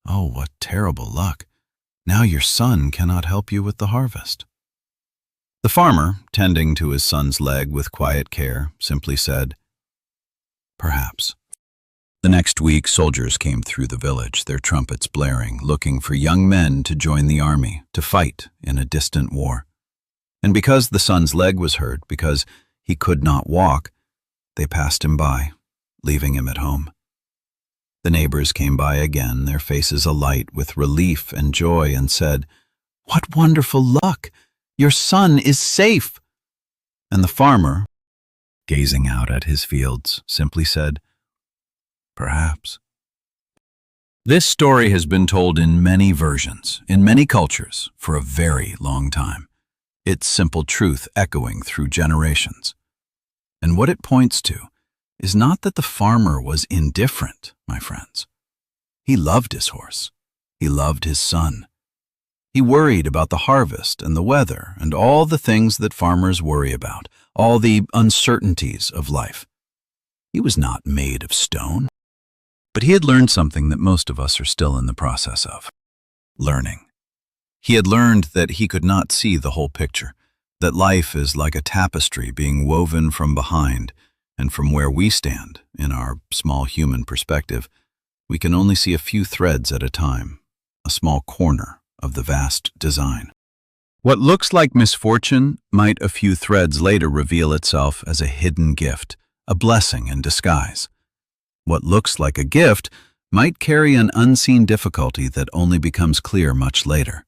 "Oh, what terrible luck! Now your son cannot help you with the harvest." The farmer, tending to his son's leg with quiet care, simply said, "Perhaps." The next week, soldiers came through the village, their trumpets blaring, looking for young men to join the army, to fight in a distant war. And because the son's leg was hurt, because he could not walk, they passed him by, leaving him at home. The neighbors came by again, their faces alight with relief and joy, and said, "What wonderful luck! Your son is safe!" And the farmer, gazing out at his fields, simply said, "Perhaps." This story has been told in many versions, in many cultures, for a very long time, its simple truth echoing through generations. And what it points to is not that the farmer was indifferent, my friends. He loved his horse. He loved his son. He worried about the harvest and the weather and all the things that farmers worry about, all the uncertainties of life. He was not made of stone. But he had learned something that most of us are still in the process of learning. He had learned that he could not see the whole picture, that life is like a tapestry being woven from behind, and from where we stand, in our small human perspective, we can only see a few threads at a time, a small corner of the vast design. What looks like misfortune might a few threads later reveal itself as a hidden gift, a blessing in disguise. What looks like a gift might carry an unseen difficulty that only becomes clear much later.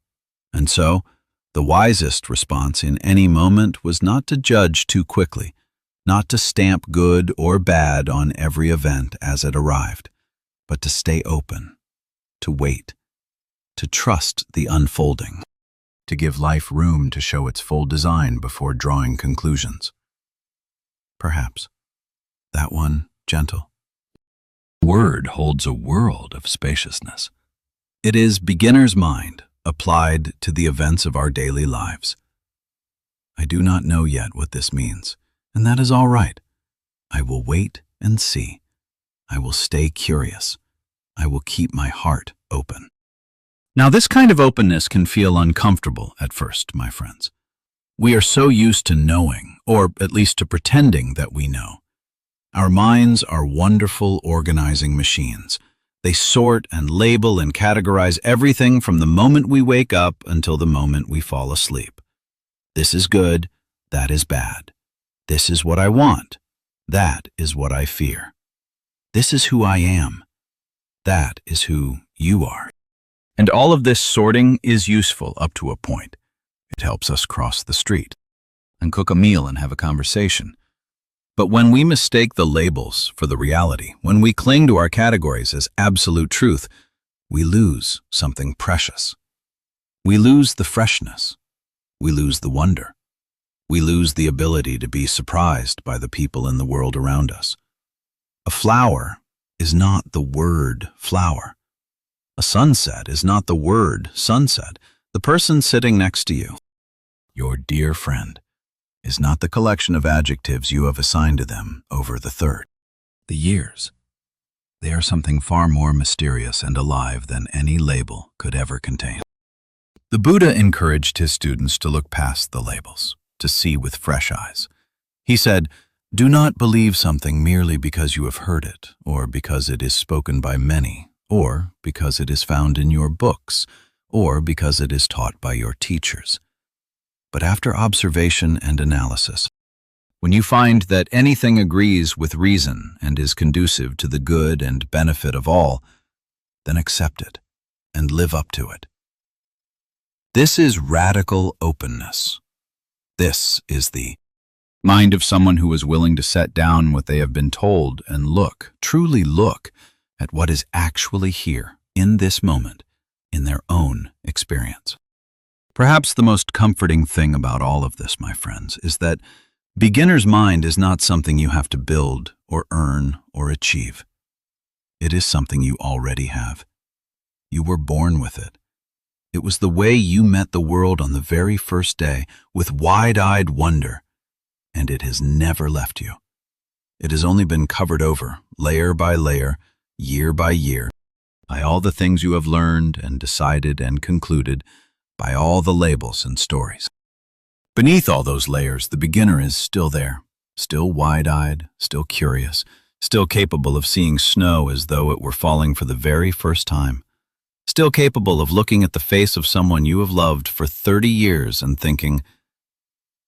And so, the wisest response in any moment was not to judge too quickly, not to stamp good or bad on every event as it arrived, but to stay open, to wait, to trust the unfolding, to give life room to show its full design before drawing conclusions. Perhaps that one, gentle word, holds a world of spaciousness. It is beginner's mind applied to the events of our daily lives. I do not know yet what this means, and that is all right. I will wait and see. I will stay curious. I will keep my heart open. Now, this kind of openness can feel uncomfortable at first, my friends. We are so used to knowing, or at least to pretending that we know. Our minds are wonderful organizing machines. They sort and label and categorize everything from the moment we wake up until the moment we fall asleep. This is good, that is bad. This is what I want, that is what I fear. This is who I am, that is who you are. And all of this sorting is useful up to a point. It helps us cross the street and cook a meal and have a conversation. But when we mistake the labels for the reality, when we cling to our categories as absolute truth, we lose something precious. We lose the freshness. We lose the wonder. We lose the ability to be surprised by the people in the world around us. A flower is not the word flower. A sunset is not the word sunset. The person sitting next to you, your dear friend, is not the collection of adjectives you have assigned to them over the third. The years. They are something far more mysterious and alive than any label could ever contain. The Buddha encouraged his students to look past the labels, to see with fresh eyes. He said, "Do not believe something merely because you have heard it, or because it is spoken by many, or because it is found in your books, or because it is taught by your teachers. But after observation and analysis, when you find that anything agrees with reason and is conducive to the good and benefit of all, then accept it and live up to it." This is radical openness. This is the mind of someone who is willing to set down what they have been told and look, truly look, at what is actually here, in this moment, in their own experience. Perhaps the most comforting thing about all of this, my friends, is that beginner's mind is not something you have to build or earn or achieve. It is something you already have. You were born with it. It was the way you met the world on the very first day, with wide-eyed wonder, and it has never left you. It has only been covered over, layer by layer, year by year, by all the things you have learned and decided and concluded, by all the labels and stories. Beneath all those layers, the beginner is still there, still wide-eyed, still curious, still capable of seeing snow as though it were falling for the very first time, still capable of looking at the face of someone you have loved for 30 years and thinking,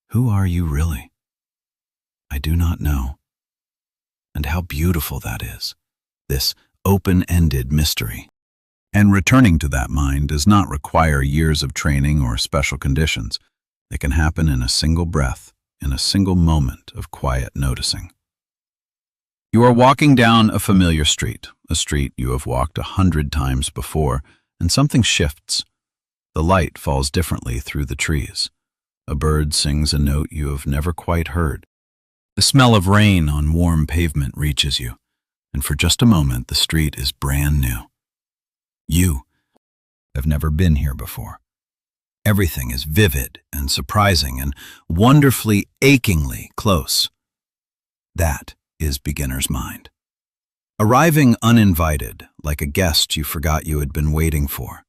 "Who are you really? I do not know." And how beautiful that is, this open-ended mystery. And returning to that mind does not require years of training or special conditions. It can happen in a single breath, in a single moment of quiet noticing. You are walking down a familiar street, a street you have walked 100 times before, and something shifts. The light falls differently through the trees. A bird sings a note you have never quite heard. The smell of rain on warm pavement reaches you, and for just a moment the street is brand new. You have never been here before. Everything is vivid and surprising and wonderfully, achingly close. That is beginner's mind. Arriving uninvited, like a guest you forgot you had been waiting for.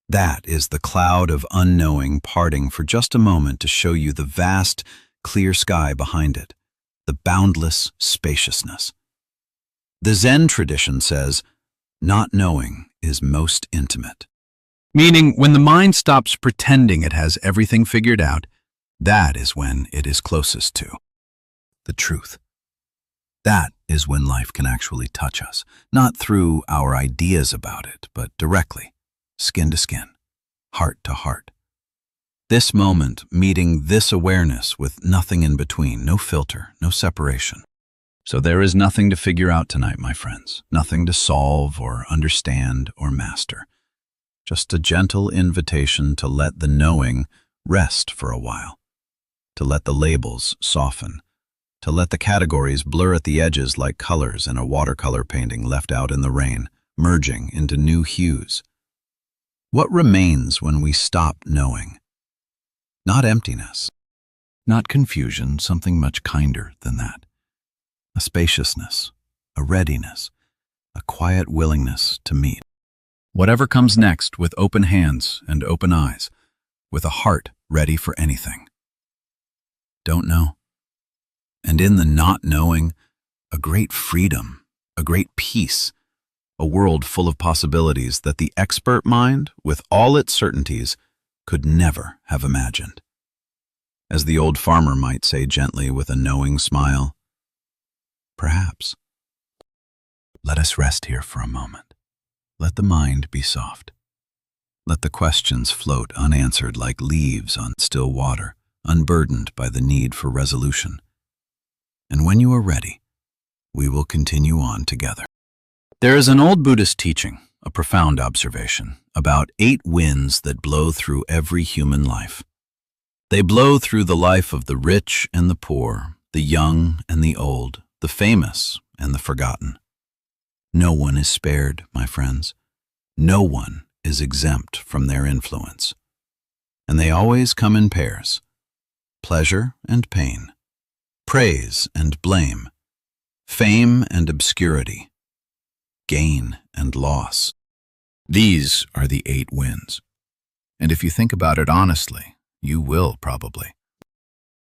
That is the cloud of unknowing parting for just a moment to show you the vast, clear sky behind it, the boundless spaciousness. The Zen tradition says, "Not knowing is most intimate." Meaning, when the mind stops pretending it has everything figured out, that is when it is closest to the truth. That is when life can actually touch us, not through our ideas about it, but directly, skin to skin, heart to heart. This moment, meeting this awareness with nothing in between, no filter, no separation. So there is nothing to figure out tonight, my friends, nothing to solve or understand or master. Just a gentle invitation to let the knowing rest for a while, to let the labels soften, to let the categories blur at the edges like colors in a watercolor painting left out in the rain, merging into new hues. What remains when we stop knowing? Not emptiness, not confusion, something much kinder than that. A spaciousness, a readiness, a quiet willingness to meet whatever comes next with open hands and open eyes, with a heart ready for anything. don't know. And in the not knowing, a great freedom, a great peace, a world full of possibilities that the expert mind, with all its certainties, could never have imagined. As the old farmer might say gently with a knowing smile, perhaps. Let us rest here for a moment. Let the mind be soft. Let the questions float unanswered like leaves on still water, unburdened by the need for resolution. And when you are ready, we will continue on together. There is an old Buddhist teaching, a profound observation, about 8 winds that blow through every human life. They blow through the life of the rich and the poor, the young and the old, the famous and the forgotten. No one is spared, my friends. No one is exempt from their influence. And they always come in pairs: pleasure and pain, praise and blame, fame and obscurity, gain and loss. These are the 8 winds. And if you think about it honestly, you will probably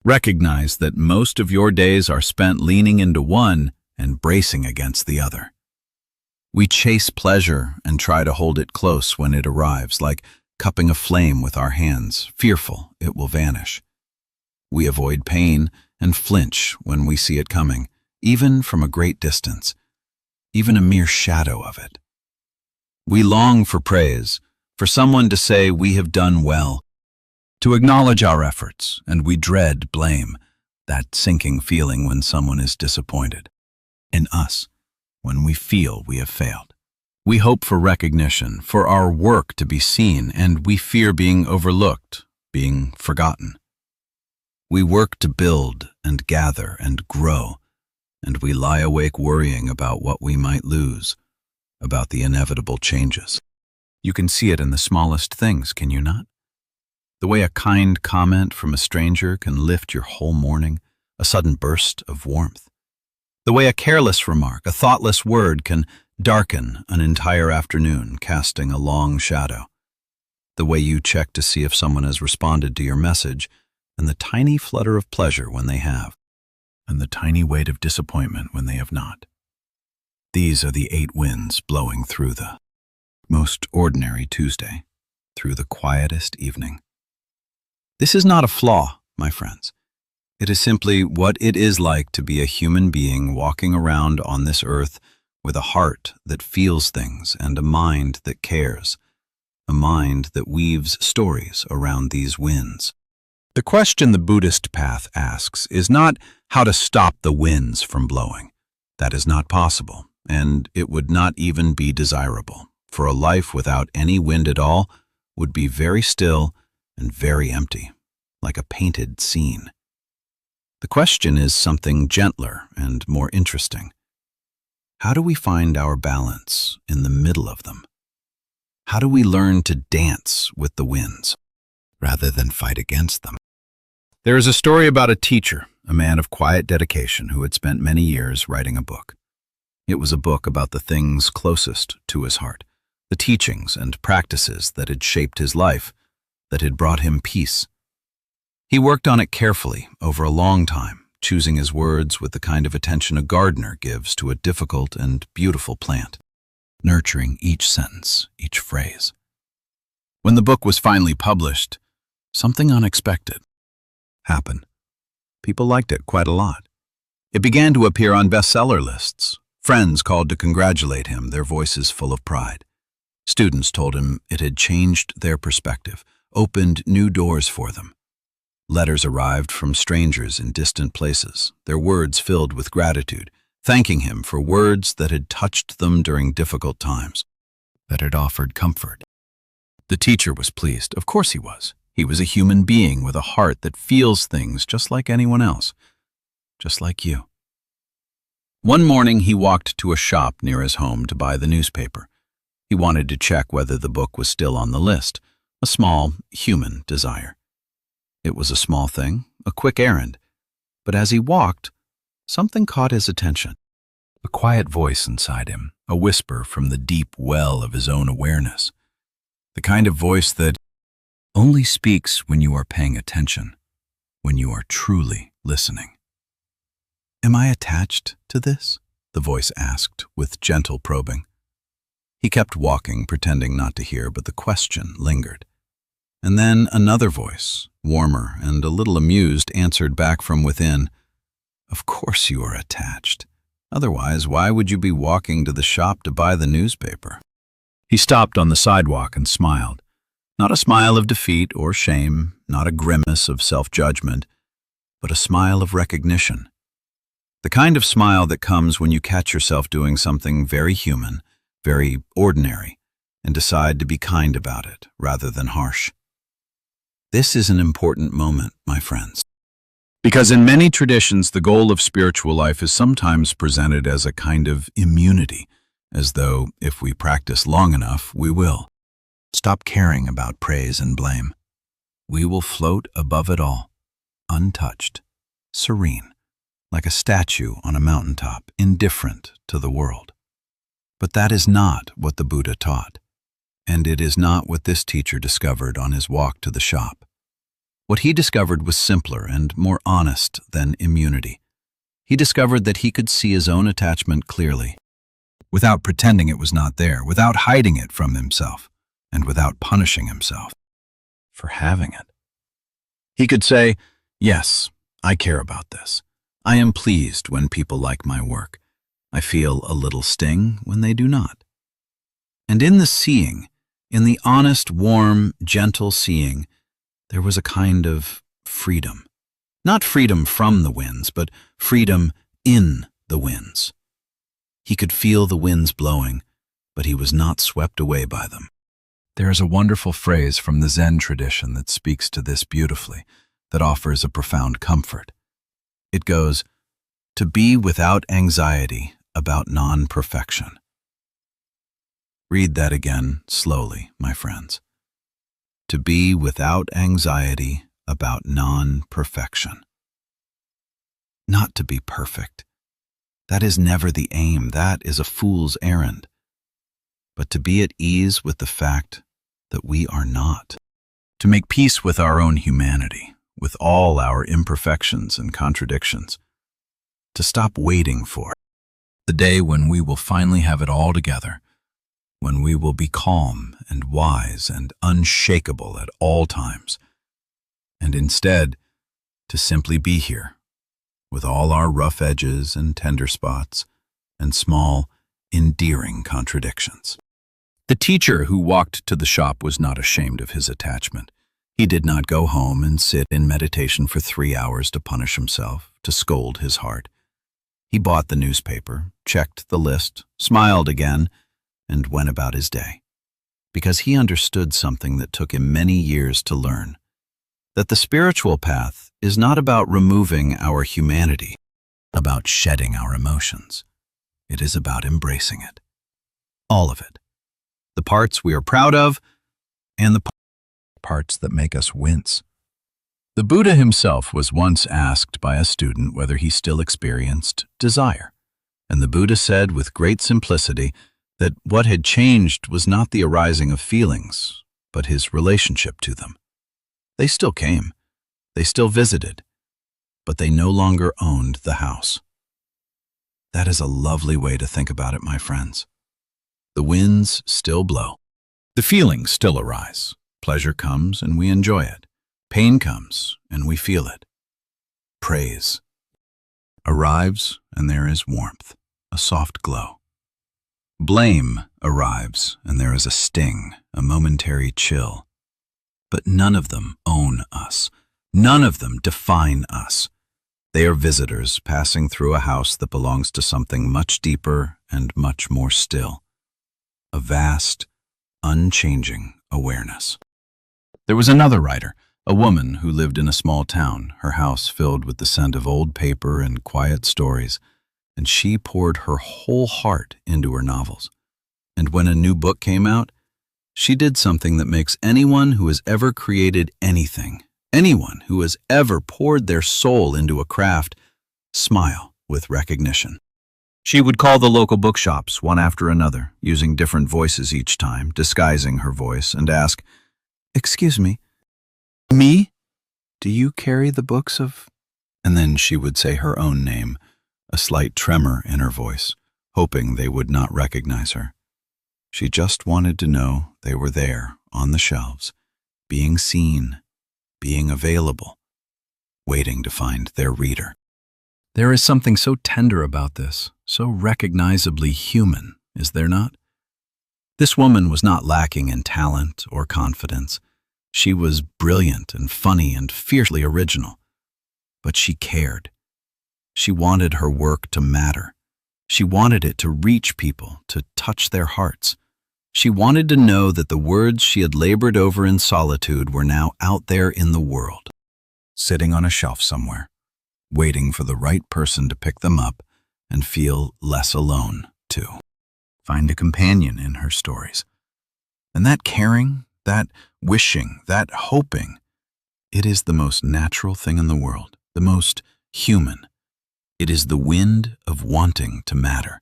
recognize that most of your days are spent leaning into one and bracing against the other. We chase pleasure and try to hold it close when it arrives, like cupping a flame with our hands, fearful it will vanish. We avoid pain and flinch when we see it coming, even from a great distance, even a mere shadow of it. We long for praise, for someone to say we have done well, to acknowledge our efforts, and we dread blame, that sinking feeling when someone is disappointed in us, when we feel we have failed. We hope for recognition, for our work to be seen, and we fear being overlooked, being forgotten. We work to build and gather and grow, and we lie awake worrying about what we might lose, about the inevitable changes. You can see it in the smallest things, can you not? The way a kind comment from a stranger can lift your whole morning, a sudden burst of warmth. The way a careless remark, a thoughtless word can darken an entire afternoon, casting a long shadow. The way you check to see if someone has responded to your message, and the tiny flutter of pleasure when they have, and the tiny weight of disappointment when they have not. These are the 8 winds blowing through the most ordinary Tuesday, through the quietest evening. This is not a flaw, my friends. It is simply what it is like to be a human being walking around on this earth with a heart that feels things and a mind that cares, a mind that weaves stories around these winds. The question the Buddhist path asks is not how to stop the winds from blowing. That is not possible, and it would not even be desirable, for a life without any wind at all would be very still and very empty, like a painted scene. The question is something gentler and more interesting. How do we find our balance in the middle of them? How do we learn to dance with the winds, rather than fight against them? There is a story about a teacher, a man of quiet dedication who had spent many years writing a book. It was a book about the things closest to his heart, the teachings and practices that had shaped his life, that had brought him peace. He worked on it carefully over a long time, choosing his words with the kind of attention a gardener gives to a difficult and beautiful plant, nurturing each sentence, each phrase. When the book was finally published, something unexpected happened. People liked it quite a lot. It began to appear on bestseller lists. Friends called to congratulate him, their voices full of pride. Students told him it had changed their perspective, opened new doors for them. Letters arrived from strangers in distant places, their words filled with gratitude, thanking him for words that had touched them during difficult times, that had offered comfort. The teacher was pleased. Of course he was. He was a human being with a heart that feels things just like anyone else, just like you. One morning he walked to a shop near his home to buy the newspaper. He wanted to check whether the book was still on the list, a small, human desire. It was a small thing, a quick errand, but as he walked, something caught his attention. A quiet voice inside him, a whisper from the deep well of his own awareness. The kind of voice that only speaks when you are paying attention, when you are truly listening. Am I attached to this? The voice asked with gentle probing. He kept walking, pretending not to hear, but the question lingered. And then another voice, warmer and a little amused, answered back from within, "Of course you are attached. Otherwise, why would you be walking to the shop to buy the newspaper?" He stopped on the sidewalk and smiled. Not a smile of defeat or shame, not a grimace of self-judgment, but a smile of recognition. The kind of smile that comes when you catch yourself doing something very human, very ordinary, and decide to be kind about it rather than harsh. This is an important moment, my friends. Because in many traditions, the goal of spiritual life is sometimes presented as a kind of immunity, as though if we practice long enough, we will. Stop caring about praise and blame. We will float above it all, untouched, serene, like a statue on a mountaintop, indifferent to the world. But that is not what the Buddha taught, and it is not what this teacher discovered on his walk to the shop. What he discovered was simpler and more honest than immunity. He discovered that he could see his own attachment clearly, without pretending it was not there, without hiding it from himself, and without punishing himself for having it. He could say, "Yes, I care about this. I am pleased when people like my work. I feel a little sting when they do not." And in the seeing, in the honest, warm, gentle seeing, there was a kind of freedom. Not freedom from the winds, but freedom in the winds. He could feel the winds blowing, but he was not swept away by them. There is a wonderful phrase from the Zen tradition that speaks to this beautifully, that offers a profound comfort. It goes, "To be without anxiety about non-perfection." Read that again slowly, my friends. To be without anxiety about non-perfection. Not to be perfect. That is never the aim. That is a fool's errand. But to be at ease with the fact that we are not. To make peace with our own humanity, with all our imperfections and contradictions. To stop waiting for the day when we will finally have it all together, when we will be calm and wise and unshakable at all times, and instead to simply be here, with all our rough edges and tender spots and small, endearing contradictions. The teacher who walked to the shop was not ashamed of his attachment. He did not go home and sit in meditation for 3 hours to punish himself, to scold his heart. He bought the newspaper, checked the list, smiled again, and went about his day. Because he understood something that took him many years to learn, that the spiritual path is not about removing our humanity, about shedding our emotions. It is about embracing it. All of it. The parts we are proud of, and the parts that make us wince. The Buddha himself was once asked by a student whether he still experienced desire, and the Buddha said with great simplicity that what had changed was not the arising of feelings, but his relationship to them. They still came, they still visited, but they no longer owned the house. That is a lovely way to think about it, my friends. The winds still blow. The feelings still arise. Pleasure comes and we enjoy it. Pain comes and we feel it. Praise arrives and there is warmth, a soft glow. Blame arrives and there is a sting, a momentary chill. But none of them own us. None of them define us. They are visitors passing through a house that belongs to something much deeper and much more still. A vast, unchanging awareness. There was another writer, a woman who lived in a small town, her house filled with the scent of old paper and quiet stories, and she poured her whole heart into her novels. And when a new book came out, she did something that makes anyone who has ever created anything, anyone who has ever poured their soul into a craft, smile with recognition. She would call the local bookshops one after another, using different voices each time, disguising her voice, and ask, "Excuse me, me? Do you carry the books of—" And then she would say her own name, a slight tremor in her voice, hoping they would not recognize her. She just wanted to know they were there, on the shelves, being seen, being available, waiting to find their reader. There is something so tender about this, so recognizably human, is there not? This woman was not lacking in talent or confidence. She was brilliant and funny and fiercely original. But she cared. She wanted her work to matter. She wanted it to reach people, to touch their hearts. She wanted to know that the words she had labored over in solitude were now out there in the world, sitting on a shelf somewhere, waiting for the right person to pick them up and feel less alone, too. Find a companion in her stories. And that caring, that wishing, that hoping, it is the most natural thing in the world, the most human. It is the wind of wanting to matter,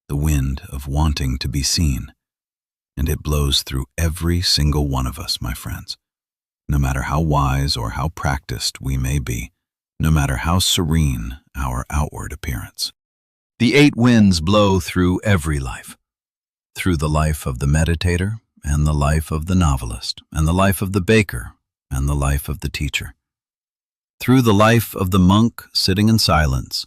the wind of wanting to be seen. And it blows through every single one of us, my friends. No matter how wise or how practiced we may be, no matter how serene our outward appearance. The 8 winds blow through every life. Through the life of the meditator, and the life of the novelist, and the life of the baker, and the life of the teacher. Through the life of the monk sitting in silence,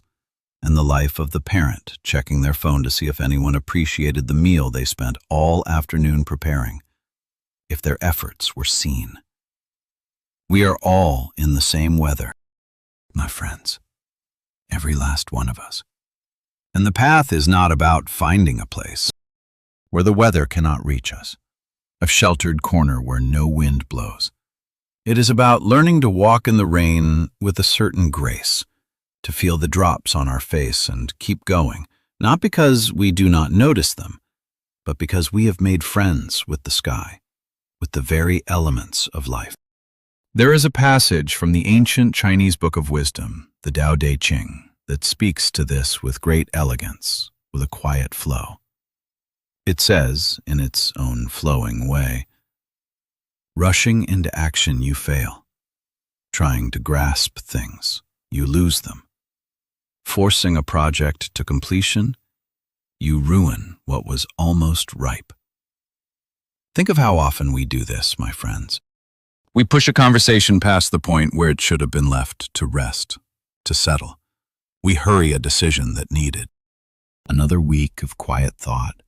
and the life of the parent checking their phone to see if anyone appreciated the meal they spent all afternoon preparing, if their efforts were seen. We are all in the same weather, my friends, every last one of us. And the path is not about finding a place where the weather cannot reach us, a sheltered corner where no wind blows. It is about learning to walk in the rain with a certain grace, to feel the drops on our face and keep going, not because we do not notice them, but because we have made friends with the sky, with the very elements of life. There is a passage from the ancient Chinese Book of Wisdom, the Tao Te Ching, that speaks to this with great elegance, with a quiet flow. It says, in its own flowing way, "Rushing into action you fail. Trying to grasp things, you lose them. Forcing a project to completion, you ruin what was almost ripe." Think of how often we do this, my friends. We push a conversation past the point where it should have been left to rest, to settle. We hurry a decision that needed another week of quiet thought,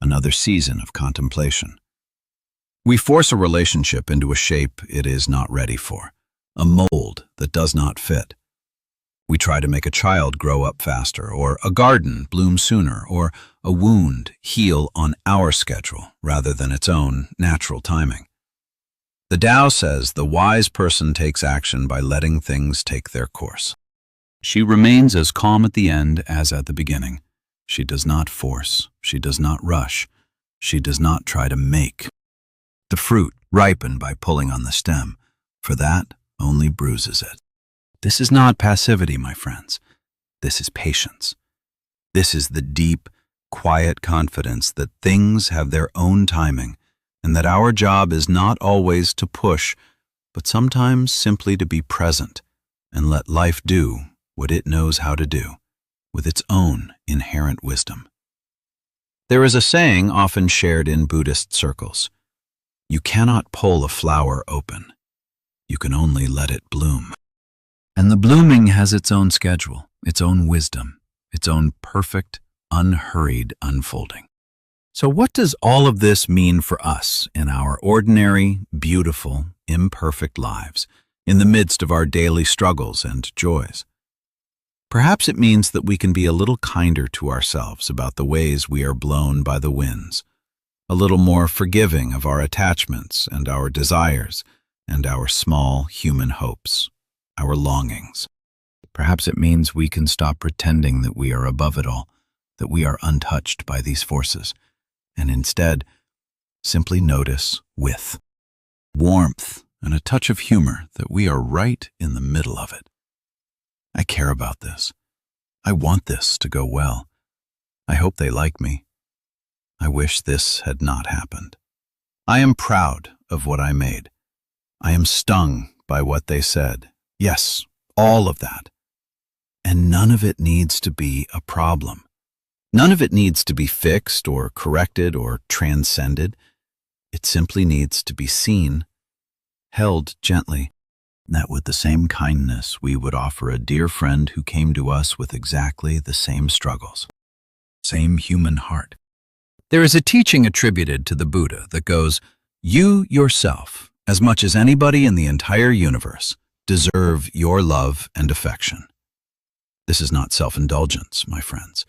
another season of contemplation. We force a relationship into a shape it is not ready for, a mold that does not fit. We try to make a child grow up faster, or a garden bloom sooner, or a wound heal on our schedule rather than its own natural timing. The Tao says the wise person takes action by letting things take their course. She remains as calm at the end as at the beginning. She does not force. She does not rush. She does not try to make the fruit ripen by pulling on the stem, for that only bruises it. This is not passivity, my friends. This is patience. This is the deep, quiet confidence that things have their own timing, and that our job is not always to push, but sometimes simply to be present and let life do what it knows how to do, with its own inherent wisdom. There is a saying often shared in Buddhist circles: "You cannot pull a flower open. You can only let it bloom." And the blooming has its own schedule, its own wisdom, its own perfect, unhurried unfolding. So what does all of this mean for us in our ordinary, beautiful, imperfect lives, in the midst of our daily struggles and joys? Perhaps it means that we can be a little kinder to ourselves about the ways we are blown by the winds, a little more forgiving of our attachments and our desires and our small human hopes, our longings. Perhaps it means we can stop pretending that we are above it all, that we are untouched by these forces, and instead simply notice with warmth and a touch of humor that we are right in the middle of it. I care about this. I want this to go well. I hope they like me. I wish this had not happened. I am proud of what I made. I am stung by what they said. Yes, all of that. And none of it needs to be a problem. None of it needs to be fixed or corrected or transcended. It simply needs to be seen, held gently, that with the same kindness we would offer a dear friend who came to us with exactly the same struggles, same human heart. There is a teaching attributed to the Buddha that goes, "You yourself, as much as anybody in the entire universe, deserve your love and affection." This is not self-indulgence, my friends.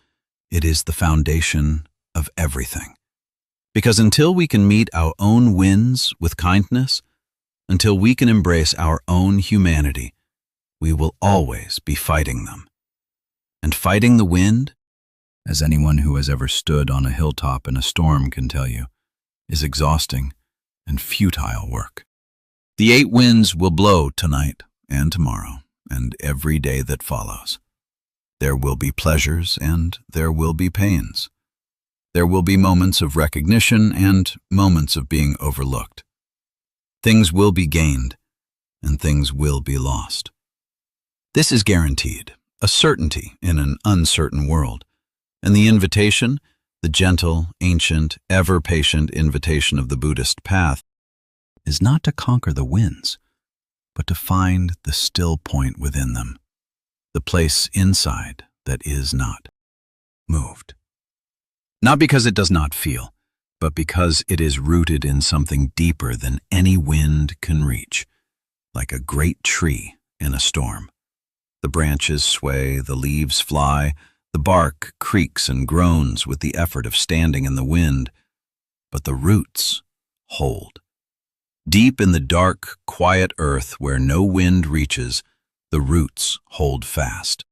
It is the foundation of everything. Because until we can meet our own wins with kindness, until we can embrace our own humanity, we will always be fighting them. And fighting the wind, as anyone who has ever stood on a hilltop in a storm can tell you, is exhausting and futile work. The 8 winds will blow tonight and tomorrow and every day that follows. There will be pleasures and there will be pains. There will be moments of recognition and moments of being overlooked. Things will be gained and things will be lost. This is guaranteed, a certainty in an uncertain world. And the invitation, the gentle, ancient, ever-patient invitation of the Buddhist path, is not to conquer the winds, but to find the still point within them, the place inside that is not moved. Not because it does not feel, but because it is rooted in something deeper than any wind can reach, like a great tree in a storm. The branches sway, the leaves fly, the bark creaks and groans with the effort of standing in the wind, but the roots hold. Deep in the dark, quiet earth where no wind reaches, the roots hold fast.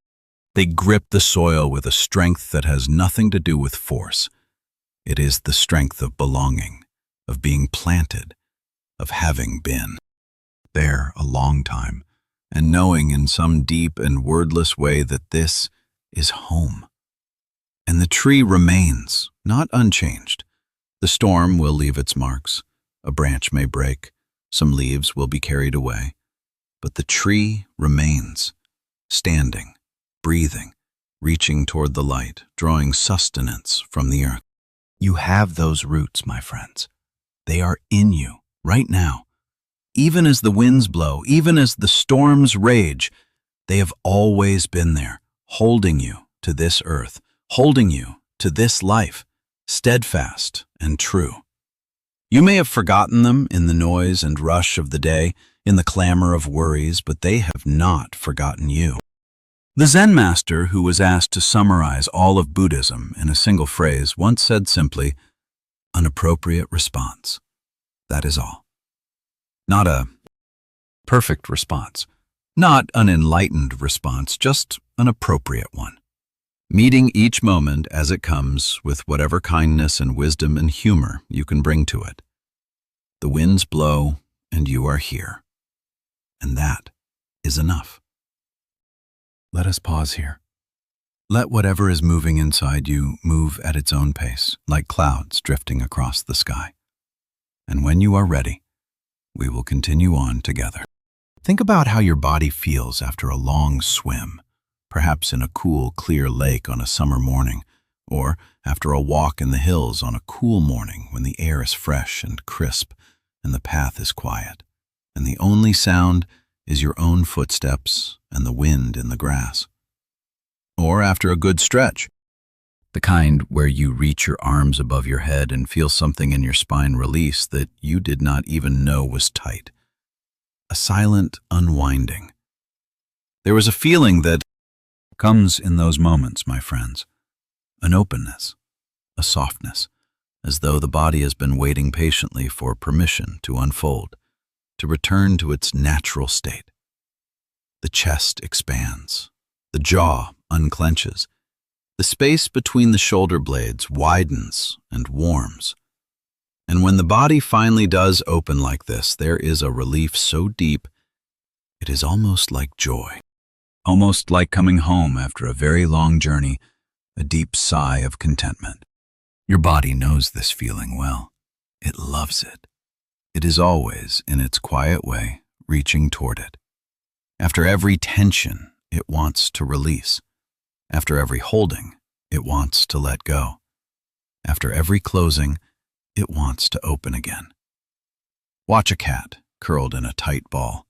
They grip the soil with a strength that has nothing to do with force. It is the strength of belonging, of being planted, of having been there a long time, and knowing in some deep and wordless way that this is home. And the tree remains, not unchanged. The storm will leave its marks. A branch may break. Some leaves will be carried away. But the tree remains, standing, breathing, reaching toward the light, drawing sustenance from the earth. You have those roots, my friends. They are in you, right now. Even as the winds blow, even as the storms rage, they have always been there, holding you to this earth, holding you to this life, steadfast and true. You may have forgotten them in the noise and rush of the day, in the clamor of worries, but they have not forgotten you. The Zen master, who was asked to summarize all of Buddhism in a single phrase, once said simply, "An appropriate response. That is all." Not a perfect response, not an enlightened response, just an appropriate one. Meeting each moment as it comes with whatever kindness and wisdom and humor you can bring to it. The winds blow and you are here. And that is enough. Let us pause here. Let whatever is moving inside you move at its own pace, like clouds drifting across the sky. And when you are ready, we will continue on together. Think about how your body feels after a long swim, perhaps in a cool, clear lake on a summer morning, or after a walk in the hills on a cool morning when the air is fresh and crisp and the path is quiet, and the only sound is your own footsteps and the wind in the grass. Or after a good stretch, the kind where you reach your arms above your head and feel something in your spine release that you did not even know was tight. A silent unwinding. There is a feeling that comes in those moments, my friends. An openness, a softness, as though the body has been waiting patiently for permission to unfold, to return to its natural state. The chest expands, the jaw unclenches, the space between the shoulder blades widens and warms. And when the body finally does open like this, there is a relief so deep, it is almost like joy. Almost like coming home after a very long journey, a deep sigh of contentment. Your body knows this feeling well. It loves it. It is always, in its quiet way, reaching toward it. After every tension, it wants to release. After every holding, it wants to let go. After every closing, it wants to open again. Watch a cat curled in a tight ball.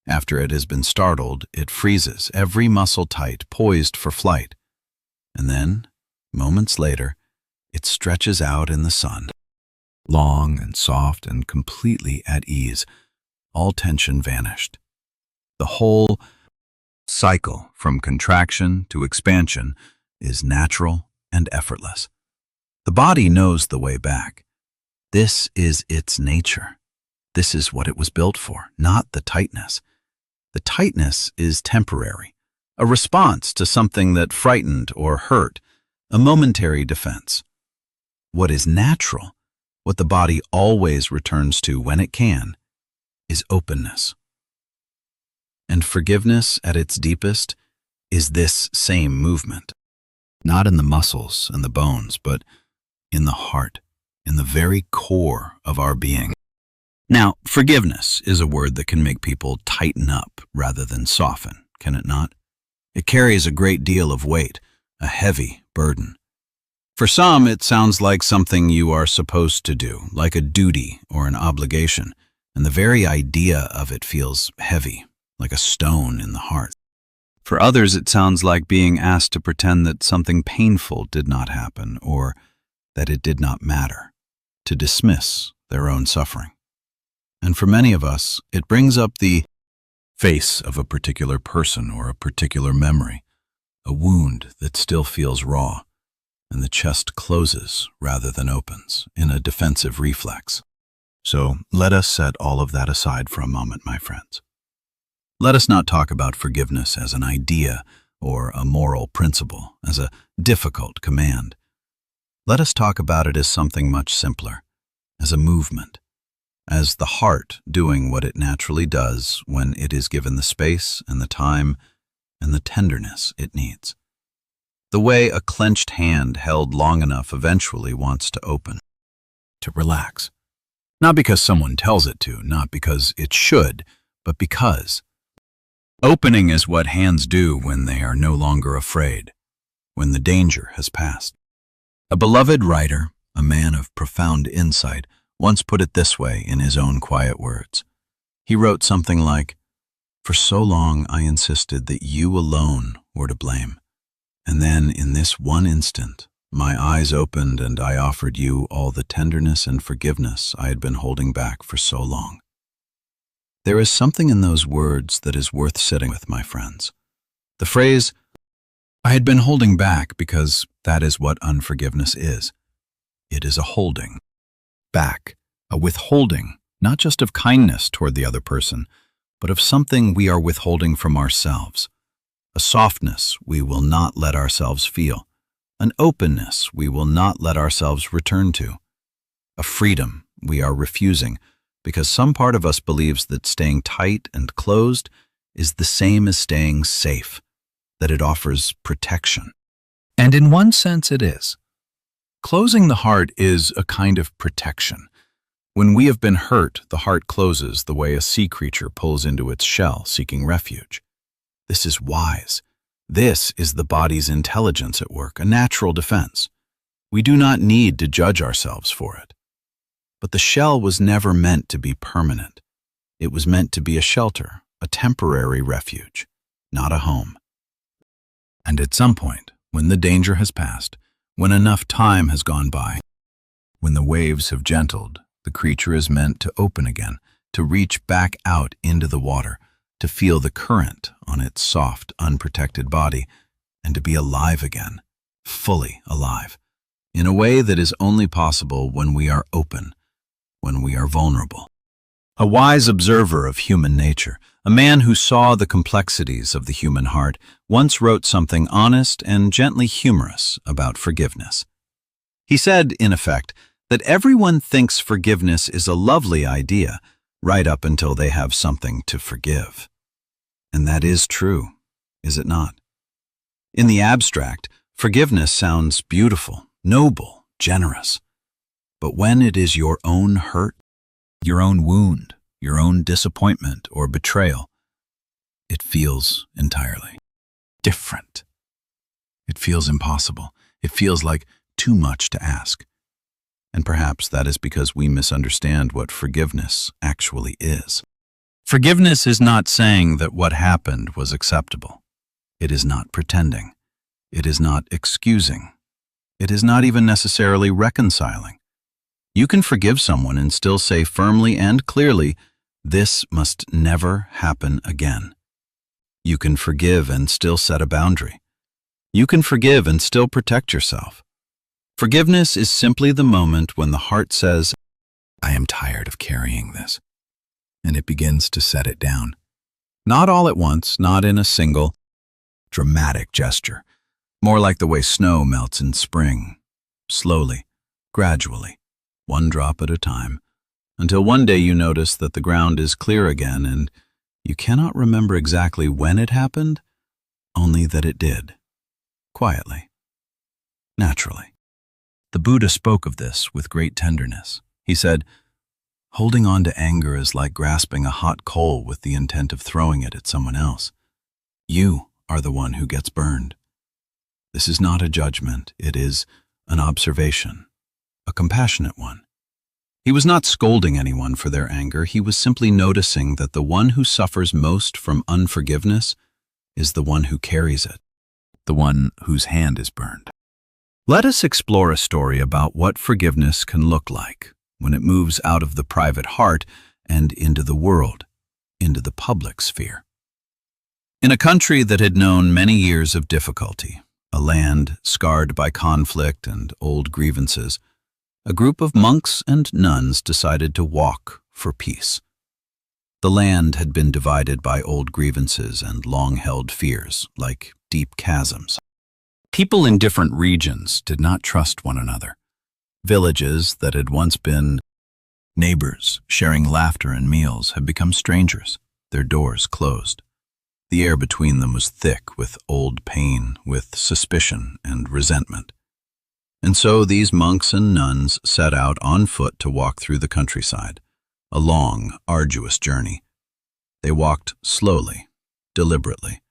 After it has been startled, it freezes, every muscle tight, poised for flight. And then, moments later, it stretches out in the sun, long and soft and completely at ease, all tension vanished. The whole cycle from contraction to expansion is natural and effortless. The body knows the way back. This is its nature. This is what it was built for, not the tightness. The tightness is temporary, a response to something that frightened or hurt, a momentary defense. What is natural, what the body always returns to when it can, is openness. And forgiveness at its deepest is this same movement, not in the muscles and the bones, but in the heart, in the very core of our being. Now, forgiveness is a word that can make people tighten up rather than soften, can it not? It carries a great deal of weight, a heavy burden. For some, it sounds like something you are supposed to do, like a duty or an obligation, and the very idea of it feels heavy, like a stone in the heart. For others, it sounds like being asked to pretend that something painful did not happen or that it did not matter, to dismiss their own suffering. And for many of us, it brings up the face of a particular person or a particular memory, a wound that still feels raw, and the chest closes rather than opens in a defensive reflex. So let us set all of that aside for a moment, my friends. Let us not talk about forgiveness as an idea or a moral principle, as a difficult command. Let us talk about it as something much simpler, as a movement, as the heart doing what it naturally does when it is given the space and the time and the tenderness it needs. The way a clenched hand held long enough eventually wants to open, to relax. Not because someone tells it to, not because it should, but because. Opening is what hands do when they are no longer afraid, when the danger has passed. A beloved writer, a man of profound insight, once put it this way in his own quiet words. He wrote something like, "For so long I insisted that you alone were to blame. And then in this one instant, my eyes opened and I offered you all the tenderness and forgiveness I had been holding back for so long." There is something in those words that is worth sitting with, my friends. The phrase, "I had been holding back," because that is what unforgiveness is. It is a holding back, a withholding, not just of kindness toward the other person, but of something we are withholding from ourselves. A softness we will not let ourselves feel, an openness we will not let ourselves return to, a freedom we are refusing because some part of us believes that staying tight and closed is the same as staying safe, that it offers protection. And in one sense it is. Closing the heart is a kind of protection. When we have been hurt, the heart closes the way a sea creature pulls into its shell, seeking refuge. This is wise. This is the body's intelligence at work, a natural defense. We do not need to judge ourselves for it. But the shell was never meant to be permanent. It was meant to be a shelter, a temporary refuge, not a home. And at some point, when the danger has passed, when enough time has gone by, when the waves have gentled, the creature is meant to open again, to reach back out into the water, to feel the current on its soft, unprotected body, and to be alive again, fully alive, in a way that is only possible when we are open, when we are vulnerable. A wise observer of human nature, a man who saw the complexities of the human heart, once wrote something honest and gently humorous about forgiveness. He said, in effect, that everyone thinks forgiveness is a lovely idea, right up until they have something to forgive. And that is true, is it not? In the abstract, forgiveness sounds beautiful, noble, generous. But when it is your own hurt, your own wound, your own disappointment or betrayal, it feels entirely different. It feels impossible. It feels like too much to ask. And perhaps that is because we misunderstand what forgiveness actually is. Forgiveness is not saying that what happened was acceptable. It is not pretending. It is not excusing. It is not even necessarily reconciling. You can forgive someone and still say firmly and clearly, "This must never happen again." You can forgive and still set a boundary. You can forgive and still protect yourself. Forgiveness is simply the moment when the heart says, "I am tired of carrying this," and it begins to set it down. Not all at once, not in a single, dramatic gesture, more like the way snow melts in spring, slowly, gradually, one drop at a time, until one day you notice that the ground is clear again and you cannot remember exactly when it happened, only that it did, quietly, naturally. The Buddha spoke of this with great tenderness. He said, "Holding on to anger is like grasping a hot coal with the intent of throwing it at someone else. You are the one who gets burned." This is not a judgment, it is an observation, a compassionate one. He was not scolding anyone for their anger, he was simply noticing that the one who suffers most from unforgiveness is the one who carries it, the one whose hand is burned. Let us explore a story about what forgiveness can look like when it moves out of the private heart and into the world, into the public sphere. In a country that had known many years of difficulty, a land scarred by conflict and old grievances, a group of monks and nuns decided to walk for peace. The land had been divided by old grievances and long-held fears, like deep chasms. People in different regions did not trust one another. Villages that had once been neighbors, sharing laughter and meals, had become strangers, their doors closed. The air between them was thick with old pain, with suspicion and resentment. And so these monks and nuns set out on foot to walk through the countryside, a long, arduous journey. They walked slowly, deliberately,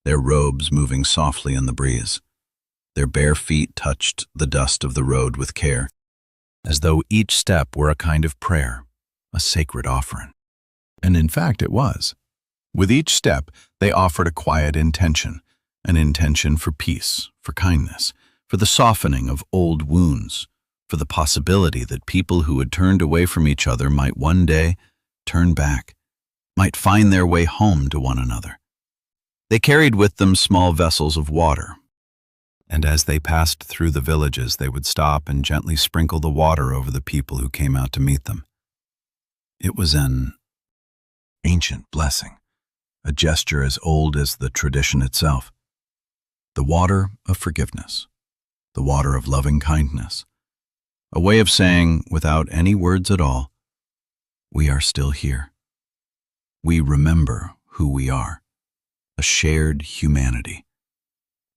their robes moving softly in the breeze. Their bare feet touched the dust of the road with care, as though each step were a kind of prayer, a sacred offering. And in fact it was. With each step, they offered a quiet intention, an intention for peace, for kindness, for the softening of old wounds, for the possibility that people who had turned away from each other might one day turn back, might find their way home to one another. They carried with them small vessels of water, and as they passed through the villages, they would stop and gently sprinkle the water over the people who came out to meet them. It was an ancient blessing, a gesture as old as the tradition itself. The water of forgiveness, the water of loving kindness, a way of saying, without any words at all, we are still here. We remember who we are, a shared humanity,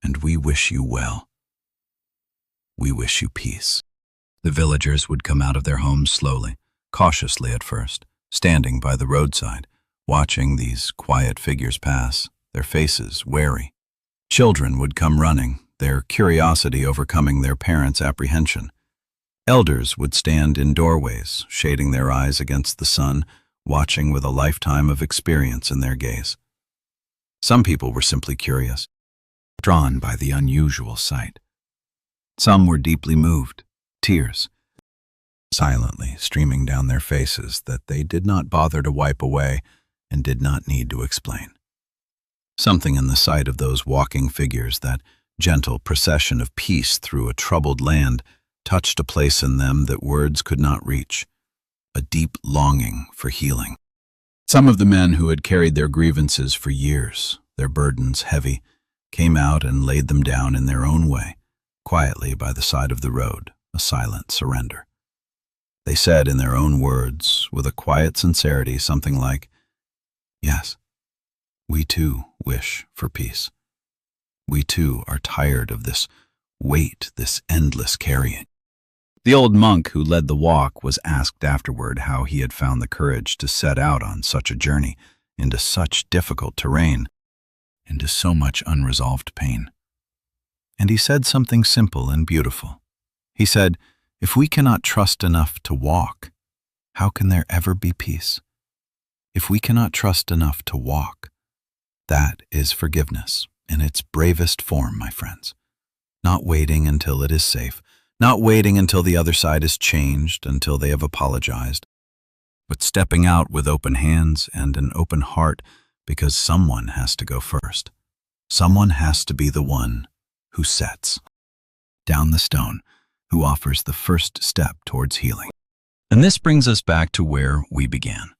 and we wish you well. We wish you peace. The villagers would come out of their homes slowly, cautiously at first, standing by the roadside, watching these quiet figures pass, their faces wary. Children would come running, their curiosity overcoming their parents' apprehension. Elders would stand in doorways, shading their eyes against the sun, watching with a lifetime of experience in their gaze. Some people were simply curious, drawn by the unusual sight. Some were deeply moved, tears silently streaming down their faces that they did not bother to wipe away and did not need to explain. Something in the sight of those walking figures, that gentle procession of peace through a troubled land, touched a place in them that words could not reach, a deep longing for healing. Some of the men who had carried their grievances for years, their burdens heavy, came out and laid them down in their own way, quietly by the side of the road, a silent surrender. They said in their own words, with a quiet sincerity, something like, "Yes, we too wish for peace. We too are tired of this weight, this endless carrying." The old monk who led the walk was asked afterward how he had found the courage to set out on such a journey into such difficult terrain, into so much unresolved pain. And he said something simple and beautiful. He said, "If we cannot trust enough to walk, how can there ever be peace? If we cannot trust enough to walk, that is forgiveness in its bravest form, my friends. Not waiting until it is safe, not waiting until the other side is changed, until they have apologized, but stepping out with open hands and an open heart because someone has to go first. Someone has to be the one who sets down the stone, who offers the first step towards healing." And this brings us back to where we began,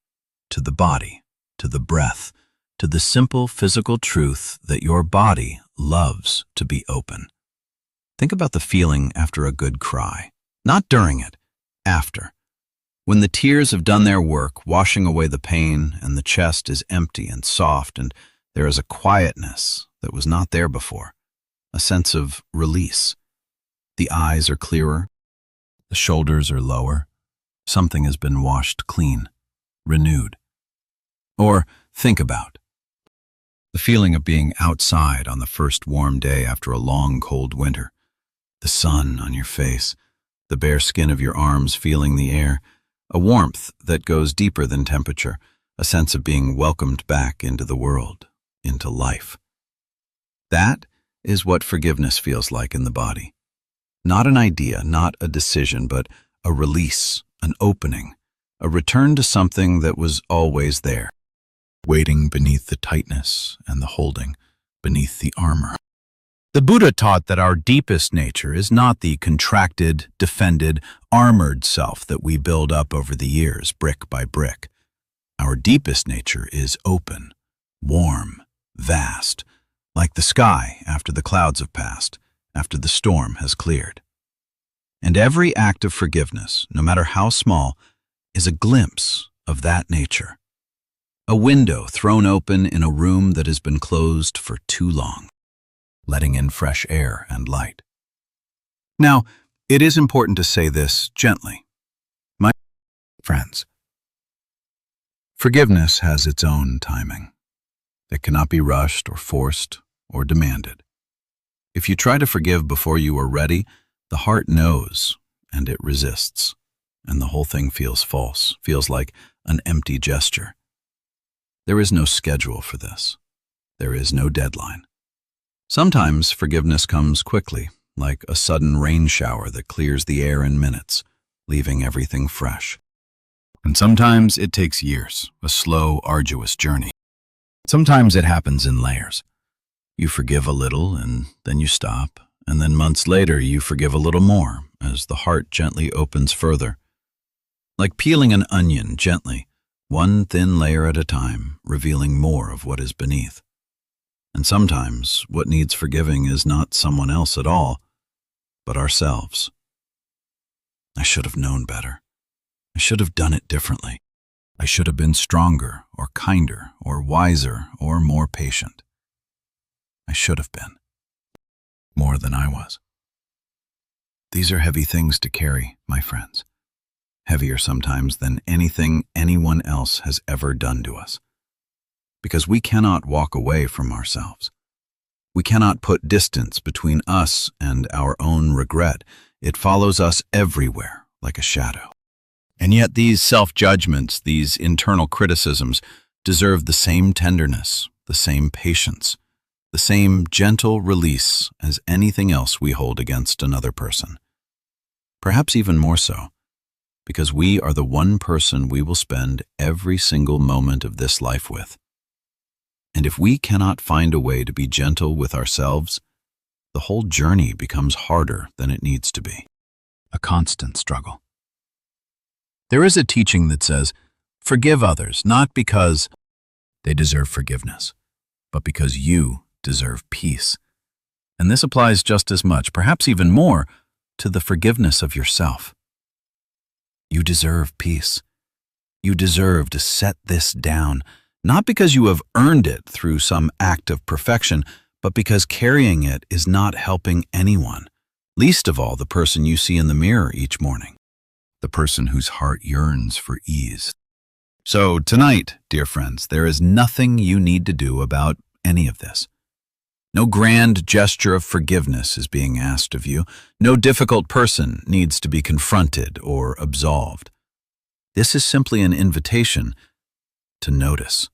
to the body, to the breath, to the simple physical truth that your body loves to be open. Think about the feeling after a good cry, not during it, after. When the tears have done their work, washing away the pain, and the chest is empty and soft, and there is a quietness that was not there before, a sense of release. The eyes are clearer, the shoulders are lower, something has been washed clean, renewed. Or think about the feeling of being outside on the first warm day after a long cold winter, the sun on your face, the bare skin of your arms feeling the air, a warmth that goes deeper than temperature, a sense of being welcomed back into the world, into life. That is what forgiveness feels like in the body. Not an idea, not a decision, but a release, an opening, a return to something that was always there, waiting beneath the tightness and the holding, beneath the armor. The Buddha taught that our deepest nature is not the contracted, defended, armored self that we build up over the years, brick by brick. Our deepest nature is open, warm, vast, like the sky after the clouds have passed, after the storm has cleared. And every act of forgiveness, no matter how small, is a glimpse of that nature. A window thrown open in a room that has been closed for too long, letting in fresh air and light. Now, it is important to say this gently. My friends, forgiveness has its own timing. It cannot be rushed or forced or demanded. If you try to forgive before you are ready, the heart knows and it resists, and the whole thing feels false, feels like an empty gesture. There is no schedule for this. There is no deadline. Sometimes forgiveness comes quickly, like a sudden rain shower that clears the air in minutes, leaving everything fresh. And sometimes it takes years, a slow, arduous journey. Sometimes it happens in layers. You forgive a little, and then you stop, and then months later you forgive a little more as the heart gently opens further. Like peeling an onion gently, one thin layer at a time, revealing more of what is beneath. And sometimes what needs forgiving is not someone else at all, but ourselves. I should have known better. I should have done it differently. I should have been stronger or kinder or wiser or more patient. I should have been more than I was. These are heavy things to carry, my friends. Heavier sometimes than anything anyone else has ever done to us. Because we cannot walk away from ourselves. We cannot put distance between us and our own regret. It follows us everywhere like a shadow. And yet these self-judgments, these internal criticisms, deserve the same tenderness, the same patience, the same gentle release as anything else we hold against another person. Perhaps even more so, because we are the one person we will spend every single moment of this life with. And if we cannot find a way to be gentle with ourselves, the whole journey becomes harder than it needs to be. A constant struggle. There is a teaching that says, forgive others, not because they deserve forgiveness, but because you deserve peace. And this applies just as much, perhaps even more, to the forgiveness of yourself. You deserve peace. You deserve to set this down, not because you have earned it through some act of perfection, but because carrying it is not helping anyone, Least of all the person you see in the mirror each morning, the person whose heart yearns for ease. So tonight, dear friends, there is nothing you need to do about any of this. No grand gesture of forgiveness is being asked of you. No difficult person needs to be confronted or absolved. This is simply an invitation to notice.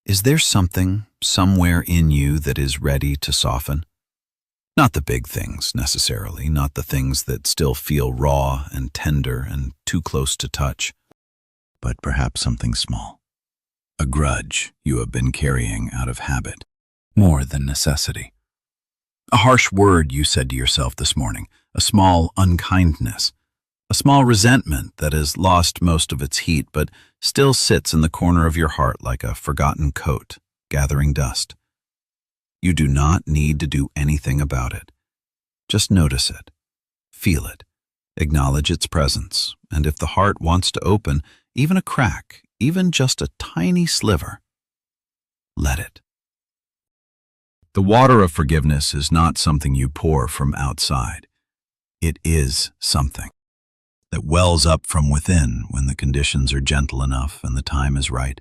Is there something somewhere in you that is ready to soften? Not the big things necessarily, not the things that still feel raw and tender and too close to touch, but perhaps something small. A grudge you have been carrying out of habit, more than necessity. A harsh word you said to yourself this morning, a small unkindness, a small resentment that has lost most of its heat but still sits in the corner of your heart like a forgotten coat, gathering dust. You do not need to do anything about it. Just notice it, feel it, acknowledge its presence, and if the heart wants to open, even a crack, even just a tiny sliver, let it. The water of forgiveness is not something you pour from outside. It is something that wells up from within when the conditions are gentle enough and the time is right,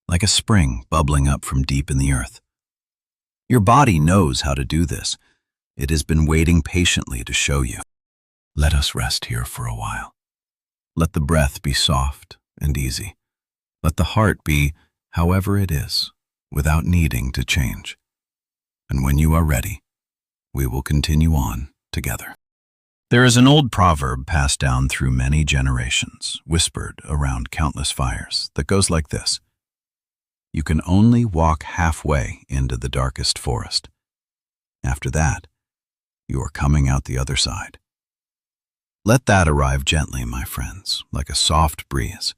like a spring bubbling up from deep in the earth. Your body knows how to do this. It has been waiting patiently to show you. Let us rest here for a while. Let the breath be soft and easy. Let the heart be however it is, without needing to change. And when you are ready, we will continue on together. There is an old proverb passed down through many generations, whispered around countless fires, that goes like this: you can only walk halfway into the darkest forest. After that, you are coming out the other side. Let that arrive gently, my friends, like a soft breeze.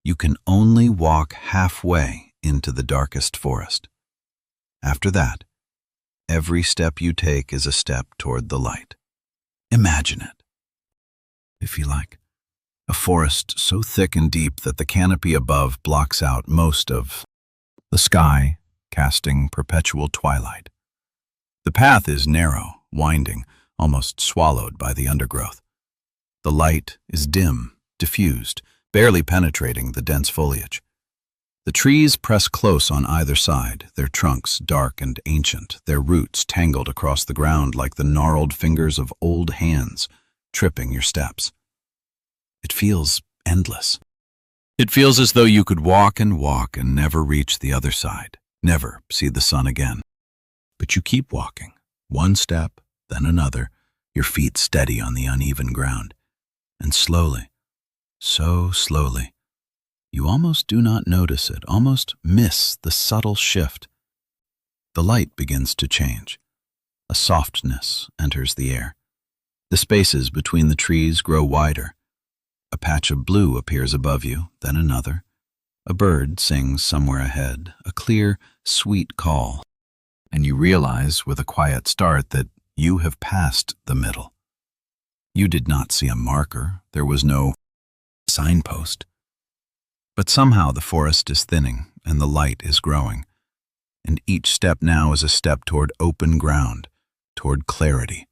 You can only walk halfway into the darkest forest. After that, every step you take is a step toward the light. Imagine it, if you like. A forest so thick and deep that the canopy above blocks out most of the sky, casting perpetual twilight. The path is narrow, winding, almost swallowed by the undergrowth. The light is dim, diffused, barely penetrating the dense foliage. The trees press close on either side, their trunks dark and ancient, their roots tangled across the ground like the gnarled fingers of old hands, tripping your steps. It feels endless. It feels as though you could walk and never reach the other side, never see the sun again. But you keep walking, one step, then another, your feet steady on the uneven ground. And slowly, so slowly, you almost do not notice it, almost miss the subtle shift. The light begins to change. A softness enters the air. The spaces between the trees grow wider. A patch of blue appears above you, then another. A bird sings somewhere ahead, a clear, sweet call. And you realize with a quiet start that you have passed the middle. You did not see a marker. There was no signpost. But somehow the forest is thinning and the light is growing. And each step now is a step toward open ground, toward clarity.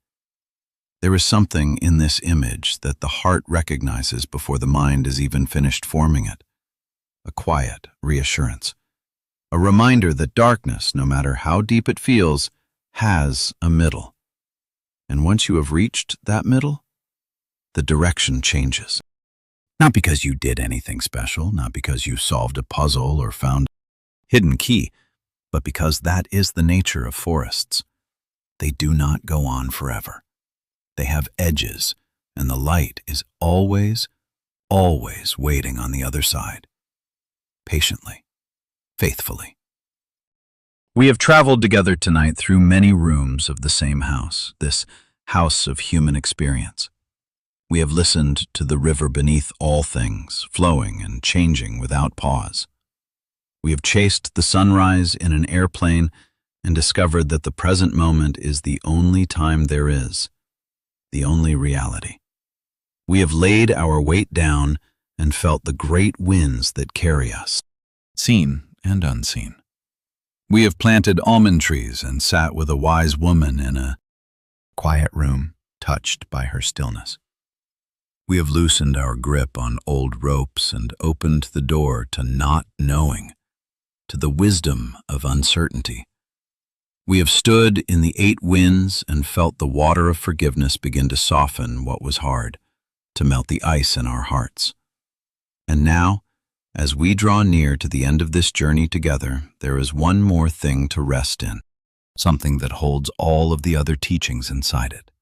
There is something in this image that the heart recognizes before the mind is even finished forming it. A quiet reassurance. A reminder that darkness, no matter how deep it feels, has a middle. And once you have reached that middle, the direction changes. Not because you did anything special, not because you solved a puzzle or found a hidden key, but because that is the nature of forests. They do not go on forever. They have edges, and the light is always, always waiting on the other side. Patiently, faithfully. We have traveled together tonight through many rooms of the same house, this house of human experience. We have listened to the river beneath all things, flowing and changing without pause. We have chased the sunrise in an airplane and discovered that the present moment is the only time there is, the only reality. We have laid our weight down and felt the great winds that carry us, seen and unseen. We have planted almond trees and sat with a wise woman in a quiet room touched by her stillness. We have loosened our grip on old ropes and opened the door to not knowing, to the wisdom of uncertainty. We have stood in the 8 winds and felt the water of forgiveness begin to soften what was hard, to melt the ice in our hearts. And now, as we draw near to the end of this journey together, there is one more thing to rest in, something that holds all of the other teachings inside it.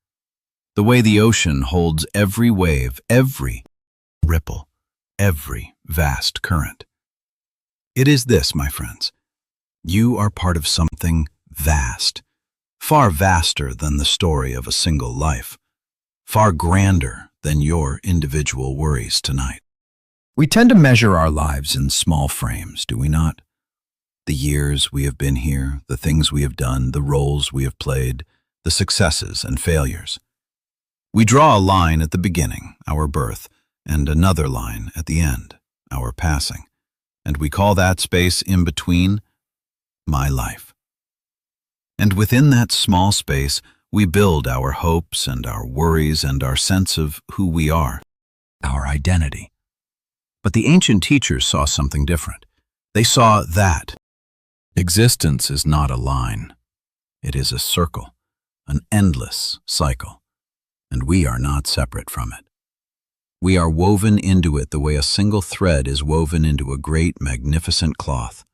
The way the ocean holds every wave, every ripple, every vast current. It is this, my friends. You are part of something vast, far vaster than the story of a single life, far grander than your individual worries tonight. We tend to measure our lives in small frames, do we not? The years we have been here, the things we have done, the roles we have played, the successes and failures. We draw a line at the beginning, our birth, and another line at the end, our passing, and we call that space in between my life. And within that small space, we build our hopes and our worries and our sense of who we are, our identity. But the ancient teachers saw something different. They saw that existence is not a line. It is a circle, an endless cycle, and we are not separate from it. We are woven into it the way a single thread is woven into a great, magnificent cloth.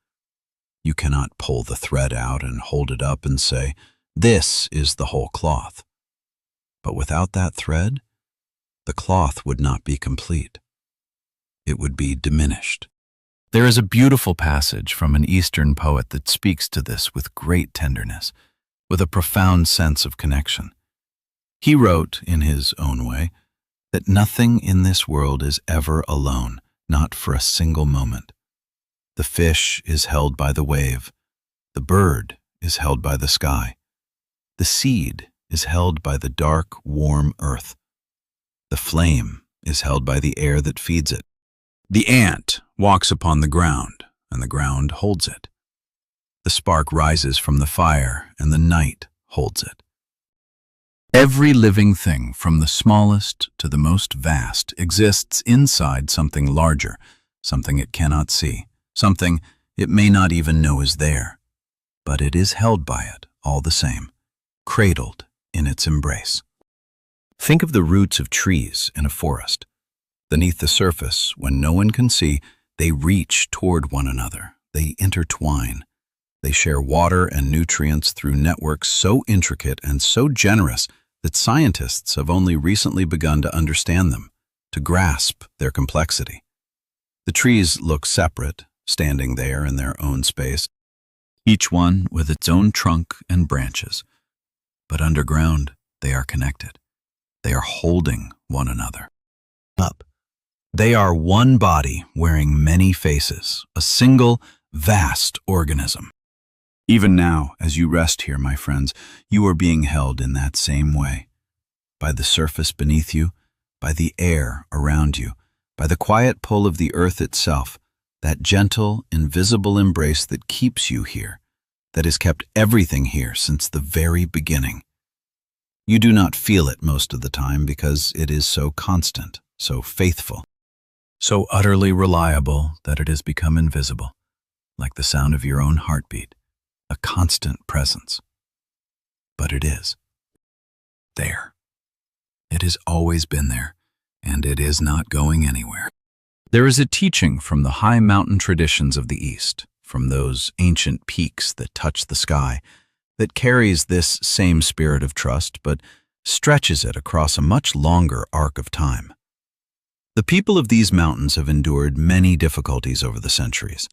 You cannot pull the thread out and hold it up and say, "This is the whole cloth." But without that thread, the cloth would not be complete. It would be diminished. There is a beautiful passage from an Eastern poet that speaks to this with great tenderness, with a profound sense of connection. He wrote, in his own way, that nothing in this world is ever alone, not for a single moment. The fish is held by the wave. The bird is held by the sky. The seed is held by the dark, warm earth. The flame is held by the air that feeds it. The ant walks upon the ground, and the ground holds it. The spark rises from the fire, and the night holds it. Every living thing, from the smallest to the most vast, exists inside something larger, something it cannot see, something it may not even know is there. But it is held by it, all the same, cradled in its embrace. Think of the roots of trees in a forest. Beneath the surface, when no one can see, they reach toward one another. They intertwine. They share water and nutrients through networks so intricate and so generous that scientists have only recently begun to understand them, to grasp their complexity. The trees look separate, standing there in their own space, each one with its own trunk and branches. But underground, they are connected. They are holding one another up. They are one body wearing many faces, a single, vast organism. Even now, as you rest here, my friends, you are being held in that same way. By the surface beneath you, by the air around you, by the quiet pull of the earth itself, that gentle, invisible embrace that keeps you here, that has kept everything here since the very beginning. You do not feel it most of the time because it is so constant, so faithful, so utterly reliable that it has become invisible, like the sound of your own heartbeat, a constant presence. But it is there. It has always been there, and it is not going anywhere. There is a teaching from the high mountain traditions of the East, from those ancient peaks that touch the sky, that carries this same spirit of trust, but stretches it across a much longer arc of time. The people of these mountains have endured many difficulties over the centuries.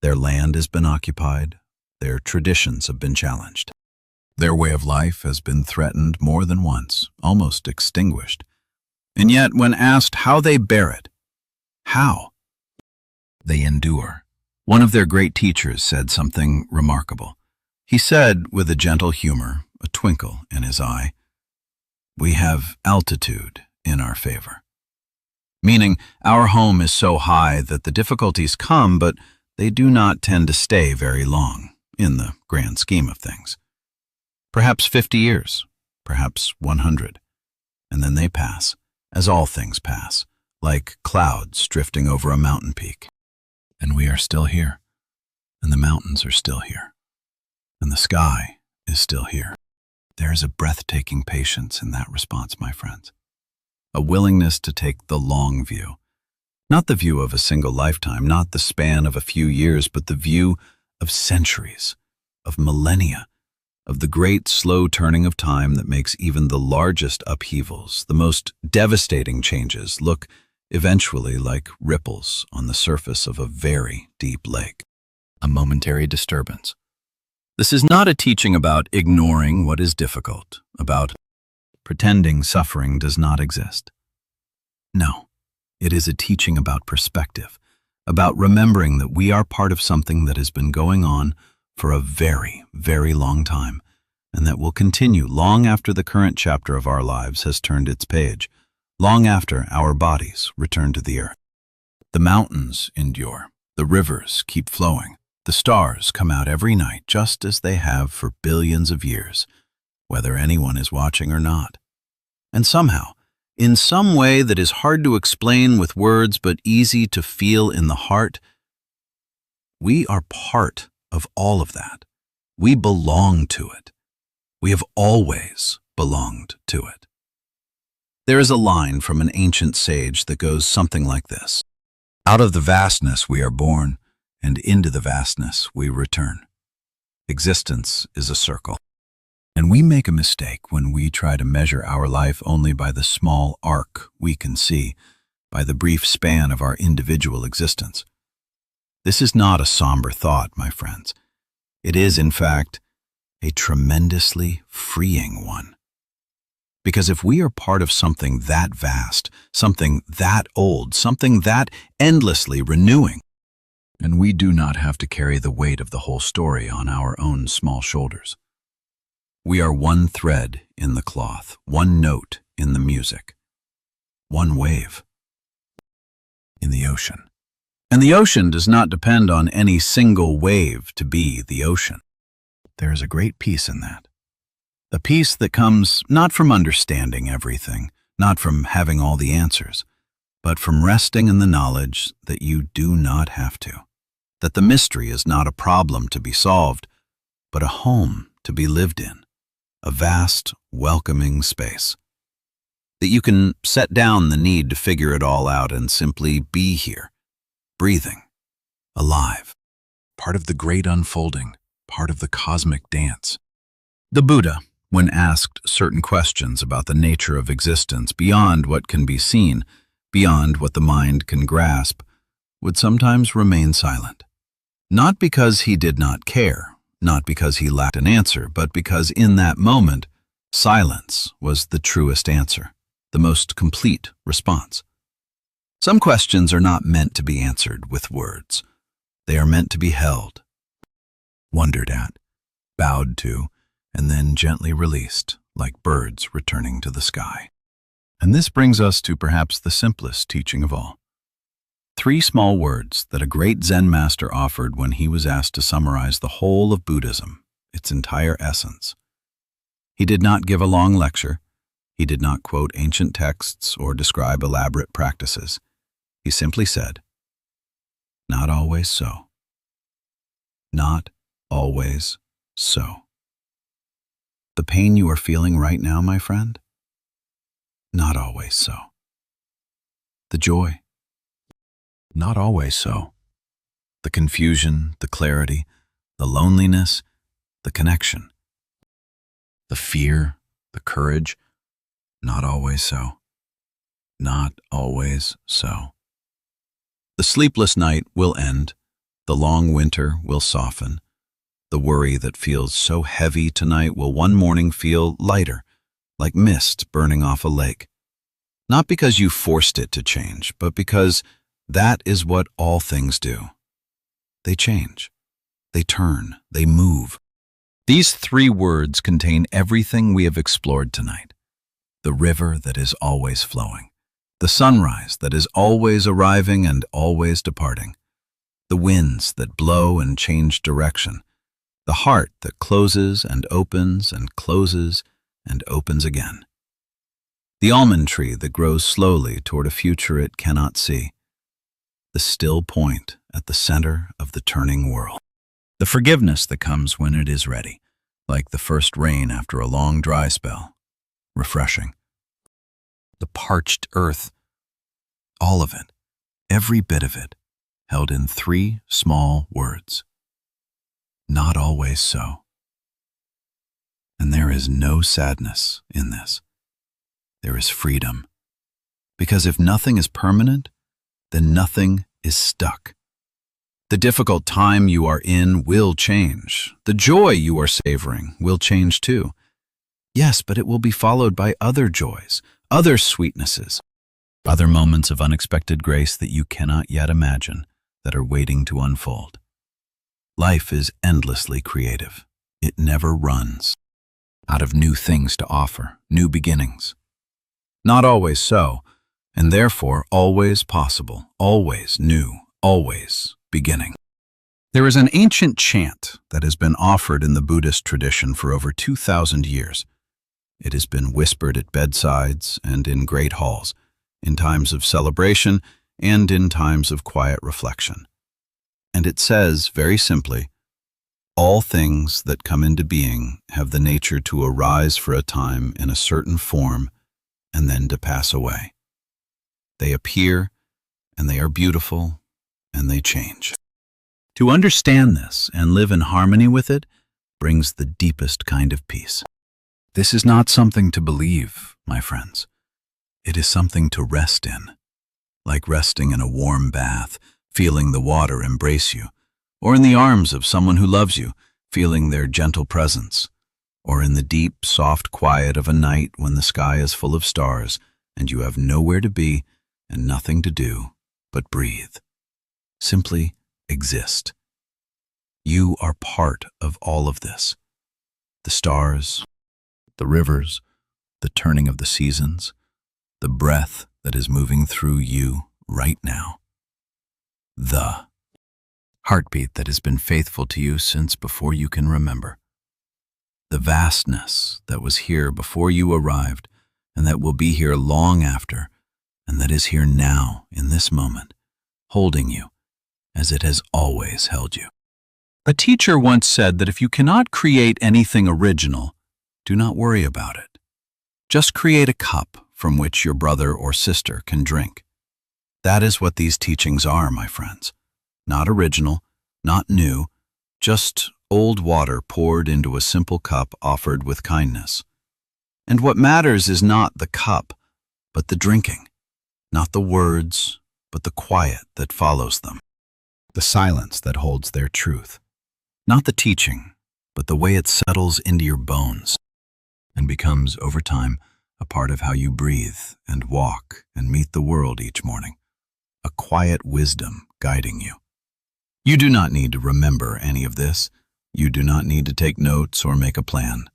Their land has been occupied. Their traditions have been challenged. Their way of life has been threatened more than once, almost extinguished. And yet, when asked how they bear it, how they endure, one of their great teachers said something remarkable. He said, with a gentle humor, a twinkle in his eye, "We have altitude in our favor." Meaning, our home is so high that the difficulties come, but they do not tend to stay very long, in the grand scheme of things. Perhaps 50 years, perhaps 100. And then they pass, as all things pass, like clouds drifting over a mountain peak. And we are still here, and the mountains are still here, and the sky is still here. There is a breathtaking patience in that response, my friends. A willingness to take the long view. Not the view of a single lifetime, not the span of a few years, but the view of centuries, of millennia, of the great slow turning of time that makes even the largest upheavals, the most devastating changes, look eventually like ripples on the surface of a very deep lake. A momentary disturbance. This is not a teaching about ignoring what is difficult, about pretending suffering does not exist. No, it is a teaching about perspective, about remembering that we are part of something that has been going on for a very, very long time, and that will continue long after the current chapter of our lives has turned its page, long after our bodies return to the earth. The mountains endure, the rivers keep flowing, the stars come out every night just as they have for billions of years, whether anyone is watching or not. And somehow, in some way that is hard to explain with words but easy to feel in the heart, we are part of all of that. We belong to it. We have always belonged to it. There is a line from an ancient sage that goes something like this: "Out of the vastness we are born, and into the vastness we return." Existence is a circle. And we make a mistake when we try to measure our life only by the small arc we can see, by the brief span of our individual existence. This is not a somber thought, my friends. It is, in fact, a tremendously freeing one. Because if we are part of something that vast, something that old, something that endlessly renewing, and we do not have to carry the weight of the whole story on our own small shoulders. We are one thread in the cloth, one note in the music, one wave in the ocean. And the ocean does not depend on any single wave to be the ocean. There is a great peace in that. A peace that comes not from understanding everything, not from having all the answers, but from resting in the knowledge that you do not have to, that the mystery is not a problem to be solved, but a home to be lived in, a vast, welcoming space. That you can set down the need to figure it all out and simply be here, breathing, alive, part of the great unfolding, part of the cosmic dance. The Buddha, when asked certain questions about the nature of existence beyond what can be seen, beyond what the mind can grasp, would sometimes remain silent. Not because he did not care, not because he lacked an answer, but because in that moment, silence was the truest answer, the most complete response. Some questions are not meant to be answered with words. They are meant to be held, wondered at, bowed to, and then gently released, like birds returning to the sky. And this brings us to perhaps the simplest teaching of all. 3 small words that a great Zen master offered when he was asked to summarize the whole of Buddhism, its entire essence. He did not give a long lecture. He did not quote ancient texts or describe elaborate practices. He simply said, "Not always so. Not always so." The pain you are feeling right now, my friend? Not always so. The joy? Not always so. The confusion, the clarity, the loneliness, the connection. The fear, the courage? Not always so. Not always so. The sleepless night will end. The long winter will soften. The worry that feels so heavy tonight will one morning feel lighter, like mist burning off a lake. Not because you forced it to change, but because that is what all things do. They change. They turn. They move. These 3 words contain everything we have explored tonight. The river that is always flowing. The sunrise that is always arriving and always departing. The winds that blow and change direction. The heart that closes and opens and closes and opens again. The almond tree that grows slowly toward a future it cannot see. The still point at the center of the turning world. The forgiveness that comes when it is ready, like the first rain after a long dry spell. Refreshing. The parched earth, all of it, every bit of it, held in 3 small words. Not always so. And there is no sadness in this. There is freedom. Because if nothing is permanent, then nothing is stuck. The difficult time you are in will change. The joy you are savoring will change too. Yes, but it will be followed by other joys, other sweetnesses, other moments of unexpected grace that you cannot yet imagine that are waiting to unfold. Life is endlessly creative. It never runs out of new things to offer, new beginnings. Not always so, and therefore always possible, always new, always beginning. There is an ancient chant that has been offered in the Buddhist tradition for over 2,000 years. It has been whispered at bedsides and in great halls, in times of celebration and in times of quiet reflection. And it says, very simply, all things that come into being have the nature to arise for a time in a certain form and then to pass away. They appear, and they are beautiful, and they change. To understand this and live in harmony with it brings the deepest kind of peace. This is not something to believe, my friends. It is something to rest in, like resting in a warm bath, feeling the water embrace you, or in the arms of someone who loves you, feeling their gentle presence, or in the deep, soft quiet of a night when the sky is full of stars and you have nowhere to be and nothing to do but breathe. Simply exist. You are part of all of this. The stars, the rivers, the turning of the seasons, the breath that is moving through you right now. The heartbeat that has been faithful to you since before you can remember. The vastness that was here before you arrived and that will be here long after, and that is here now in this moment, holding you as it has always held you. A teacher once said that if you cannot create anything original, do not worry about it. Just create a cup from which your brother or sister can drink. That is what these teachings are, my friends. Not original, not new, just old water poured into a simple cup offered with kindness. And what matters is not the cup, but the drinking. Not the words, but the quiet that follows them. The silence that holds their truth. Not the teaching, but the way it settles into your bones and becomes, over time, a part of how you breathe and walk and meet the world each morning. A quiet wisdom guiding you. You do not need to remember any of this. You do not need to take notes or make a plan.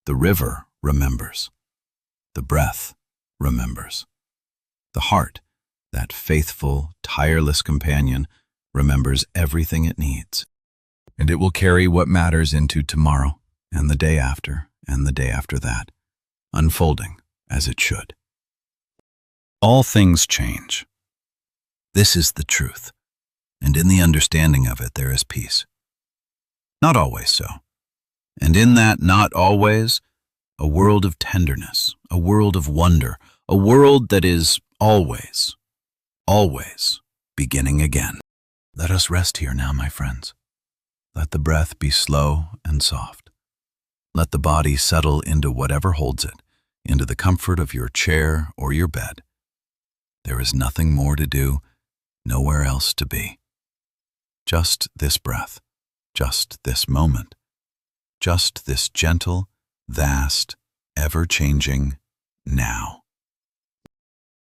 The river remembers. The breath remembers. The heart, that faithful, tireless companion, remembers everything it needs. And it will carry what matters into tomorrow, and the day after, and the day after that, unfolding as it should. All things change. This is the truth, and in the understanding of it there is peace. Not always so. And in that not always, a world of tenderness, a world of wonder, a world that is always, always beginning again. Let us rest here now, my friends. Let the breath be slow and soft. Let the body settle into whatever holds it, into the comfort of your chair or your bed. There is nothing more to do, nowhere else to be. Just this breath, just this moment, just this gentle, vast, ever-changing now.